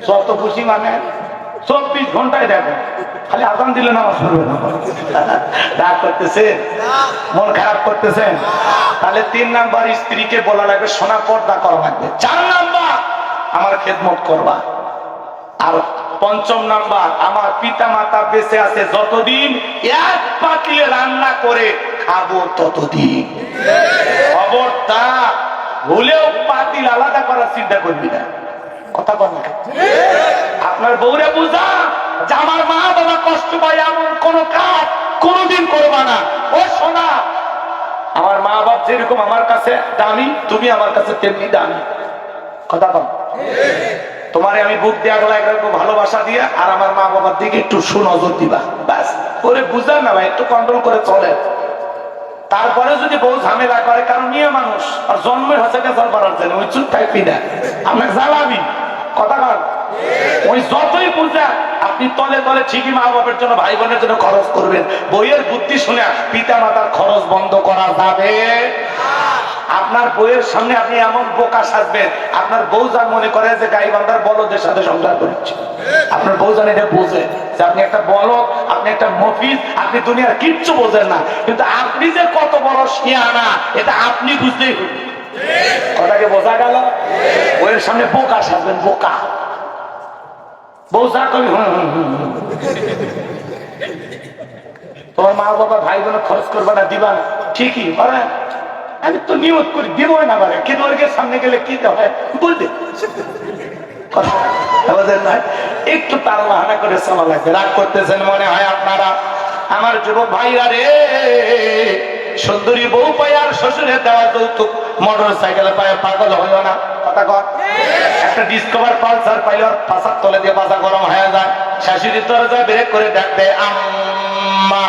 যত খুশি মানে 24 ঘন্টায় দেখো, খালি আজান দিলে নামাজ পড়বে না। রাগ করতেছেন, মন খারাপ করতেছেন? তাহলে 3 নাম্বার স্ত্রীকে বলা লাগবে সোনা পর্দা করা লাগবে। 4 নাম্বার আমার খেদমত করবা। আর 5ম নাম্বার আমার পিতা মাতা বেঁচে আছে যতদিন এক পাতিলে রান্না করে খাবো ততদিন। খবরদার ভুলেও পাতিল আলাদা করার চিন্তা করবি না। কথা বল না। আপনার বউরে বুঝা যে আমার মা বাবা কষ্ট পায় এমন কোন কাজ কোনদিন করবা না। ও সোনা, আমার মা বাপ যেরকম আমার কাছে দামি, তুমি আমার কাছে তেমনি দামি। কথা বল। তোমারে আমি বুক দিয়ে আগলা একটু ভালোবাসা দিয়ে আর আমার মা বাবার দিকে একটু সুনজর দিবা, ব্যাস। ওরে বুঝা না ভাই, একটু কন্ট্রোল করে চলে। তারপরে যদি বউ ঝামেলা করে, কারণ মেয়ে মানুষ আর জন্মের হাসে কাছে করার জন্য ওই চুপ থাকবি না, আপনাকে জ্বালাবি। কথা কর, ওই যতই বুঝা আপনি তলে তলে ঠিকই মা বাবার জন্য, ভাই বোনের জন্য খরচ করবেন। বইয়ের বুদ্ধি শুনে পিতা মাতার খরচ বন্ধ করা যাবে। আপনার বইয়ের সামনে আপনি এমন বোকা সাজবেন, আপনার বউ যা মনে করে যে গাইবান্ধার বলদের সাথে সংসার করছে। আপনার বউ জানে এটা বোঝে যে আপনি একটা বলদ, আপনি একটা মফিজ, আপনি দুনিয়ার কিচ্ছু বোঝেন না। কিন্তু আপনি যে কত বড় শিয়ানা এটা আপনি বুঝতেই হবে। কথাকে বোঝা গেল? বইয়ের সামনে বোকা সাজবেন, বোকা। বউ যা কবি তোমার মা বাবা ভাই বোন খরচ করবে না, দিবা না, ঠিকই বলে। আমি তো নিয়ত করি দিব না, পারে কিন্তু ওর সামনে গেলে কি হয় বলবে। একটু তার বাহানা করে চলা লাগবে। রাগ করতেছেন মনে হয় আপনারা? আমার যুবক ভাইরা রে, সুন্দরী বউ পাই আর শ্বশুরের দেওয়া যৌতুক মোটর সাইকেলে পায় পাগল হইও না। কথা কর। একটা ডিসকভার পালসার পাইলে ওর পাশার তলে দিয়ে পাশা গরম হয়ে যায়। শাশুড়ির দরজায় ব্রেক করে ডাক দেয় আম্মা।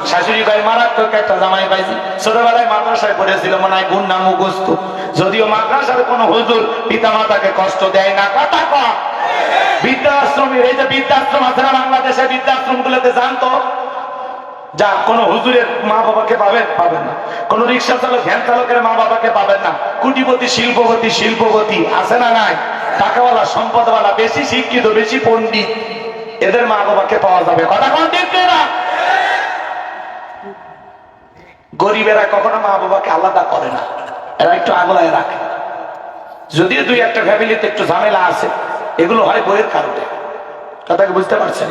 শাশুড়ি ভাই মারাত্মক একটা জামাই পাইছি। ছোটবেলায় মাদ্রাসায় পড়েছিল, মনে হয় গুণ নাম মুখস্থ। যদিও মাদ্রাসার কোন হুজুর পিতা মাতাকে কষ্ট দেয় না। কথা কর। বৃদ্ধাশ্রমের এই যে বৃদ্ধাশ্রম আছে না বাংলাদেশে, বৃদ্ধাশ্রম গুলোতে জানতো যা কোন হুজুরের মা বাবাকে পাবেন না, কোন রিক্সা চালক ভ্যান চালকের মা বাবাকে পাবেন না। কোটিপতি শিল্পপতি আছে না নাই? টাকাওয়ালা সম্পদওয়ালা, বেশি শিক্ষিত, বেশি পণ্ডিত, এদের মা বাবাকে পাওয়া যাবে। কথা কোন দেখবে না? গরিবেরা কখনো মা বাবাকে আলাদা করে না, এরা একটু আগলায় রাখে। যদিও 2-1টা ফ্যামিলিতে একটু ঝামেলা আছে, এগুলো হয় বইয়ের কারণে। কথাকে বুঝতে পারছেন?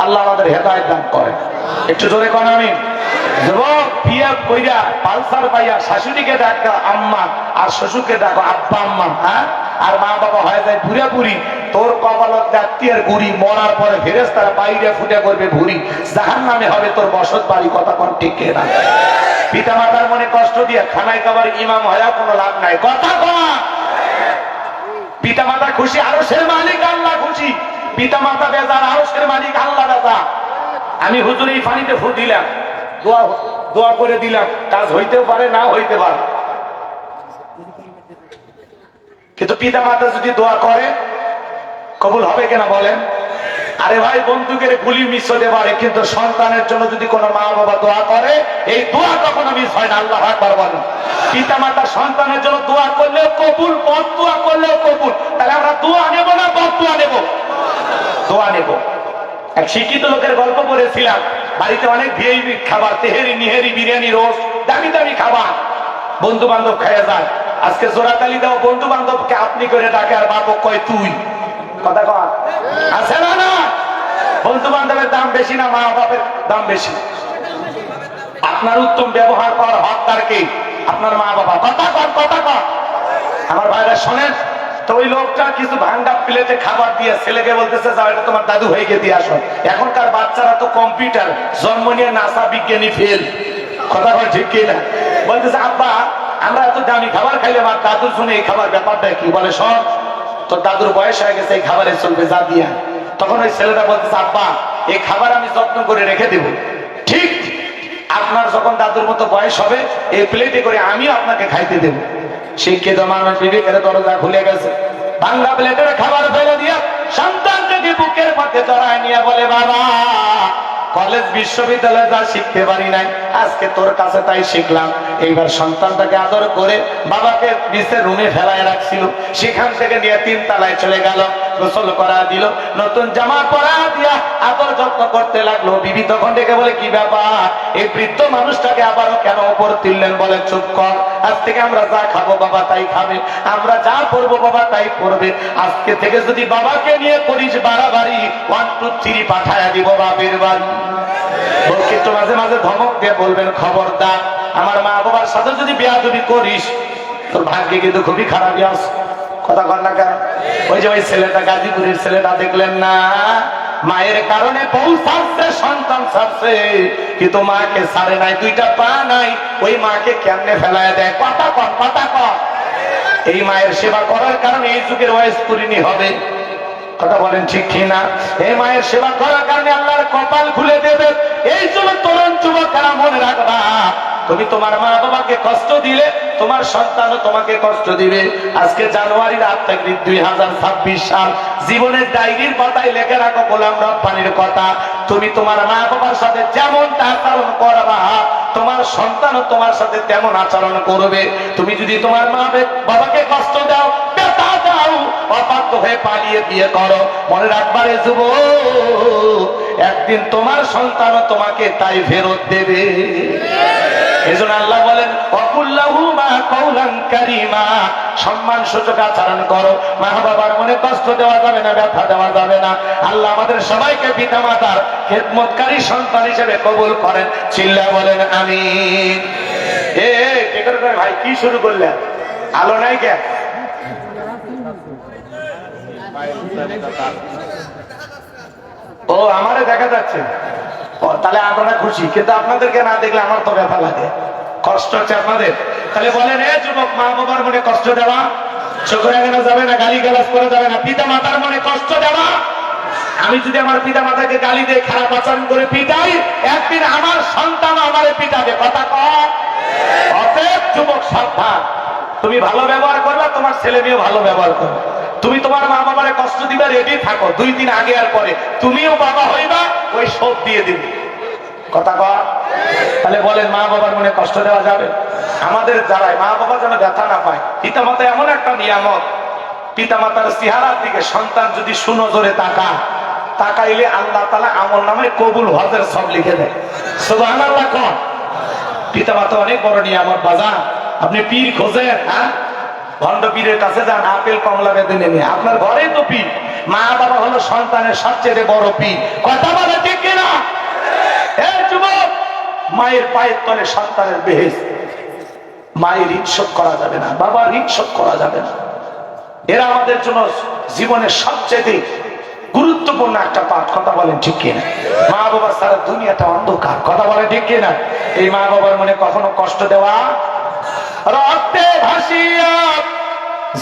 আল্লাহ আমাদের হেদায়েত দান করে। একটু জোরে কোন আমি। যুবক বিয়ে কইরা পালসার পাইয়া শাশুড়িকে ডাকা আম্মা আর শ্বশুরকে ডাকো আব্বা আম্মা, হ্যাঁ? আর মা বাবা হয়ে যায় বুড়া বুড়ি, তোর কপালত ডাক্তিয়ার গুড়ি, মরার পরে ফেরেশতারা বাইরে ফুটে করবে ভুরি, জাহান্নামে হবে তোর বসত বাড়ি। কথা কোন ঠিক না? পিতা মাতার মনে কষ্ট দিয়ে খানায় খাবার ইমাম হয়ে কোনো লাভ নাই। কথা কন। পিতা মাতা খুশি, আরশের মালিক আল্লাহ খুশি। পিতা মাতা বেজার, আরশের মালিক আল্লাহ বেজার। আমি হুজুর এই পানিতে ফু দিলাম, দোয়া করে দিলাম, কাজ হইতেও পারে না হইতে পারে। কিন্তু পিতা মাতা যদি দোয়া করে কবুল হবে কিনা বলেন? আরে ভাই, বন্দুকের গুলি মিস হতে পারে, কিন্তু সন্তানের জন্য যদি কোনো মা বাবা দোয়া করে, এই দোয়া কখনো মিস হয় না। আল্লাহু আকবার বলেন। পিতা মাতা সন্তানের জন্য দোয়া করলেও কবুল, বদদোয়া করলেও কবুল। তাহলে আমরা দোয়া নেব না বদদোয়া নেব? দোয়া নেব। এক শিক্ষিত লোকের গল্প পড়েছিলাম, বাড়িতে অনেক ভিআইপি খাবার, তেহেরি নিহেরি বিরিয়ানি রোস্ট, দামি দামি খাবার, বন্ধু বান্ধব খাইয়া যায়। আজকে জোড়াতালি দাও, বন্ধু বান্ধবকে আপনি করে ডাকে আর বাপক কয় তুই। কথা কন আছে না? না, বন্ধু বান্ধবের দাম বেশি না মা বাপের দাম বেশি? আপনার উত্তম ব্যবহার করার হকদার কে? আপনার মা বাবা। কথা কন, কথা কন। আমার ভাইরা শোনেন তো, ওই লোকটা কিছু ভাঙ্গা প্লেটে খাবার দিয়ে ছেলেকে বলতেছে যাও এটা তোমার দাদু হয়ে গিয়ে দিয়ে আসো। এখনকার বাচ্চারা তো কম্পিউটার, জন্ম নিয়ে নাসা বিজ্ঞানী ফেল। কথা কন ঠিক কি না? বলতেছে আব্বা আমরা এত দামি খাবার খাইলে আমার দাদুর শুনে এই খাবার ব্যাপারটা কি? বলে সব তোর দাদুর বয়স হয়ে গেছে, এই খাবারে চলবে, যা দিয়া। তখন ওই ছেলেটা বলতেছে আব্বা এই খাবার আমি যত্ন করে রেখে দেব। ঠিক আপনার যখন দাদুর মতো বয়স হবে এই প্লেটে করে আমিও আপনাকে খাইতে দেব। শিক্ষিত মানুষ বিবেকের দরজা খুলে গেছে, বাংলা প্লেটের খাবার ফেলে দিয়া সন্তানকে বুকের মধ্যে জড়ায় নিয়ে বলে, বাবা কলেজ বিশ্ববিদ্যালয়ে যা শিখতে পারি নাই, আজকে তোর কাছে তাই শিখলাম। এইবার সন্তানটাকে আদর করে বাবাকে নিচে রুমে ফেলায় রাখছিল, সেখান থেকে নিয়ে 3 তলায় চলে গেল, গোসল করা দিল, নতুন জামা পরা দিয়া আদর যত্ন করতে লাগলো। বিবি তখন ডেকে বলে, কি ব্যাপার, এই বৃদ্ধ মানুষটাকে আবারও কেন উপর তুললেন? বলে, চুপ কর, আজ থেকে আমরা যা খাবো বাবা তাই খাবে, আমরা যা পড়বো বাবা তাই পড়বে। আজকে থেকে যদি বাবাকে নিয়ে করিস বাড়াবাড়ি, 1 2 3 পাঠায়া দিব বাপের বাড়ি। কিন্তু মাঝে মাঝে ধমক দিয়ে বলবেন, খবরদার, আমার মা বাবার সাথে যদি বেয়াদবি করিস তোর ভাগ্যে কিন্তু খুবই খারাপ আছে। কথা কর না কেন? ওই যে ওই ছেলেটা, গাজীপুরের ছেলেটা দেখলেন না, মায়ের কারণে বউ ছাড়ছে, সন্তান ছাড়ছে, কিন্তু মাকে ছাড়ে নাই, 2টা পা নাই, ওই মাকে কেমনে ফেলায় দেয়? কথা কর, কথা কর। এই মায়ের সেবা করার কারণে এই যুগের ওয়াইজ পরিণী হবে। কথা বলেন ঠিক কিনা? এই মায়ের সেবা করার কারণে আল্লাহর কপাল খুলে দেবে। এই জন্য তরুণ যুবকেরা মনে রাখবা, তুমি তোমার মা বাবাকে কষ্ট দিলে তোমার সন্তানও তোমাকে কষ্ট দিবে। আজকে জানুয়ারির 8 তারিখ 2026 সাল, জীবনের ডায়েরির পাতায় লিখে রাখো গোলাম রব্বানির কথা, তুমি তোমার মা বাবার সাথে যেমনটা আচরণ করবা, তোমার সন্তানও তোমার সাথে তেমন আচরণ করবে। তুমি যদি তোমার মা বাবাকে কষ্ট দাও, ব্যথা দাও, অবাধ্য হয়ে পালিয়ে বিয়ে করো, মনে রাখবারে যুবক, একদিন তোমার সন্তানও তোমাকে তাই ফেরত দেবে। এজন্য আল্লাহ বলেন, ওয়াকুল্লাহুমা কাওলান কারীমা, সম্মান সূচক আচরণ করো। মা বাবার মনে কষ্ট দেওয়া যাবে না, ব্যথা দেওয়া যাবে না। আল্লাহ আমাদের সবাইকে পিতামাতার খেদমতকারী সন্তান হিসেবে কবুল করেন। চিল্লায়া বলেন আমিন। কে করে ভাই কি শুরু করলেন? আলো নাই কে? ও আমারে দেখা যাচ্ছে, তাহলে আপনারা খুশি, কিন্তু আপনাদেরকে না দেখলে আমার তো ব্যথা লাগে, কষ্ট হচ্ছে আপনাদের। তাহলে বলেন, এ যুবক, মা বাবার মনে কষ্ট দেওয়া চোখে লাগানো যাবে না, গালি গালাজ করা যাবে না, পিতা মাতার মনে কষ্ট দেওয়া। আমি যদি আমার পিতা মাতাকে গালি দিয়ে খারাপ আচরণ করে পিটাই, একদিন আমার সন্তান আমারে পিটাবে। কথা কর। অতএব যুবক সাবধান, তুমি ভালো ব্যবহার করবে, তোমার ছেলে মেয়েও ভালো ব্যবহার করবে। তুমি তোমার মা বাবারে কষ্ট দিবে, রেডি থাকো, 2 দিন আগে আর পরে তুমিও বাবা হইবা, ওই শোধ দিয়ে দিবে। কথা কর। তাহলে বলেন, মা বাবার মনে কষ্ট দেওয়া যাবে? আমাদের যারাই মা বাবা যেন ব্যথা না পায়। পিতামাতা এমন একটা নিয়ামত, পিতামাতার চেহারার দিকে সন্তান যদি সুনজরে তাকাইলে আল্লাহ তাআলা আমল নামায় কবুল হজের সব লিখে দেয়। সুবহানাল্লাহ। কোন পিতামাতা অনেক বড় নিয়ামত বাজান। আপনি পীর খোঁজেন, হ্যাঁ, ভণ্ড পীরের কাছে যান, আপেল কমলা বেঁধে নেমে, আপনার ঘরেই তো পীর। মা বাবা হলো সন্তানের সবচেয়ে বড় পীর। কথা বলে ঠিক কিনা? যুবক, মায়ের পায়ের তলে সন্তানের বেহেশত। মায়ের ঋণ শোধ করা যাবে না, বাবার ঋণ শোধ করা যাবে না। এরা আমাদের জন্য জীবনের সবচেয়ে গুরুত্বপূর্ণ একটা পাঠ। কথা বলেন ঠিক কিনা? মা বাবা সারা দুনিয়াটা অন্ধকার। কথা বলেন ঠিক কিনা? এই মা বাবার মনে কখনো কষ্ট দেওয়া, রক্তে ভাসিয়া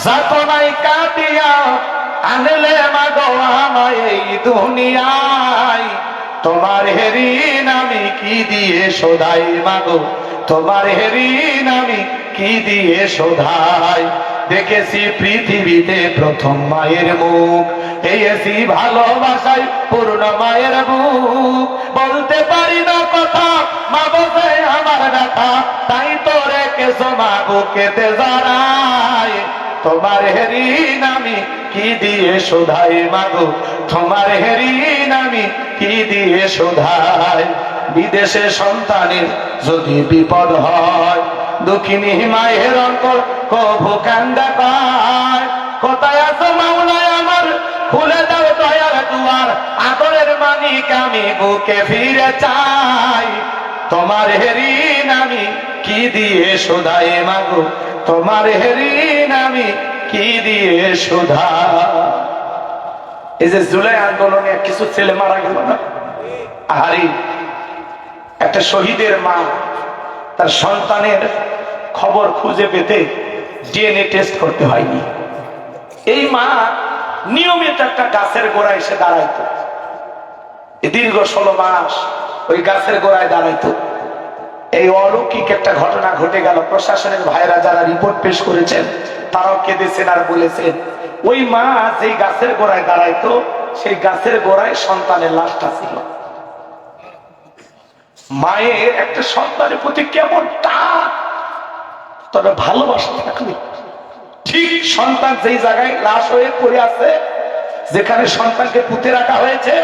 যাতনাই কাটিয়া আনলে মাগো আমায় এই দুনিয়ায়, তোমার ঋণ আমি কি দিয়ে শোধাই মাগো, তোমার ঋণ আমি কি দিয়ে শোধাই। দেখেছি পৃথিবীতে প্রথম মায়ের মুখ, পেয়েছি ভালোবাসায় পূর্ণ মায়ের বুক। বলতে পারি না কথা, মা বোঝে আমার ব্যথা, তাই তো রেখেছো মা বুকেতে জড়ায়। তোমার ঋণ আমি কি দিয়ে শোধাই মাগো, তোমার ঋণ আমি কি দিয়ে শোধাই। বিদেশে সন্তানের যদি বিপদ হয়, দুঃখিনী মায়ের অন্তর কভু কান্দা পায়। কোথায় আছো মাওলায় আমার, খুলে দাও দয়ার দুয়ার, আদরের মালিক আমি বুকে ফিরে চাই। তোমার ঋণ আমি কি দিয়ে শোধাই মাগো, তোমার ঋণ আমি কি দিয়ে শোধা। এই যে জুলাই আন্দোলনে কিছু ছেলে মারা গেল না, আহারি, একটা শহীদের মা তার সন্তানের খবর খুঁজে পেতে ডিএনএ টেস্ট করতে হয়নি। এই মা নিয়মিত একটা গাছের গোড়ায় এসে দাঁড়াইতো, দীর্ঘ 16 মাস ওই গাছের গোড়ায় দাঁড়াইতো। এই অলৌকিক একটা ঘটনা ঘটে গেল। প্রশাসনের ভাইরা যারা রিপোর্ট পেশ করেছেন তারাও কেঁদেছেন আর বলেছেন, ওই মা যেই গাছের গোড়ায় দাঁড়াইতো সেই গাছের গোড়ায় সন্তানের লাশটা ছিল। মায়ের একটা সন্তানের প্রতি কেমন টান, তবে ভালোবাসা থাকলে ঠিক সন্তান যেই জায়গায় লাশ হয়ে পড়ে আছে, যেখানে সন্তানকে পুঁতে রাখা হয়েছে,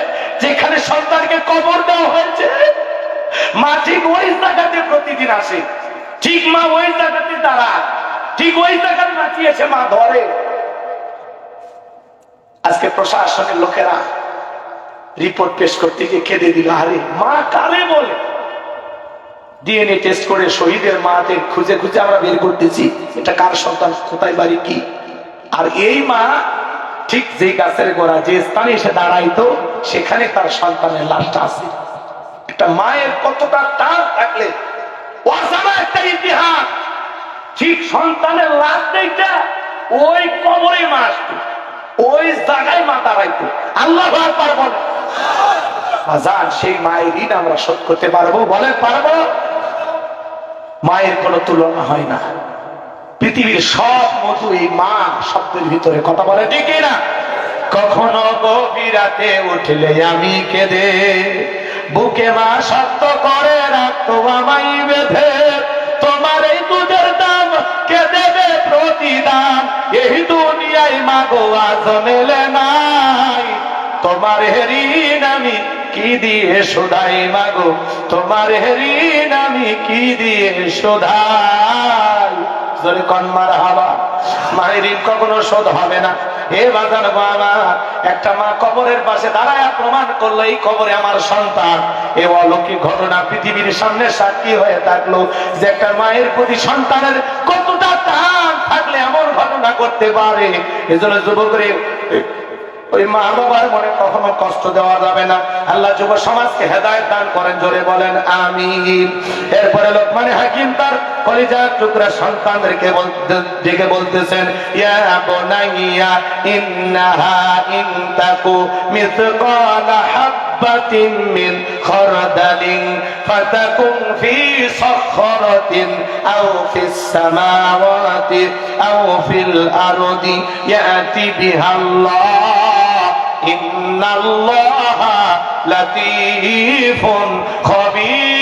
যেখানে সন্তানকে কবর দেওয়া হয়েছে, মা ঠিক ওই জায়গাতে প্রতিদিন আসে, ঠিক মা ওই জায়গাতে দাঁড়ায়, ঠিক ওই জায়গায় নাচিয়েছে মা ধরে। আজকে প্রশাসনের লোকেরা রিপোর্ট পেশ করতে গিয়ে কেঁদে দিল, আরে মা কারে বলে। ডিএনএ টেস্ট করে শহীদের মাদের খুঁজে খুঁজে আমরা বের করতেছি এটা কার সন্তান, কোথায় বাড়ি কি। আর এই মা ঠিক যে গাছের গোড়া যে স্থানে এসে দাঁড়াইতো সেখানে তার সন্তানের লাশটা আছে। একটা মায়ের কতটা টান থাকলে অজানা একটা ইতিহাস, ঠিক সন্তানের লাশ দেখতে ওই কবরে মা আসতো, ওই জায়গায় মা দাঁড়াইতো। আল্লাহ আকবার বলে, আজান সেই মায়ের ঋণ আমরা শোধ করতে পারবো? বলে পারবো। মায়ের কোনো তুলনা হয় না। পৃথিবীর সব মধু এই মা শব্দের ভিতরে, কথা বলে ঠিক না? কখনো গভীর রাতে উঠলে আমি কেঁদে, বুকে মা শক্ত করে রাখতো আমায় বেঁধে, তোমার এই দুধের দাম কে দেবে প্রতিদান, এই দুনিয়ায় মা গো আজ মেলে নাই, তোমার ঋণ আমি কি দিয়ে শোধাই মাগো, তোমার ঋণ আমি কি দিয়ে শোধাই। জোরে কোন মারহাবা। মায়ের ঋণ কখনো শোধ হবে না। হে বাজার বাবা, একটা মা কবরের পাশে দাঁড়ায় প্রমাণ করলো এই কবরে আমার সন্তান। এ অলৌকিক ঘটনা পৃথিবীর সামনে সাক্ষী হয়ে থাকলো যে একটা মায়ের প্রতি সন্তানের কতটা টান থাকলে এমন ঘটনা করতে পারে। এজন্য যুবকরে ওই মা বাবার মনে কখনো কষ্ট দেওয়া যাবে না। আল্লাহ যুব সমাজকে হেদায়েত দান করেন, জোরে বলেন আমিন। এরপরে লোকমান হাকিম তার কলিজার টুকরা সন্তানদেরকে ডেকে বলতেছেন, ইয়া বুনাইয়া ইন্নাহা ইন তাকু মিসকালা হাববাতিন মিন খারদালিন ফাতাকুন ফি সাখরাতিন আও ফিস সামাওয়াতি আও ফিল আরদি ইয়াতি বিহাল্লাহ ইন্নাল্লাহা লাতীফুন খবীর।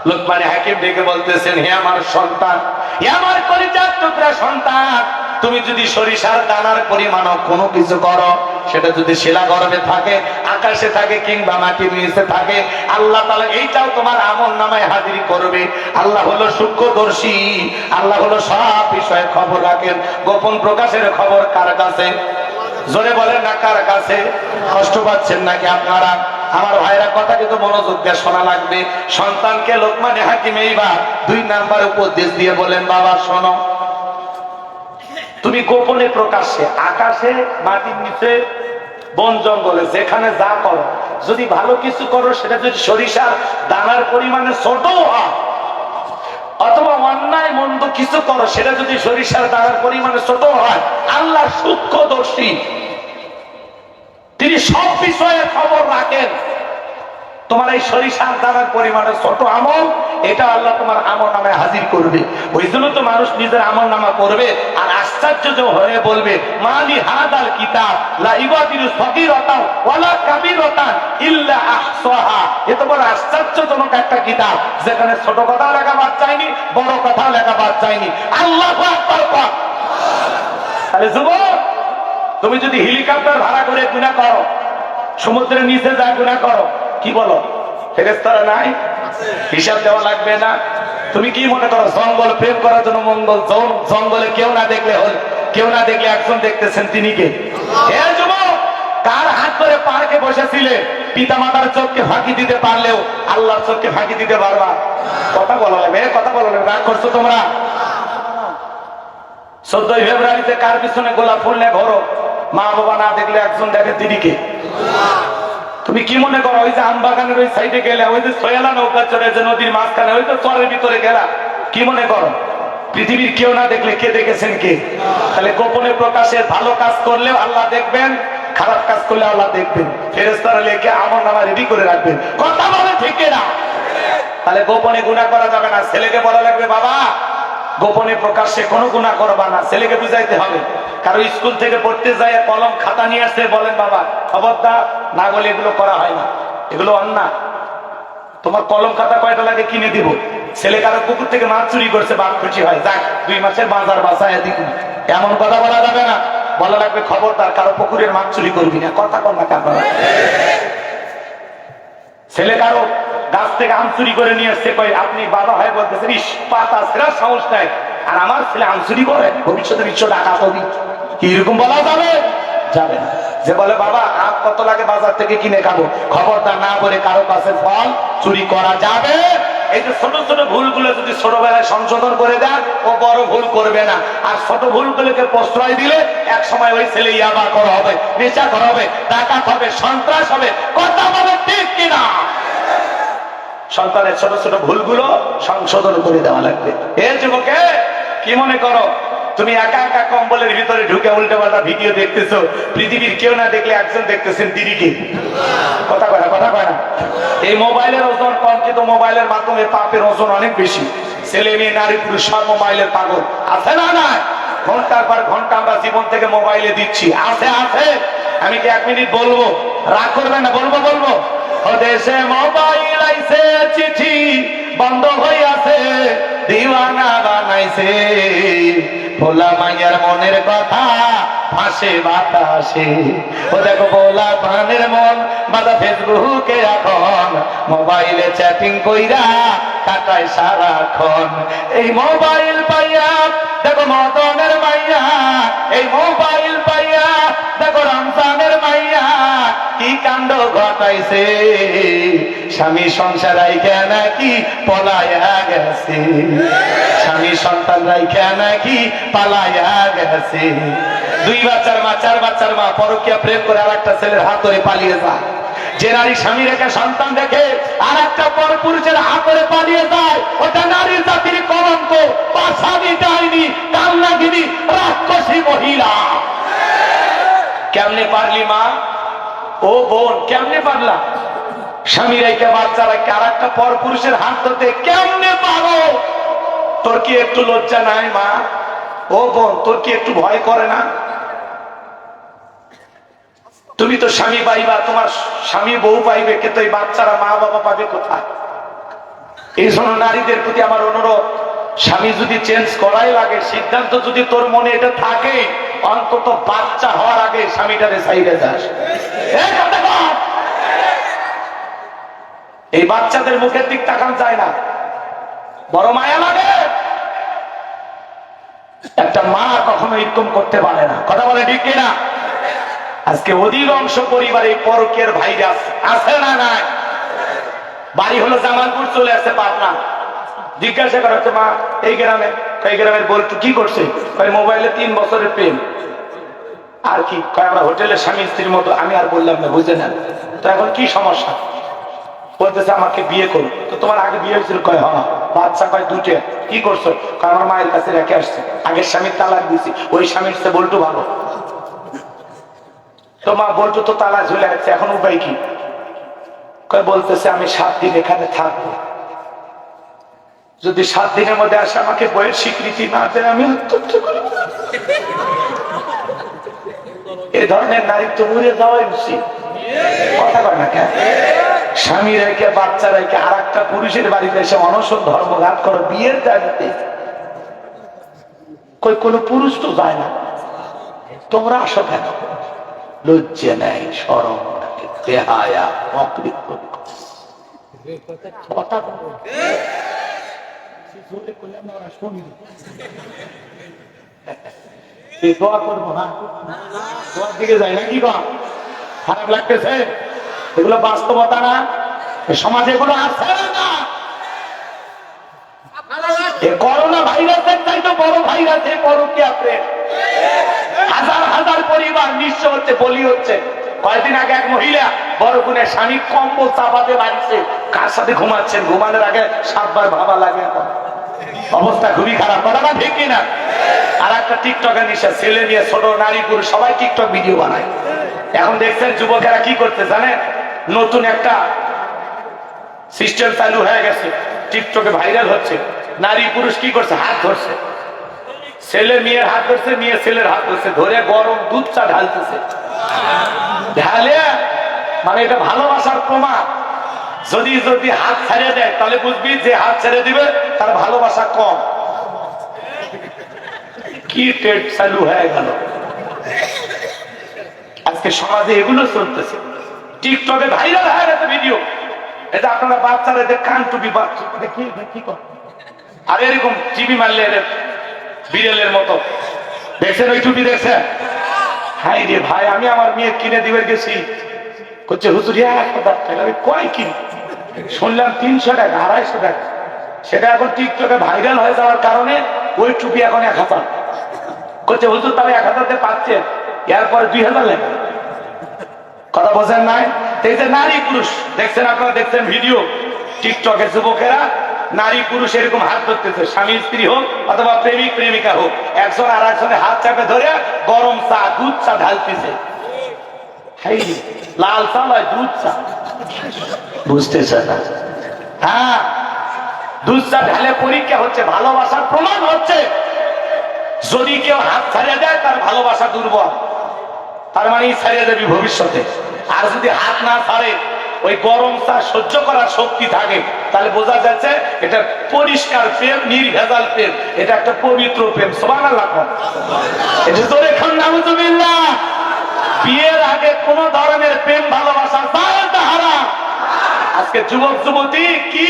লোকমান হাকিম ডেকে বলতেছেন, হে আমার সন্তান, হে আমার কলিজার টুকরা সন্তান, তুমি যদি সরিষার দানার পরিমাণ কোনো কিছু করো, সেটা যদি শিলা গর্ভে থাকে, আকাশে থাকে কিংবা মাটির নিচে থাকে, আল্লাহ তাআলা এইটাও তোমার আমলনামায় হাজির করবে। আল্লাহ হলো সূক্ষ্মদর্শী, আল্লাহ হলো সব বিষয়ে খবর রাখেন। গোপন প্রকাশের খবর কার কাছে? জোরে বলেন না কার কাছে? কষ্ট পাচ্ছেন নাকি আপনারা? আমার ভাইরা কথা কিন্তু মনোযোগ দিয়ে শোনা লাগবে। সন্তানকে লোকমান হাকিম এইবার 2 নাম্বার উপদেশ দিয়ে বলেন, বাবা শোনো, তুমি গোপনে প্রকাশ্যে আকাশে মাটির নিচে বন জঙ্গলে যেখানে যা করো, যদি ভালো কিছু করো সেটা যদি সরিষার দানার পরিমাণে ছোটও হয়, অথবা অন্যায় মন্দ কিছু করো সেটা যদি সরিষার দানার পরিমাণে ছোট হয়, আল্লাহ সূক্ষ্মদর্শী, তিনি সব বিষয়ে খবর রাখেন। তোমার এই সরিষার দানার পরিমাণে ছোট আমল, এটা আল্লাহ তোমার আমল নামায় হাজির করবে। ওই জন্য তো মানুষ নিজের আমল নামা করবে আর আশ্চর্য হয়ে বলবে, মালি হাদাল কিতাব লা ইউগাদিরু সগীরাতান ওয়ালা কাবীরাতান ইল্লা আহসাহা। এত বড় আশ্চর্যজনক একটা কিতাব যেখানে ছোট কথা লেখা বাদ যায়নি, বড় কথা লেখা বাদ যায়নি। আল্লাহু আকবার। তাহলে যুবক, তুমি যদি হেলিকপ্টার ভাড়া করে গুনাহ করো, সমুদ্রের নিচে যা গুনাহ করো, কি বলো ফেরেশতারা নাই? হিসাব দেওয়া লাগবে না? তুমি কি মনে করো জঙ্গল প্রেম করার জন্য মঙ্গল জঙ্গলে কেউ না দেখলে হল, কেউ না দেখলে একজন দেখতেছেন, তিনি কে? হে যুবক, কার হাত ধরে পার্কে বসেছিলে, পিতা মাতার চোখকে ফাঁকি দিতে পারলেও আল্লাহর চোখকে ফাঁকি দিতে পারবা? কথা বলা লাগবে, কথা বলা লাগবে। রাগ করছো তোমরা? 14 ফেব্রুয়ারিতে কার পিছনে গোলাপ ফুল নিয়ে ঘোরো, মা বাবা না দেখলে একজন দেখে, তিনি কে? তুমি কি মনে করো ওই যে আম বাগানের ওই সাইডে গেলে, ওই যে সয়ালা নৌকা চড়ে যে নদীর মাঝখানে, ওই তো চরের ভিতরে গেলা, কি মনে করো পৃথিবীর কেউ না দেখলে কে দেখেছেন? কে? তাহলে গোপনে প্রকাশে ভালো কাজ করলেও আল্লাহ দেখবেন, খারাপ কাজ করলে আল্লাহ দেখবেন। ফেরেশতারা লিখে আমলনামা রেডি করে রাখবেন। কথা বলে ঠিক না? তাহলে গোপনে গুনাহ করা যাবে না। ছেলেকে বলা লাগবে, বাবা গোপনে প্রকাশ্যে কোনো গুনাহ করবা না, ছেলেকে বুঝাইতে হবে। কারো স্কুল থেকে পড়তে যায় কলম খাতা নিয়ে আসছে, বলেন বাবা খবরদার না, বলে এগুলো করা হয় না, এগুলো অন্যায়। তোমার কলম খাতা কয়টা লাগে কিনে দিব। ছেলে কারো পুকুর থেকে মাছ চুরি করছে, বাপ খুশি হয়, যাক 2 মাসের বাজার বাসায় দিক। এমন কথা বলা যাবে না, বলা লাগবে খবরদার কারো পুকুরের মাছ চুরি করবি না। কথা কর না কারণ ছেলে কারো গাছ থেকে আম চুরি করে নিয়ে আসছে, কয় আপনি বাবা হয় বলতেছেন ইস পাতা ছেড়া সাহস নাই, আর আমার ছেলে আম চুরি করে, ভবিষ্যতে বিশ্ব ডাকাত হবি, কি এরকম বলা যাবে? যাবে না। যে বলে বাবা আম কত লাগে বাজার থেকে কিনে খাবো, খবরদার না বলে কারো কাছে ফল চুরি করা যাবে। এই যে ছোট ছোট ভুলগুলো যদি ছোটবেলায় সংশোধন করে দেন, ও বড় ভুল করবে না। আর ছোট ভুলগুলোকে প্রশ্রয় দিলে এক সময় ওই ছেলে ইয়াবা করা হবে, নেশা করা হবে, ডাকাত হবে, সন্ত্রাস হবে। কথা বলে ঠিক কিনা? সন্তানের ছোট ছোট ভুলগুলো সংশোধন করে দেওয়া লাগবে। এ যুবকে কি মনে করো তুমি একা একা কম্বলের ভিতরে ঢুকে উল্টে পাল্টা ভিডিও দেখতেছো, পৃথিবীর কেউ না দেখলে একজন দেখতেছেন, দিদিকে। কথা কয় না, কথা কয় না। এই মোবাইলের ওজন কম, কিন্তু মোবাইলের মাধ্যমে পাপের ওজন অনেক বেশি। ছেলে মেয়ে নারী পুরুষ সব মোবাইলের পাগল আছে না? না, ঘন্টার পর ঘন্টা আমরা জীবন থেকে মোবাইলে দিচ্ছি, আছে আছে। আমি কি 1 মিনিট বলবো? রাগ করবে না, বলবো বলবো। ও দেশে মোবাইল আইছে, চিঠি বন্ধ হইয়াছে, দিওয়ানা বানাইছে, ভোলা মাইয়ার মনের কথা ভাসে বাতাসে। ও দেখো ভোলা ভানের মন বাদা ফেসবুকে এখন, মোবাইলে চ্যাটিং কইরা কাটায় সারাক্ষণ। এই মোবাইল পাইয়া দেখো মদনের মাইয়া, এই মোবাইল পাইয়া দেখো রমজানের মাইয়া কি কাণ্ড ঘটাইছে। স্বামী সংসার রাইখা নাকি পলাইয়া গেছে, স্বামী সন্তান রাইখা নাকি পালাইয়া গেছে। 2 বাচ্চার মা, 4 বাচ্চার মা পরকীয়া প্রেম করে আর একটা ছেলের হাত ধরে পালিয়ে যায়। যে নারী স্বামী রেখে সন্তান দেখে আর একটা পর পুরুষের হাত ধরে পালিয়ে যায়, ওটা নারীর জাতির কলঙ্ক, পাশানি ডাইনি, কান্নাগিনি, রাক্ষসী মহিলা। কেমনে পারলি মা? ও বোন কেমনে পারলা? স্বামী রেখে বাচ্চা রেখে আর একটা পর পুরুষের হাত ধরতে কেমনে পারো? তোর কি একটু লজ্জা নাই মা? ও বোন তোর কি একটু ভয় করে না? তুমি তো স্বামী পাইবা, তোমার স্বামী বউ পাইবে, কিন্তু এই বাচ্চারা মা বাবা পাবে কোথায়? এই জন্য নারীদের প্রতি আমার অনুরোধ, স্বামী যদি চেঞ্জ করাই লাগে, সিদ্ধান্ত যদি তোর মনে এটা থাকে, অন্তত বাচ্চা হওয়ার আগে স্বামীটারে সাইডে যাস। এই বাচ্চাদের মুখের দিক তাকান যায় না, বড় মায়া লাগে। একটা মা কখনো এরকম করতে পারে না। কথা বলে ঠিক কিনা? আজকে অধিকাংশ পরিবারে পরকীয়ার ভাইরাস আছে না নাই? বাড়ি হলো জামালপুর, চলে আসছে পাবনা, জিজ্ঞাসা করা হচ্ছে মা এই গ্রামে, এই গ্রামের বলতো কি করছে, মোবাইলে 3 বছরের প্রেম। আর কি কয় আমরা হোটেলে স্বামী স্ত্রীর মতো। আমি আর বললাম না, বুঝে নেন তো এখন কি সমস্যা? বলতেছে আমাকে বিয়ে করো। তো তোমার আগে বিয়ে হয়েছিল? কয় হ্যাঁ। বাচ্চা কয় 2টে। কি করছো? কয় আমার মায়ের কাছে রেখে আসছে, আগের স্বামীর তালাক দিছি, ওই স্বামীর চেয়ে বলটু ভালো। তো মা বলটু তো তালা ঝুলে আছে, এখন উপায় কি? কয় বলতেছে আমি 7 দিন এখানে থাকবো, যদি 7 দিনের মধ্যে আসে আমাকে বইয়ের স্বীকৃতি না দেয় আমি আত্মহত্যা করব। এই ধরনের নারী তো মরে যাওয়াই উচিত। কথা কয় না কেন? স্বামী রেখে বাচ্চা রেখে আর একটা পুরুষের বাড়িতে এসে অনশন ধর্মঘাত করো বিয়ের দাবিতে। কই কোন পুরুষ তো যায় না, তোমরা আসো কেন? লজ্জা নেই, শরম নাই, বেহায়া, অকৃত। কথা দোয়া করবো না, দোয়ার দিকে যাই না। কি কম খারাপ লাগতেছে? এগুলো বাস্তবতা না, সমাজে এগুলো আছে না। করোনা ভাইরাসের চাইতে বড় ভাইরাস এই পরকীয়া প্রেম। হাজার হাজার পরিবার নিঃস্ব হচ্ছে, বলি হচ্ছে। কয়েকদিন আগে এক মহিলা বড় বোনের স্বামী কম্বল চাপাতে বাড়িছে, কার সাথে ঘুমাচ্ছেন, ঘুমানোর আগে 7 বার ভাবা লাগে। এখন অবস্থা খুবই খারাপ। কথা ঠিক কিনা? আর একটা টিকটকের নিশা, ছেলে নিয়ে ছোট নারী পুরুষ সবাই টিকটক ভিডিও বানায়। এখন দেখছেন যুবকেরা কি করতে জানে? নতুন একটা সিস্টেম চালু হয়ে গেছে, টিকটকে ভাইরাল হচ্ছে। নারী পুরুষ কি করছে? হাত ধরছে, ছেলে মেয়ের হাত ধরছে, মেয়ে ছেলের হাত ধরছে, ধরে গরম দুধ চা ঢালতেছে। ঢালে মানে এটা ভালোবাসার প্রমাণ। যদি যদি হাত ছেড়ে দেয় তাহলে বুঝবি যে হাত ছেড়ে দিবে তার ভালোবাসা কম। কি ট্রেড চালু হয়ে গেল আজকে সমাজে, এগুলো চলতেছে। টিকটকে ভাইরাল হয়ে গেছে ভিডিও, এটা আপনারা বাচ্চারা এদের কান টুপি কি আর এরকম টিভি মারলে এদের বিড়ালের মতো, দেখছেন ওই টুপি দেখছেন? হাই রে ভাই, আমি আমার মেয়ে কিনে দিবার গেছি, করছে হুজুর 1000 টাকা। আমি কয় কিন? শুনলাম 300 টাকা, 250 টাকা। সেটা এখন টিকটকে ভাইরাল হয়ে যাওয়ার কারণে ওই টুপি এখন 1000। করছে হুজুর তাহলে 1000 পাচ্ছেন, এরপরে 2000 লাগে। কথা বোঝেন নাই? এই যে নারী পুরুষ দেখছেন, আপনারা দেখছেন ভিডিও টিকটকের যুবকেরা নারী পুরুষ এরকম হাত ধরতেছে, স্বামী স্ত্রী হোক অথবা প্রেমিক প্রেমিকা হোক, একজন আর একজনের হাত চাপে ধরে গরম চা দুধ চা ঢালতেছে। লাল চা নয়, দুধ চা। বুঝতেছে না? হ্যাঁ, দুধ চা ঢালে পরীক্ষা হচ্ছে, ভালোবাসার প্রমাণ হচ্ছে। যদি কেউ হাত ছাড়িয়ে দেয় তার ভালোবাসা দুর্বল, তার মানে ছাড়িয়ে যাবি ভবিষ্যতে। আর যদি হাত না ছাড়ে, ওই গরম চা সহ্য করার শক্তি থাকে, তাহলে বোঝা যাচ্ছে এটা পরিষ্কার প্রেম, নির্ভেজাল প্রেম, এটা একটা পবিত্র প্রেম। সুবহানাল্লাহ। এটা জোরে খান নাউজুবিল্লাহ। বিয়ের আগে কোন ধরনের প্রেম ভালোবাসা জায়েজ হারাম। আজকে যুবক যুবতী কি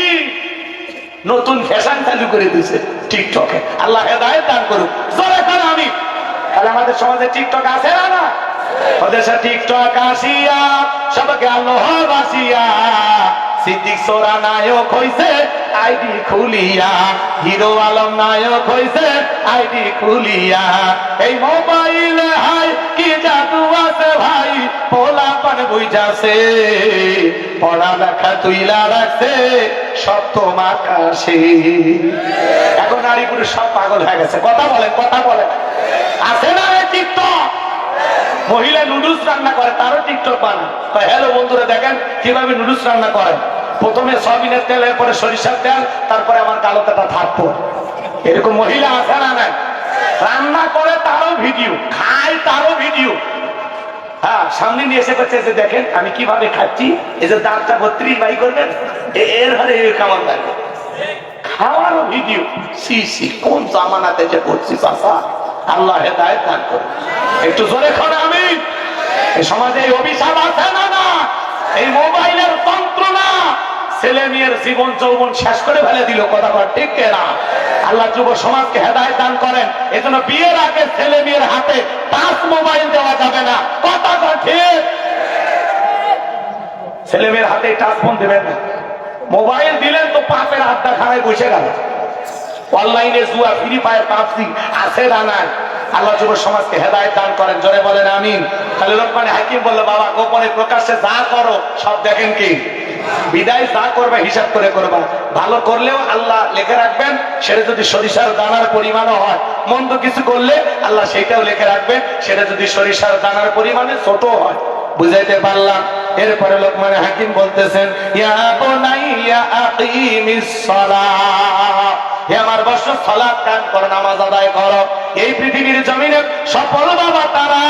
নতুন ফ্যাশন চালু করে দিয়েছে টিকটকে। আল্লাহ হেদায়েত দান করুক। জোরে খান আমিন। তাহলে আমাদের সমাজে টিকটক আছে না? ওদেশে টিকটক আসিয়া সব গেল বাসিয়া, সিদ্দিক সোরা নায়ক হইছে আইডি খুলিয়া, হিরো আলম নায়ক হইছে আইডি খুলিয়া। এই মোবাইলে হাই কি জাদু আছে ভাই, পোলা পান বুঝাছে, পড়ালেখা তুইলা রাখছে সপ্তম আকাশে। এখন নারী পুরুষ সব পাগল হয়ে গেছে। কথা বলেন, কথা বলেন, আছে না টিকটক? মহিলা নুডলস রান্না করে, তারও টিকটক বানায়। হ্যালো বন্ধুরা, দেখেন কিভাবে নুডলস রান্না করে। প্রথমে সয়াবিনের তেল, এরপরে সরিষার তেল, তারপরে আমার কালো কাটা থাকবো। এরকম মহিলা আছে না? নাই? রান্না করে তারও ভিডিও, খায় তারও ভিডিও। হ্যাঁ, সামনে নিয়ে এসে করছে যে দেখেন আমি কিভাবে খাচ্ছি, এই যে দাঁতটা 32 বাই করবেন, এর হারে কেমন লাগে। খাওয়ারও ভিডিও। সি সি, কোন জামানাতে যে করছি চাষা। আল্লাহ হেদায়েত দান করুন। একটু জোরে খান আমিন। এই সমাজে অভিশাপ আছে না? এই মোবাইলের যন্ত্রণা ছেলে মেয়ের জীবন যৌবন শেষ করে ফেলে দিল। কথা বল ঠিক না? আল্লাহ যুব সমাজকে হেদায়েত দান করেন। এজন্য বিয়ের আগে ছেলে মেয়ের হাতে টাচ মোবাইল দেওয়া যাবে না। কথা বল ঠিক? ছেলে মেয়ের হাতে টাচ ফোন দেবেন না। মোবাইল দিলেন তো পাপের আড্ডা খানায় বসে গেল। অনলাইনে জুয়া, ফ্রি ফায়ার, পাবজি আছে না? নাই? আল্লাহ যুব সমাজকে হেদায়েত দান করেন। জোরে বলেন আমিন। তাহলে লোকমান হাকিম বলল, বাবা গোপনে প্রকাশ্যে যা করো সব দেখেন কি? বিদায় যা করবে হিসাব করে করবা। ভালো করলেও আল্লাহ লিখে রাখবেন, সেটা যদি সরিষার দানার পরিমাণও হয়। মন্দ কিছু করলে আল্লাহ সেটাও লিখে রাখবেন, সেটা যদি সরিষার দানার পরিমাণে ছোট হয়। বুঝাইতে পারলাম? এরপরে লোকমান হাকিম বলতেছেন, ইয়া বুনাইয়া আকিমিস সালাহ, হে আমার বৎস সালাত কায়েম করো, নামাজ আদায় করো। এই পৃথিবীর জমিনে সফল বাবা তারা,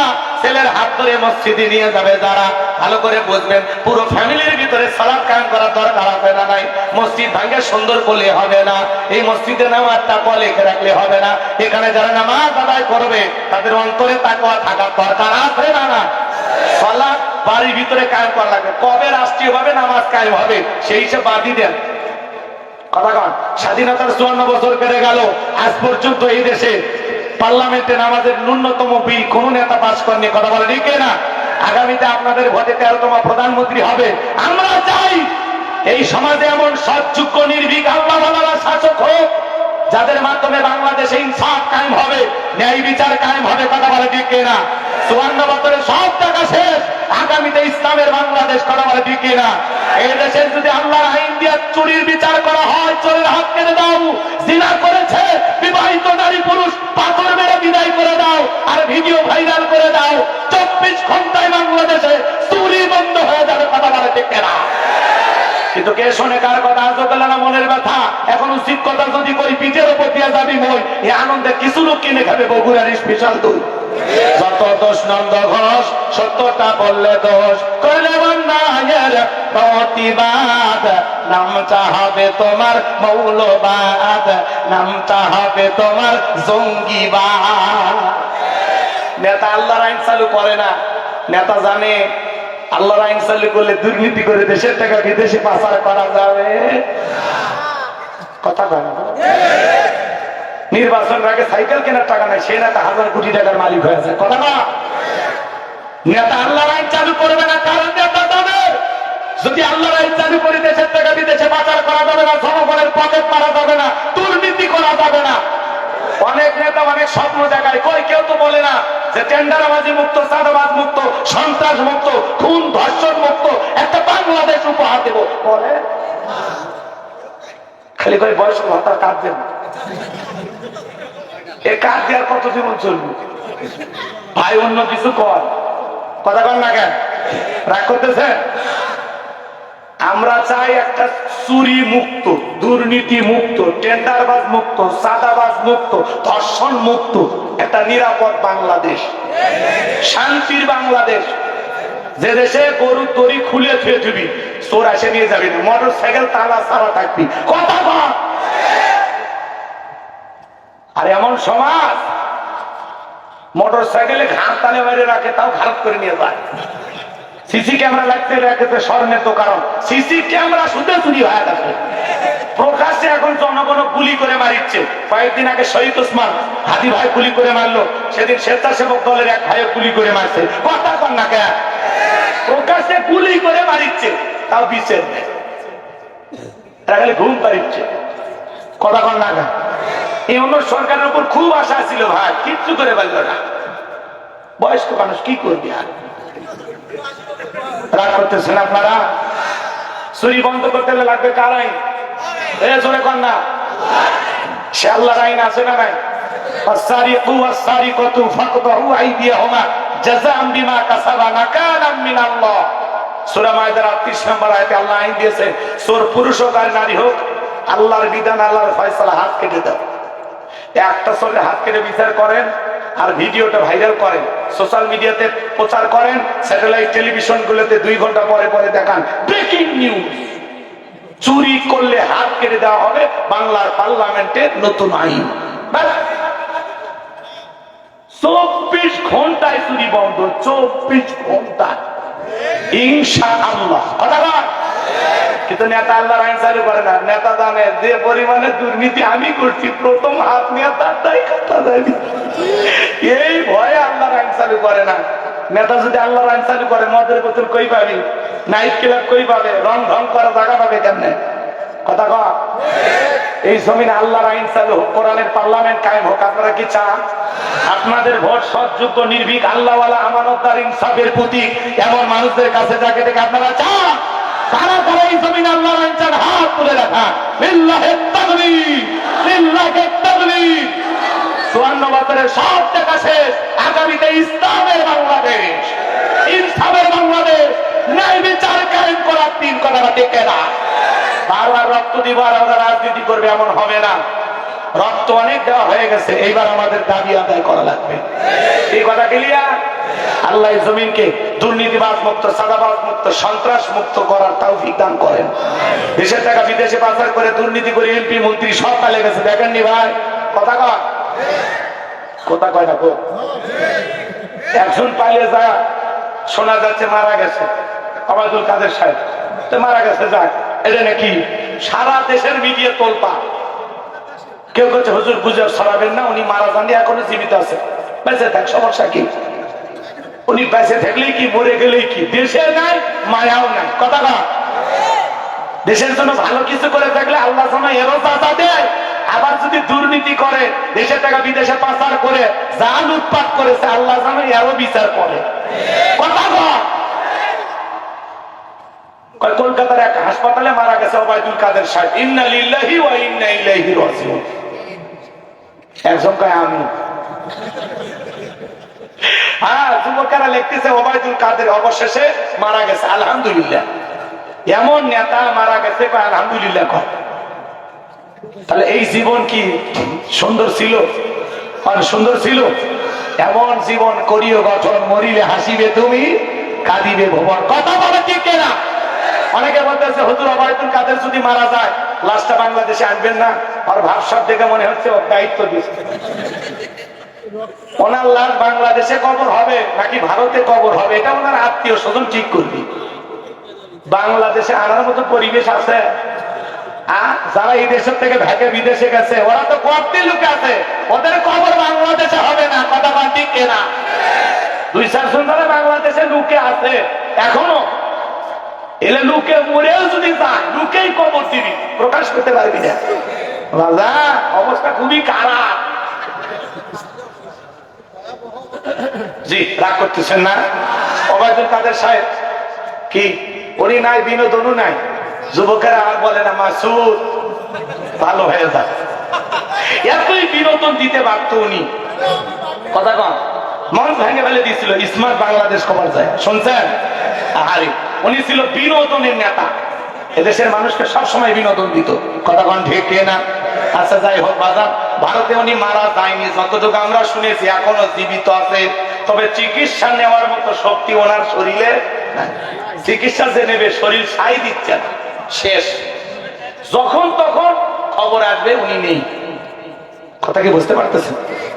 ছেলের হাত ধরে মসজিদে নিয়ে যাবে যারা। ভালো করে বুঝবেন, পুরো ফ্যামিলির ভিতরে সালাত কায়েম করার দরকার আছে না? নাই? মসজিদ ভাঙ্গে সুন্দর করলে হবে না, এই মসজিদে নামাজ তাকওয়া লিখে রাখলে হবে না। এখানে যারা নামাজ আদায় করবে তাদের অন্তরে তাকওয়া থাকার দরকার আছে না? না? সালাত বাড়ির ভিতরে কায়েম করা লাগবে। কবে রাষ্ট্রীয়ভাবে নামাজ কায়েম হবে সেই হিসেবে বাদই দেন। স্বাধীনতার 54 বছর পেরে গেল, আজ পর্যন্ত এই দেশে পার্লামেন্টে নামাজের ন্যূনতম বিল কোন নেতা পাস করেনি। কথা বলে ঠিক না? আগামীতে আপনাদের ভোটে 13তম প্রধানমন্ত্রী হবে। আমরা চাই এই সমাজে এমন সৎযোগ্য নির্ভীক আল্লাহওয়ালা শাসক হোক, যাদের মাধ্যমে বাংলাদেশে ইনসাফ কায়েম হবে, ন্যায় বিচার কায়েম হবে। কথা বলে ঠিক না? 54 বছরে সব টাকা শেষ, আগামীতে ইসলামের বাংলাদেশ। কথা বলে ঠিক না? এই দেশের যদি আল্লাহর আইন দিয়ে চুরির বিচার করা হয়, চোরের হাত কেটে দাও। জিনা করেছে বিবাহিত নারী পুরুষ পাথর মেরে বিদায় করে দাও, আর ভিডিও ভাইরাল করে দাও। 24 ঘন্টায় বাংলাদেশে চুরি বন্ধ হয়ে যাবে। কথা বলে ঠিক না? কিন্তু কে শোনে কার কথা? আজ না মনের ব্যথা। এখন উচিত কথা যদি কই পিঠের উপর দিয়ে যাবি মই, এই আনন্দে কিছু লোক কিনে খাবে বগুড়ার স্পেশাল দই। যত দোষ নন্দ ঘোষ, সত্যটা বললে দোষ, করলে অন্যায়ের প্রতিবাদ, নামটা হবে তোমার মৌলবাদ, নামটা হবে তোমার জঙ্গিবাদ। নেতা আল্লাহর আইন চালু করে না, নেতা জানে আল্লাহর আইন চালু করলে দুর্নীতি করে দেশের টাকা বিদেশে পাচার করা যাবে। কথা কয় না? নির্বাচনের আগে সাইকেল কেনার টাকা নাই, সে নেতা হাজার কোটি টাকার মালিক হয়ে যায়। কথা না? নেতা আল্লাহর আইন চালু করবে না, কারণ নেতা যাবে যদি আল্লাহর আইন চালু করে দেশের টাকা বিদেশে পাচার করা যাবে না, জনগণের পকেট মারা যাবে না, দুর্নীতি করা যাবে না। অনেক নেতা অনেক স্বপ্ন দেখায়, কই কেউ তো বলে না যে টেন্ডারবাজি মুক্ত, চাঁদাবাজ মুক্ত, সন্ত্রাস মুক্ত, খুন ধর্ষণ মুক্ত একটা বাংলাদেশ উপহার দেব। বলে খালি করে বয়স ভাতার কাজ দেব, এ কাজ দেওয়ার কত জীবন চলবে ভাই? অন্য কিছু কর। কথা কর না কেন? রাগ করতেছে? আমরা চাই একটা চুরি মুক্ত, দুর্নীতি মুক্ত, টেন্ডারবাজ মুক্ত, চাঁদাবাজ মুক্ত, ধর্ষণ মুক্ত একটা নিরাপদ বাংলাদেশ, শান্তির বাংলাদেশ, যে দেশে গরুর দড়ি খুলে থুয়ে থুবি, চোর আসে নিয়ে যাবি না, মোটর সাইকেল তালা ছাড়া থাকবি। কথা বল। আর এমন সমাজ মোটর সাইকেলে ঘাট তালে বাইরে রাখে, তাও ঘাট করে নিয়ে যায়। সিসি ক্যামেরা লাগতে রেখেছে স্বর্ণের তো, কারণ সিসি ক্যামেরা শুধু চুরি হয়ে গেছে প্রকাশ্যে। এখন জনগণ গুলি করে মারিচ্ছে। কয়েকদিন আগে শহীদ ওসমান হাদি ভাই গুলি করে মারলো, সেদিন স্বেচ্ছাসেবক দলের এক ভাই গুলি করে মারছে। কথা কর না কেন? প্রকাশ্যে গুলি করে মারিচ্ছে, তাও বিচার নেই, এরা খালি ঘুম পাড়িচ্ছে। কথা কর না কেন? এই অন্য সরকারের উপর খুব আশা ছিল ভাই, কিচ্ছু করে পারল না। বয়স্ক মানুষ কি করবি? আর রাগ করতেছেন আপনারা? চুরি বন্ধ করতে লাগবে কার আইন? জোরে কর না। সে আল্লাহর আইন আছে না নাই? السارق والسارقة فاقطعوا أيديهما جزاء بما كسبا نكالا من الله। সূরা মাইদার ৩৮ নম্বর আয়াতে আল্লাহ আইন দিয়েছেন, চোর পুরুষ হোক আর নারী হোক, আল্লাহর বিধান, আল্লাহর ফয়সালা, হাত কেটে দাও। একটা চোরের হাত কেটে বিচার করেন, আর ভিডিওটা ভাইরাল করেন, সোশ্যাল মিডিয়াতে প্রচার করেন, স্যাটেলাইট টেলিভিশন গুলোতে 2 ঘন্টা পরে পরে দেখান ব্রেকিং নিউজ, চুরি করলে হাত কেটে দেওয়া হবে, বাংলার পার্লামেন্টের নতুন আইন। 24 ঘন্টায় চুরি বন্ধ, 24 ঘন্টা ইনশাআল্লাহ। কিন্তু নেতা আল্লাহর আইন চালু করে না। নেতা জানে যে পরিমাণে দুর্নীতি আমি করছি, প্রথম হাত নিয়ে তারটাই কথা যায়নি, এই ভয়ে আল্লাহর আইন চালু করে না। নেতা যদি আল্লাহর আইন চালু করে, মদের বোতল কই পাবি, নাইট ক্লাব কই পাবে, রং ঢং করা জায়গা পাবে কেমনে? কথা কয়। এই জমিনে আল্লাহর আইন চালু হোক, কোরআনের পার্লামেন্ট কায়েম হোক। আপনারা কি চান? আপনাদের ভোট সৎযোগ্য, নির্ভীক, আল্লাহওয়ালা, আমানতদার, ইনসাফের প্রতীক এমন মানুষদের কাছে যাকে দেখে আপনারা চান? তারা তারা এই জমিনে আল্লাহর আইন চান, হাত তুলে রাখা। লিল্লাহিত তাকবীর, লিল্লাহিত তাকবীর। 54 বছরের সব টাকা শেষ, আগামীতে ইসলামের বাংলাদেশ, ইনসাফের বাংলাদেশ, ন্যায় বিচার কায়েম করার 3 কথাটা টেকে না। বারবার রক্ত দিব আর আমরা রাজনীতি করবে, এমন হবে না। রক্ত অনেক দেওয়া হয়ে গেছে, এইবার আমাদের দাবি আদায় করা লাগবে। এই কথা ক্লিয়ার? আল্লাহ জমিনকে দুর্নীতিবাজ মুক্ত, চাঁদাবাজ মুক্ত, সন্ত্রাস মুক্ত করার তৌফিক দান করেন। দেশের টাকা বিদেশে পাচার করে, দুর্নীতি করে এমপি মন্ত্রী সব পালিয়ে গেছে, দেখেননি ভাই? কথা কয়, কথা কয় না? একজন পালিয়ে যায়, শোনা যাচ্ছে মারা গেছে, আবাদুল কাদের সাহেব তো মারা গেছে। যাক, এটা নাকি সারা দেশের মিডিয়া তোলপা। কেউ কাছে হুজুর গুজব ছড়াবেন না, উনি মারা যাননি, এখনো জীবিত আছে, বেঁচে থাক, সমস্যা কি? উনি বেঁচে থাকলেই কি, মরে গেলেই কি? দেশে নাই, মায়াও নাই। কথা না? দেশের জন্য ভালো কিছু করে থাকলে আল্লাহ যেন এরও বাধা দেয়। আবার যদি দুর্নীতি করে, দেশের টাকা বিদেশে পাচার করে, যা লুটপাট করেছে, আল্লাহ যেন এরও বিচার করে। কথা বল। কলকাতার এক হাসপাতালে মারা গেছে ওবায়দুল কাদের সাহেব, ইন্না লিল্লাহি ওয়া ইন্না ইলাইহি রাজিউন। একজন কয় আমি। হ্যাঁ, যুবকেরা লিখতেছে ওবায়দুল কাদের অবশেষে মারা গেছে, আলহামদুলিল্লাহ। এমন নেতা মারা গেছে, আলহামদুলিল্লাহ কয়। তাহলে এই জীবন কি সুন্দর ছিল? আর সুন্দর ছিল? এমন জীবন করিও গঠন, মরিলে হাসিবে তুমি, কাঁদিবে ভুবন। কথা বলে ঠিক কিনা? অনেকে বলতেছে হুজুর ওবায়দুল কাদের যদি মারা যায় লাশটা বাংলাদেশে আনবেন না। আর ভাবসাব দেখে মনে হচ্ছে ওর দায়িত্ব দিচ্ছে। ওনার লাশ বাংলাদেশে কবর হবে নাকি ভারতে কবর হবে এটা ওনার আত্মীয় স্বজন ঠিক করবি। বাংলাদেশে আনার মতো পরিবেশ আছে? যারা এই দেশের থেকে ভেগে বিদেশে গেছে ওরা তো কয়েকটি লোকে আছে, ওদের কবর বাংলাদেশে হবে না। কথা বল ঠিক কিনা? 2-4 ধরে বাংলাদেশে লুকে আছে এখনো। এলে লুকে মরেও যদি যায় লুকেই কবর দিবি, প্রকাশ করতে পারবি না। রাজা অবস্থা খুবই খারাপ। জি রাগ করতেছেন না? ওবায়দুল কাদের সাহেব কি উনি নাই, বিনোদনও নাই। যুবকেরা আর বলে না মাসুদ ভালো হয়ে যায়, এতই বিনোদন দিতে পারত উনি। কথা কম মন ভেঙে ফেলে দিয়েছিল স্মার্ট বাংলাদেশ কভার যায়, শুনছেন? আরে উনি ছিল বিনোদনের নেতা, এদেশের মানুষকে সবসময় বিনোদন দিত। কথা কন ঠিক না? আচ্ছা যাই হোক বাজার, ভারতে উনি মারা যায়নি যতটুকু আমরা শুনেছি, এখনো জীবিত আছে। তবে চিকিৎসা নেওয়ার মতো শক্তি ওনার শরীরে নাই। চিকিৎসা যে নেবে শরীর সাই দিচ্ছে না, শেষ। যখন তখন খবর আসবে উনি নেই। কথা কি বুঝতে পারতেছেন?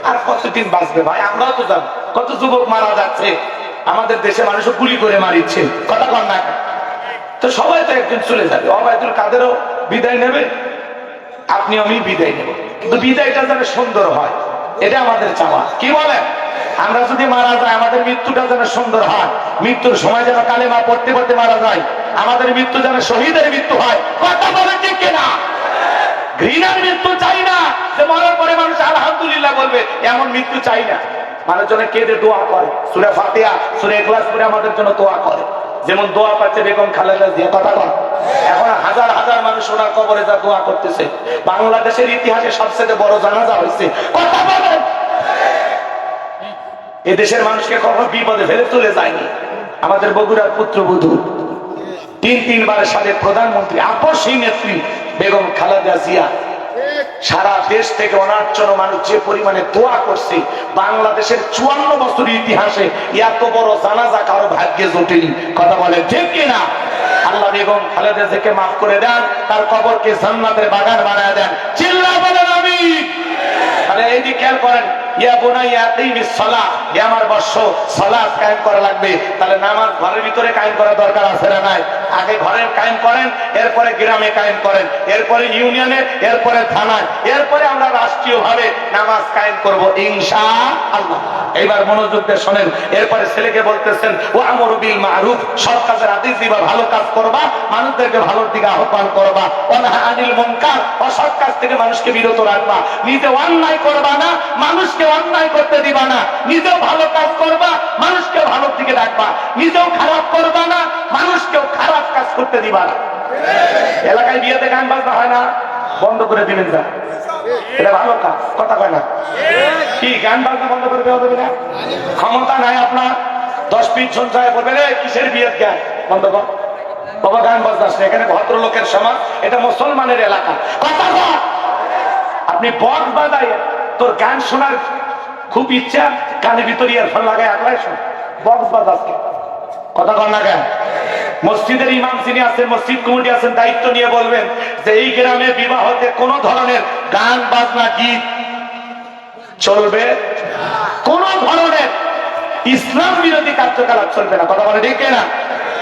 আর কতদিন বাঁচবে ভাই? আমরাও তো জানি কত যুবক মারা যাচ্ছে, আমাদের দেশে মানুষ গুলি করে মারিচ্ছে। কথা কন না? তো সবাই তো একদিন চলে যাবে। ওবায়দুল কাদেরও বিদায় নেবে, আপনি আমি বিদায় নেব, কিন্তু বিদায়টা যেন সুন্দর হয় এটা আমাদের চাওয়া। কি বলেন? আমরা যদি মারা যাই আমাদের মৃত্যুটা যেন সুন্দর হয়, মৃত্যুর সময় যেন কালেমা পড়তে পড়তে মারা যায়, আমাদের মৃত্যু যেন শহীদের মৃত্যু হয়। কথা বলে ঠিক কিনা? ঘৃণার মৃত্যু চাই না, যে মরার পরে মানুষ আলহামদুলিল্লাহ বলবে, এমন মৃত্যু চাই না। মানুষজনে কেঁদে দোয়া করে, সূরা ফাতিহা সূরা ইখলাস পড়ে আমাদের জন্য দোয়া করে, যেমন দোয়া পাচ্ছে বেগম খালেদা জিয়া। কথা বল, এখন হাজার হাজার মানুষ ওনার কবরে যা দোয়া করতেছে। বাংলাদেশের ইতিহাসে সবচেয়ে বড় জানাজা হয়েছে। কথা বলেন, এদেশের মানুষকে কখনো বিপদে ফেলে চলে যায়নি। আমাদের বগুড়ার পুত্রবধূ 3-3বারের সাথে প্রধানমন্ত্রী, আপসী নেত্রী বেগম খালেদা জিয়া, সারা দেশ থেকে ওনার জন্য মানুষ যে পরিমাণে দোয়া করছে, বাংলাদেশের 54 বছরের ইতিহাসে এত বড় জানাজা কারো ভাগ্যে জোটেনি। কথা বলে ঠিক কিনা? আল্লাহ বেগম খালেদা জিয়াকে মাফ করে দেন, তার কবরকে জান্নাতের বাগান বানায় দেন। চিল্লা বলেন আমিন। তাহলে এই দিকে খেয়াল করেন, ইয়া বুনাইয়া আকিমিস সালাহ, হে আমার বৎস সালাত কায়েম করা লাগবে। তাহলে নামাজ ঘরের ভিতরে কায়েম করা দরকার আছে না নাই? আগে ঘরে কায়েম করেন, এরপরে গ্রামে কায়েম করেন, এরপরে ইউনিয়নে, এরপরে থানায়, এরপরে আমরা রাষ্ট্রীয়ভাবে নামাজ কায়েম করব ইনশাআল্লাহ। এইবার মনোযোগ দিয়ে শোনেন। এরপরে ছেলেকে বলতেছেন ওয়া আমরু বিল মারুফ, সৎ কাজের আদেশ দিবা, ভালো কাজ করবা, মানুষদেরকে ভালোর দিকে আহ্বান করবা। ওয়া নাহা আনিল মুনকার, অসৎ কাজ থেকে মানুষকে বিরত রাখবা। নিজে অন্যায় করবা না, মানুষকে অন্যায় করতে দিবা না। নিজেও ভালো কাজ করবা, মানুষকে ভালোর দিকে ডাকবা। নিজেও খারাপ করবা না, মানুষকেও খারাপ কাজ করতে দিবা না। এলাকায় বিয়েতে গান বাজনা হয় না, বন্ধ করে দিবেন যা, এটা ভালো কাজ। কথা কয় না? কি গান বাজনা বন্ধ করে দেওয়া যাবে না? ক্ষমতা নাই আপনার, 10-20 জন যায় বলবেন কিসের বিয়ের গান বন্ধ কর বাবা, গান বাজনা আসলে এখানে ভদ্রলোকের সমাজ, এটা মুসলমানের এলাকা। কথা কর, আপনি বক্স বাজায়, তোর গান শোনার খুব ইচ্ছা, কানে ভিতরে ইয়ারফোন লাগায় একলাই শোন, বক্স বাজাচ্ছে। কথা কর না কেন? মসজিদের ইমাম যিনি আছেন, মসজিদ কমিটি আছেন, দায়িত্ব নিয়ে বলবেন যে এই গ্রামে বিবাহতে কোন ধরনের গান বাজনা গীত চলবে, কোন ধরনের ইসলাম বিরোধী কার্যকলাপ চলবে না। কথা বলে ঠিক না?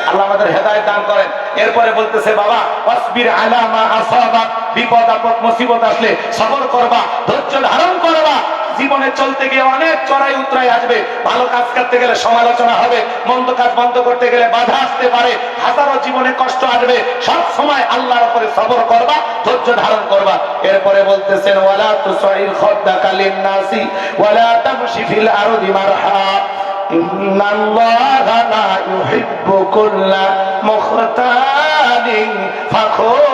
আল্লাহ আমাদের হেদায়েত দান করেন। এরপরে বলতেছে বাবা ওয়াসবির আলা মা আসাবাক, বিপদ আপদ মুসিবত আসলে সবর করবা, ধৈর্য ধারণ করবা। জীবনে চলতে গিয়ে অনেক চড়াই উতরাই আসবে, ভালো কাজ করতে গেলে সমালোচনা হবে, মন্দ কাজ বন্ধ করতে গেলে বাধা আসতে পারে, হাজারো জীবনে কষ্ট আসবে। সব সময় আল্লাহর উপরে সবর করবা, ধৈর্য ধারণ করবা। এরপরে বলতেছেন ওয়ালা তুসাইল খাদ্দাকা লিন-নাসি ওয়ালা তামশি ফিল আরদি মারহা ইন্নাল্লাহা লা ইউহিব্বু কুল্লা মুখতালিন ফাখুর।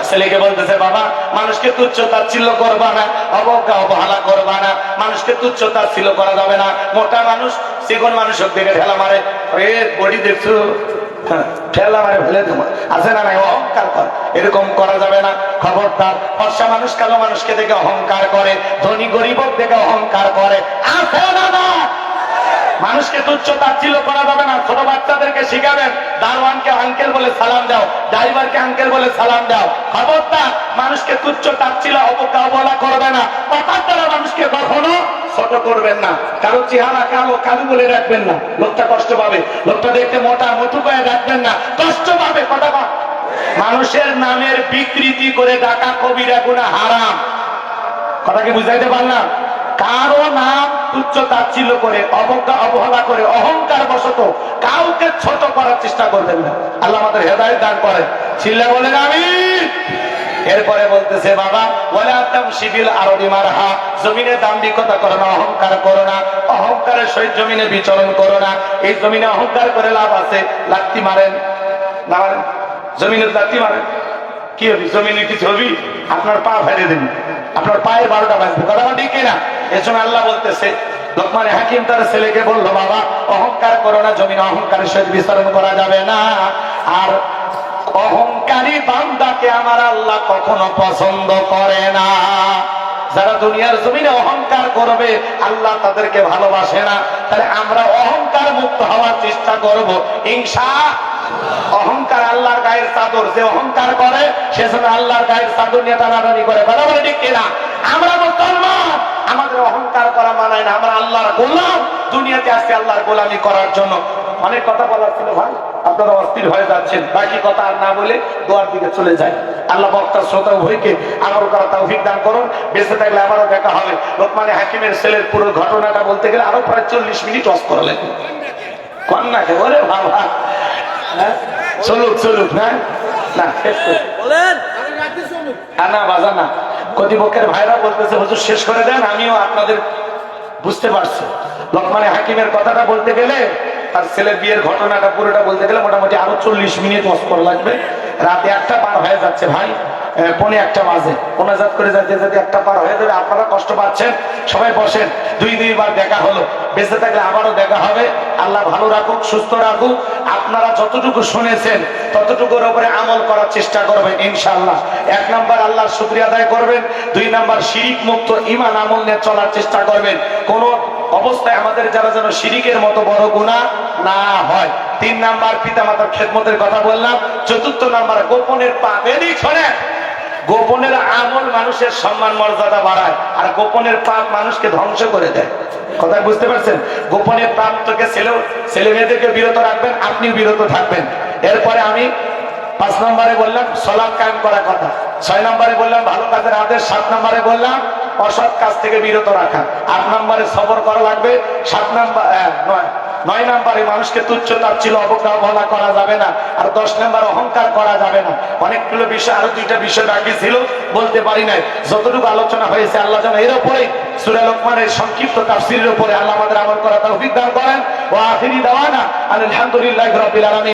ছেলেকে বলতেছে বাবা মানুষকে তুচ্ছ তাচ্ছিল্য করবা না, অবজ্ঞা অবহেলা করবা না, মানুষকে তুচ্ছ তাচ্ছিল্য করা যাবে না। মোটা মানুষ চিকন মানুষের দিকে ঠেলা মারে, বডি দেখছো ঠেলা মারে ফেলে দেবো, আছে না নাই? অহংকার কর, এরকম করা যাবে না, খবরদার। ফর্সা মানুষ কালো মানুষকে দেখে অহংকার করে, ধনী গরিব দেখে অহংকার করে, আছে না না? মানুষকে তুচ্ছ তাচ্ছিল্য করা যাবে না। ছোট বাচ্চাদেরকে শিখাবেন, দারোয়ানকে আঙ্কেল বলে সালাম দাও, ড্রাইভারকে আঙ্কেল বলে সালাম দাও, খবরদার। মানুষকে তুচ্ছ তাচ্ছিল্য অবহেলা করবে না, কথার দ্বারা মানুষকে কখনো ছোট করবেন না। কারো চেহারা কালো কালু বলে রাখবেন না, লোকটা কষ্ট পাবে। লোকটা দেখতে মোটা মোটু করে রাখবেন না, কষ্ট পাবে। কথা বল। মানুষের নামের বিকৃতি করে ডাকা কবিরা গুনাহ হারাম। কথা কি বুঝাইতে পারলাম? কারো নাম তুচ্ছ তাচ্ছিল্য করে, অবজ্ঞা অবহেলা করে, অহংকার বশত কাউকে ছোট করার চেষ্টা করবেন না। আল্লাহ আমাদের হেদায়েত দান করেন। চিল্লা বলেন আমিন। এরপরে বলতেছে বাবা, ওয়ালা তামশিবিল আরদি মারহা, জমিনে দাম্ভিকতা করো না, অহংকার করো না, অহংকারের সহিত জমিনে বিচরণ করো না। এই জমিনে অহংকার করে লাভ আছে? লাত্তি মারেন না মারেন? জমিনে লাত্তি মারেন, কি হবি? জমিনে কিছু হবি? আপনার পা ফেলে দিন, আপনার পায়ে 12টা বাজবে। কথা ঠিক কিনা? এর জন্য আল্লাহ বলতেছে, লোকমান হাকিম তার ছেলেকে বললো, বাবা অহংকার করো না, জমিনে অহংকারের সহিত বিচরণ করা যাবে না। আর অহংকারী বান্দাকে আমার আল্লাহ কখনো পছন্দ করে না। যারা দুনিয়ার জমিনে অহংকার করবে আল্লাহ তাদেরকে ভালোবাসে না। তাহলে আমরা অহংকার মুক্ত হওয়ার চেষ্টা করব ইনশাআল্লাহ। অহংকার আল্লাহর গায়ের চাদর, যে অহংকার করে সেজন্য আল্লাহর গায়ের চাদর নিয়ে টানাটানি করে। কথা বলে ঠিক কিনা? আমরা মুসলমান, আমাদের অহংকার করা মানায় না। আমরা আল্লাহর গোলাম, দুনিয়াতে আসছে আল্লাহর গোলামি করার জন্য। অনেক কথা বলার ছিল ভাই, আপনারা অস্থির হয়ে যাচ্ছেন। বাকি কথা আর না বলে দোয়ার দিকে চলে যায়। আল্লাহ বক্তা শ্রোতা উভয়কে আমল করা তৌফিক দান করুন। বেঁচে থাকলে আবারও দেখা হবে। লোকমান হাকিমের ছেলের পুরো ঘটনাটা বলতে গেলে আরো প্রায় 40 মিনিট ওয়াজ করা লাগবে। কন্যাকে বলে বাবা চলুক চলুক, না না শেষ করে বলেন না বাজা না। কর্তৃপক্ষের ভাইরা বলতেছে হুজুর শেষ করে দেন। আমিও আপনাদের বুঝতে পারছি। লোকমান হাকিমের কথাটা বলতে গেলে, তার ছেলের বিয়ের ঘটনাটা পুরোটা বলতে গেলে মোটামুটি আরো 40 মিনিট ওয়াজ করা লাগবে। রাতে 1টা পার হয়ে যাচ্ছে ভাই, 1:45 বাজে। মোনাজাত করে যেতে যেতে 1টা পার হয়ে যাবে। আপনারা কষ্ট পাচ্ছেন, সবাই বসেন। 2-2বার দেখা হলো, বেঁচে থাকলে আবারও দেখা হবে। আল্লাহ ভালো রাখুক, সুস্থ রাখুক। আপনারা যতটুকু শুনেছেন ততটুকুর উপরে আমল করার চেষ্টা করবেন ইনশাআল্লাহ। 1 নাম্বার আল্লাহর শুকরিয়া আদায় করবেন। 2 নাম্বার শিরিক মুক্ত ঈমান আমল নিয়ে চলার চেষ্টা করবেন। কোন অবস্থায় আমাদের যারা যেন শিরিকের মতো বড় গুনাহ না হয়। 3 নাম্বার পিতামাতার খেদমতের কথা বললাম। 4র্থ নাম্বার গোপনের পাপ। এদিক শোনেন, গোপনের আমল মানুষের সম্মান মর্যাদা বাড়ায়, আর গোপনের পাপ মানুষকে ধ্বংস করে দেয়। কথা বুঝতে পারছেন? গোপনের পাপ থেকে ছেলে মেয়েদেরকে বিরত রাখবেন, আপনিও বিরত থাকবেন। এরপরে আমি 5 নম্বরে বললাম সালাত কায়েম করার কথা, 6 নম্বরে বললাম ভালো কাজের আদেশ, 7 নম্বরে বললাম অসৎ কাজ থেকে বিরত রাখা, 8 নম্বরে সবর করা লাগবে, 9 নম্বরে মানুষকে তুচ্ছ তাচ্ছিল্য অবহেলা করা যাবে না, আর 10 নম্বর অহংকার করা যাবে না। অনেকগুলো বিষয়, আরো 2টা বিষয় বাকি ছিল বলতে পারি নাই। যতটুকু আলোচনা হয়েছে আল্লাহ যেন এর উপরে সূরা লোকমানের সংক্ষিপ্ত তাফসীরের উপরে আল্লাহ আমাদের আমল করা তৌফিক দান করেন। ওয়া আখিরি দাওয়ানা আলহামদুলিল্লাহি রাব্বিল আলামিন।